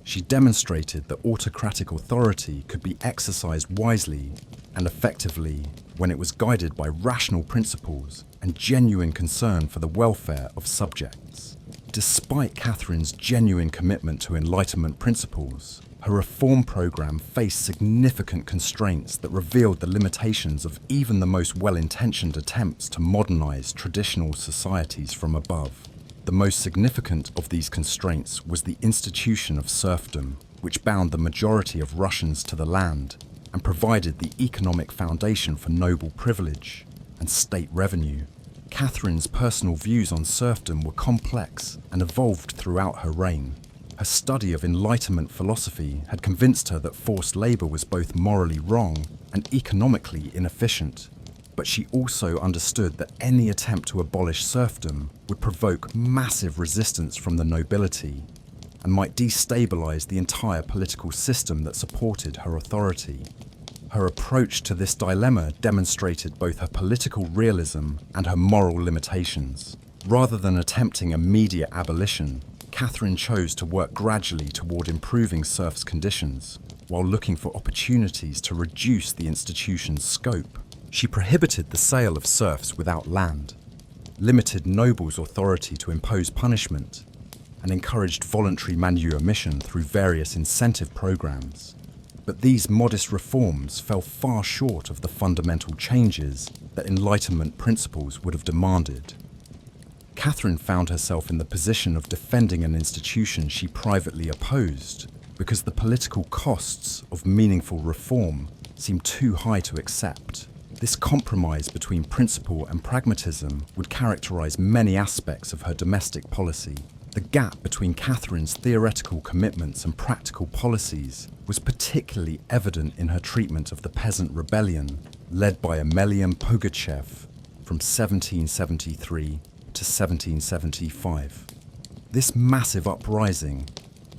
She demonstrated that autocratic authority could be exercised wisely and effectively when it was guided by rational principles and genuine concern for the welfare of subjects. despite Catherine's genuine commitment to Enlightenment principles, her reform program faced significant constraints that revealed the limitations of even the most well-intentioned attempts to modernize traditional societies from above. The most significant of these constraints was the institution of serfdom, which bound the majority of Russians to the land and provided the economic foundation for noble privilege and state revenue. Catherine's personal views on serfdom were complex and evolved throughout her reign. Her study of Enlightenment philosophy had convinced her that forced labor was both morally wrong and economically inefficient. But she also understood that any attempt to abolish serfdom would provoke massive resistance from the nobility and might destabilize the entire political system that supported her authority. Her approach to this dilemma demonstrated both her political realism and her moral limitations. Rather than attempting immediate abolition, Catherine chose to work gradually toward improving serfs' conditions, while looking for opportunities to reduce the institution's scope. She prohibited the sale of serfs without land, limited nobles' authority to impose punishment, and encouraged voluntary manumission through various incentive programs. But these modest reforms fell far short of the fundamental changes that Enlightenment principles would have demanded. Catherine found herself in the position of defending an institution she privately opposed because the political costs of meaningful reform seemed too high to accept. This compromise between principle and pragmatism would characterize many aspects of her domestic policy. The gap between Catherine's theoretical commitments and practical policies was particularly evident in her treatment of the peasant rebellion led by Emelian Pugachev from 1773 to 1775. This massive uprising,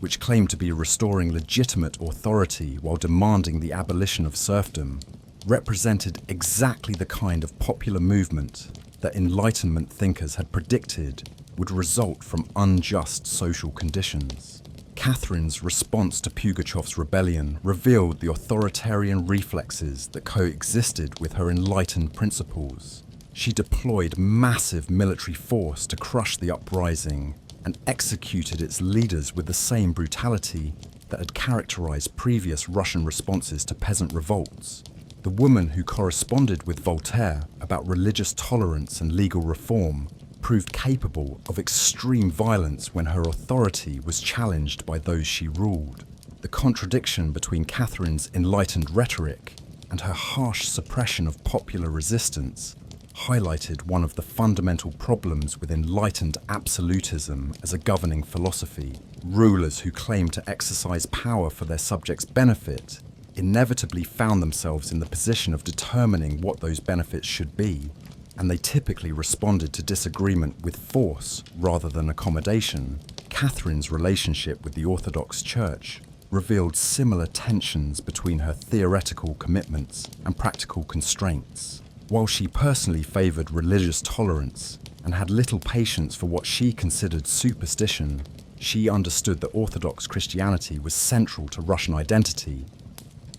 which claimed to be restoring legitimate authority while demanding the abolition of serfdom, represented exactly the kind of popular movement that Enlightenment thinkers had predicted would result from unjust social conditions. Catherine's response to Pugachev's rebellion revealed the authoritarian reflexes that coexisted with her enlightened principles. She deployed massive military force to crush the uprising and executed its leaders with the same brutality that had characterized previous Russian responses to peasant revolts. The woman who corresponded with Voltaire about religious tolerance and legal reform proved capable of extreme violence when her authority was challenged by those she ruled. The contradiction between Catherine's enlightened rhetoric and her harsh suppression of popular resistance highlighted one of the fundamental problems with enlightened absolutism as a governing philosophy. Rulers who claimed to exercise power for their subjects' benefit inevitably found themselves in the position of determining what those benefits should be, and they typically responded to disagreement with force rather than accommodation. Catherine's relationship with the Orthodox Church revealed similar tensions between her theoretical commitments and practical constraints. While she personally favored religious tolerance and had little patience for what she considered superstition, she understood that Orthodox Christianity was central to Russian identity,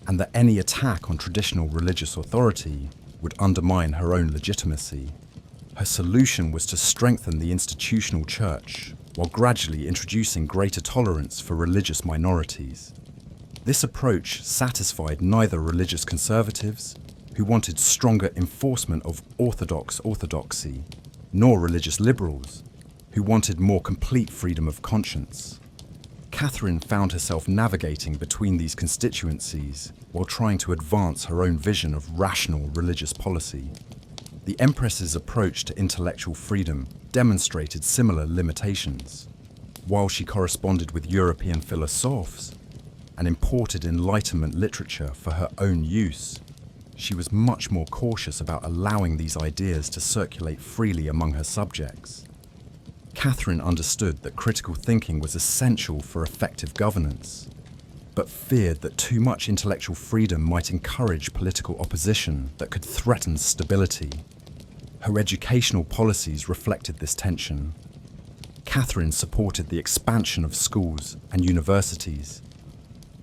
and that any attack on traditional religious authority would undermine her own legitimacy. Her solution was to strengthen the institutional church while gradually introducing greater tolerance for religious minorities. This approach satisfied neither religious conservatives, who wanted stronger enforcement of orthodoxy, nor religious liberals, who wanted more complete freedom of conscience. Catherine found herself navigating between these constituencies while trying to advance her own vision of rational religious policy. The Empress's approach to intellectual freedom demonstrated similar limitations. While she corresponded with European philosophers and imported Enlightenment literature for her own use, she was much more cautious about allowing these ideas to circulate freely among her subjects. Catherine understood that critical thinking was essential for effective governance, but feared that too much intellectual freedom might encourage political opposition that could threaten stability. Her educational policies reflected this tension. Catherine supported the expansion of schools and universities,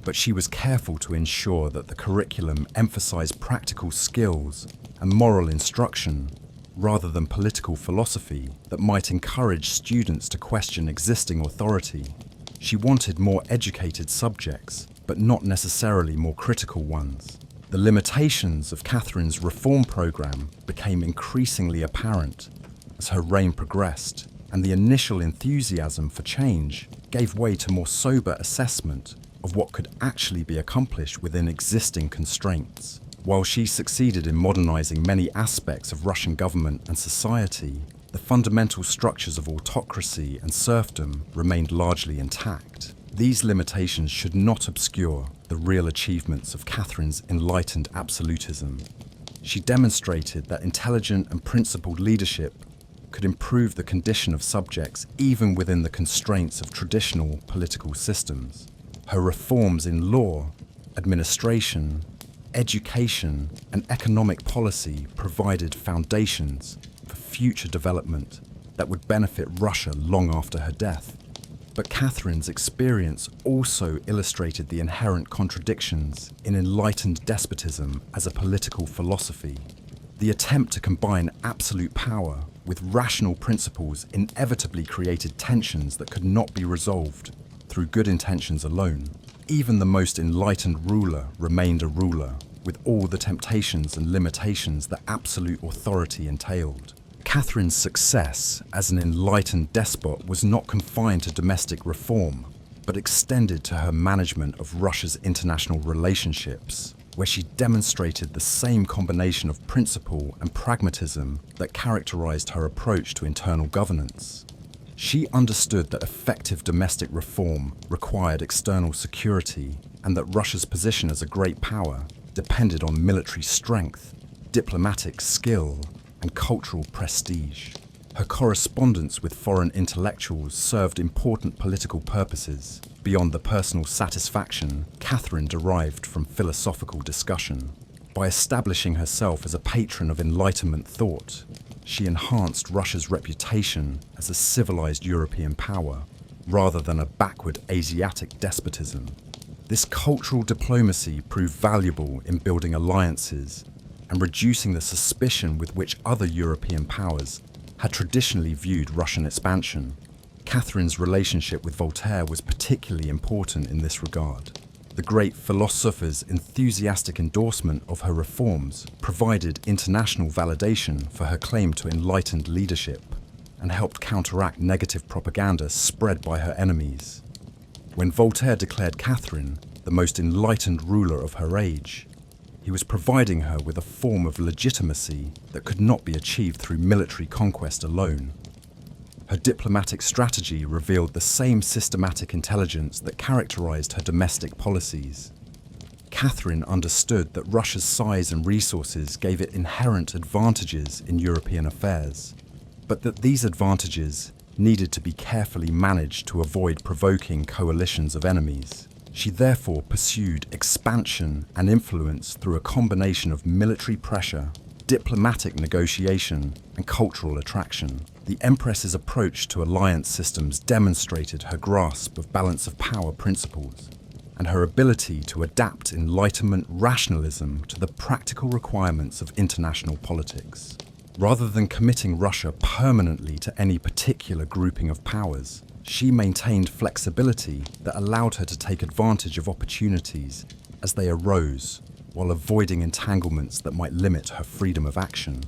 but she was careful to ensure that the curriculum emphasized practical skills and moral instruction rather than political philosophy that might encourage students to question existing authority. She wanted more educated subjects, but not necessarily more critical ones. The limitations of Catherine's reform programme became increasingly apparent as her reign progressed, and the initial enthusiasm for change gave way to more sober assessment of what could actually be accomplished within existing constraints. While she succeeded in modernising many aspects of Russian government and society, the fundamental structures of autocracy and serfdom remained largely intact. These limitations should not obscure the real achievements of Catherine's enlightened absolutism. She demonstrated that intelligent and principled leadership could improve the condition of subjects even within the constraints of traditional political systems. Her reforms in law, administration, education, and economic policy provided foundations for future development that would benefit Russia long after her death. But Catherine's experience also illustrated the inherent contradictions in enlightened despotism as a political philosophy. The attempt to combine absolute power with rational principles inevitably created tensions that could not be resolved through good intentions alone. Even the most enlightened ruler remained a ruler, with all the temptations and limitations that absolute authority entailed. Catherine's success as an enlightened despot was not confined to domestic reform, but extended to her management of Russia's international relationships, where she demonstrated the same combination of principle and pragmatism that characterized her approach to internal governance. She understood that effective domestic reform required external security, and that Russia's position as a great power depended on military strength, diplomatic skill, and cultural prestige. Her correspondence with foreign intellectuals served important political purposes beyond the personal satisfaction Catherine derived from philosophical discussion. By establishing herself as a patron of Enlightenment thought, she enhanced Russia's reputation as a civilized European power, rather than a backward Asiatic despotism. This cultural diplomacy proved valuable in building alliances and reducing the suspicion with which other European powers had traditionally viewed Russian expansion. Catherine's relationship with Voltaire was particularly important in this regard. The great philosopher's enthusiastic endorsement of her reforms provided international validation for her claim to enlightened leadership and helped counteract negative propaganda spread by her enemies. When Voltaire declared Catherine the most enlightened ruler of her age, he was providing her with a form of legitimacy that could not be achieved through military conquest alone. Her diplomatic strategy revealed the same systematic intelligence that characterized her domestic policies. Catherine understood that Russia's size and resources gave it inherent advantages in European affairs, but that these advantages needed to be carefully managed to avoid provoking coalitions of enemies. She therefore pursued expansion and influence through a combination of military pressure, diplomatic negotiation, and cultural attraction. The Empress's approach to alliance systems demonstrated her grasp of balance of power principles and her ability to adapt Enlightenment rationalism to the practical requirements of international politics. Rather than committing Russia permanently to any particular grouping of powers, she maintained flexibility that allowed her to take advantage of opportunities as they arose, while avoiding entanglements that might limit her freedom of action.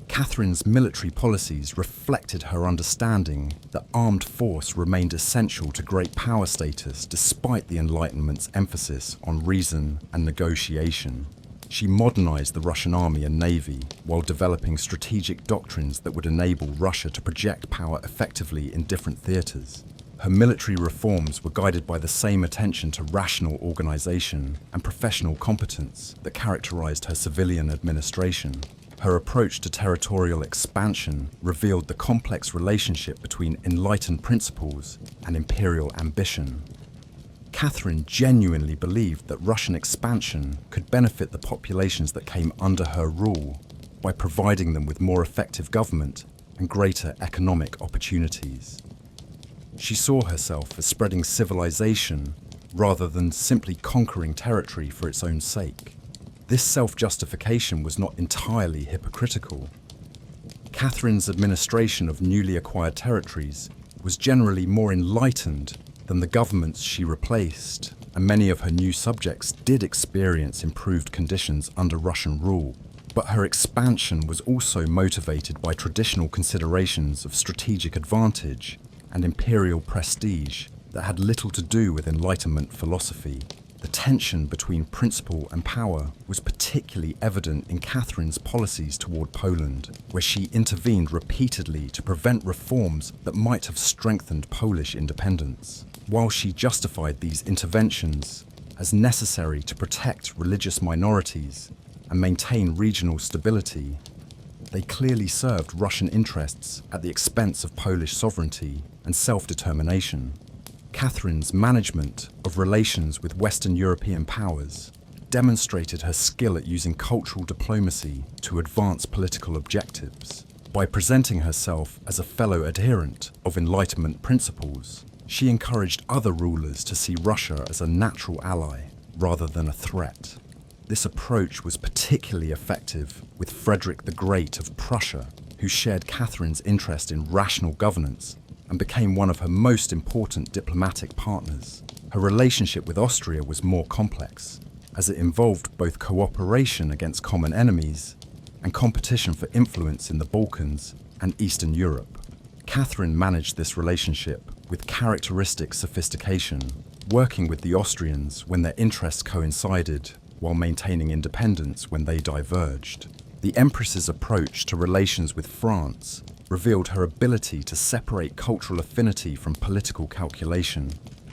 Catherine's military policies reflected her understanding that armed force remained essential to great power status despite the Enlightenment's emphasis on reason and negotiation. She modernized the Russian army and navy while developing strategic doctrines that would enable Russia to project power effectively in different theaters. Her military reforms were guided by the same attention to rational organization and professional competence that characterized her civilian administration. Her approach to territorial expansion revealed the complex relationship between enlightened principles and imperial ambition. Catherine genuinely believed that Russian expansion could benefit the populations that came under her rule by providing them with more effective government and greater economic opportunities. She saw herself as spreading civilization rather than simply conquering territory for its own sake. This self-justification was not entirely hypocritical. Catherine's administration of newly acquired territories was generally more enlightened than the governments she replaced, and many of her new subjects did experience improved conditions under Russian rule. But her expansion was also motivated by traditional considerations of strategic advantage and imperial prestige that had little to do with Enlightenment philosophy. The tension between principle and power was particularly evident in Catherine's policies toward Poland, where she intervened repeatedly to prevent reforms that might have strengthened Polish independence. While she justified these interventions as necessary to protect religious minorities and maintain regional stability, they clearly served Russian interests at the expense of Polish sovereignty and self-determination. Catherine's management of relations with Western European powers demonstrated her skill at using cultural diplomacy to advance political objectives. By presenting herself as a fellow adherent of Enlightenment principles, she encouraged other rulers to see Russia as a natural ally rather than a threat. This approach was particularly effective with Frederick the Great of Prussia, who shared Catherine's interest in rational governance and became one of her most important diplomatic partners. Her relationship with Austria was more complex, as it involved both cooperation against common enemies and competition for influence in the Balkans and Eastern Europe. Catherine managed this relationship with characteristic sophistication, working with the Austrians when their interests coincided while maintaining independence when they diverged. The Empress's approach to relations with France revealed her ability to separate cultural affinity from political calculation.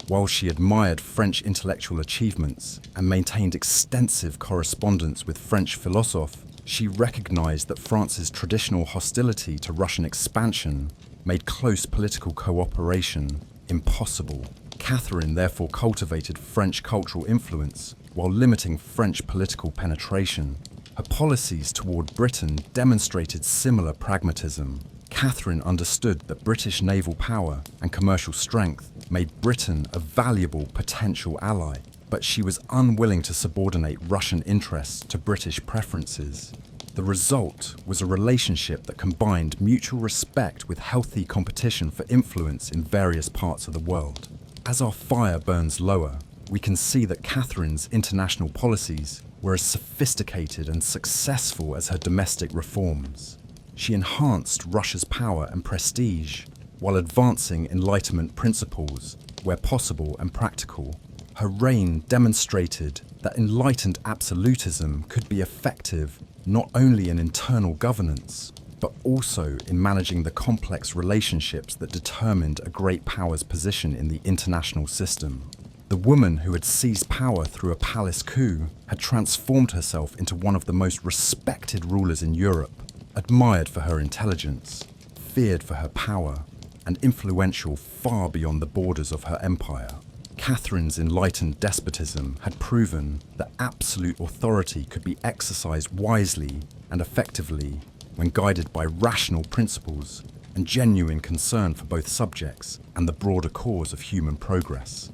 While she admired French intellectual achievements and maintained extensive correspondence with French philosophers, she recognized that France's traditional hostility to Russian expansion made close political cooperation impossible. Catherine therefore cultivated French cultural influence while limiting French political penetration. Her policies toward Britain demonstrated similar pragmatism. Catherine understood that British naval power and commercial strength made Britain a valuable potential ally, but she was unwilling to subordinate Russian interests to British preferences. The result was a relationship that combined mutual respect with healthy competition for influence in various parts of the world. As our fire burns lower, we can see that Catherine's international policies were as sophisticated and successful as her domestic reforms. She enhanced Russia's power and prestige while advancing Enlightenment principles where possible and practical. Her reign demonstrated that enlightened absolutism could be effective not only in internal governance, but also in managing the complex relationships that determined a great power's position in the international system. The woman who had seized power through a palace coup had transformed herself into one of the most respected rulers in Europe, admired for her intelligence, feared for her power, and influential far beyond the borders of her empire. Catherine's enlightened despotism had proven that absolute authority could be exercised wisely and effectively when guided by rational principles and genuine concern for both subjects and the broader cause of human progress.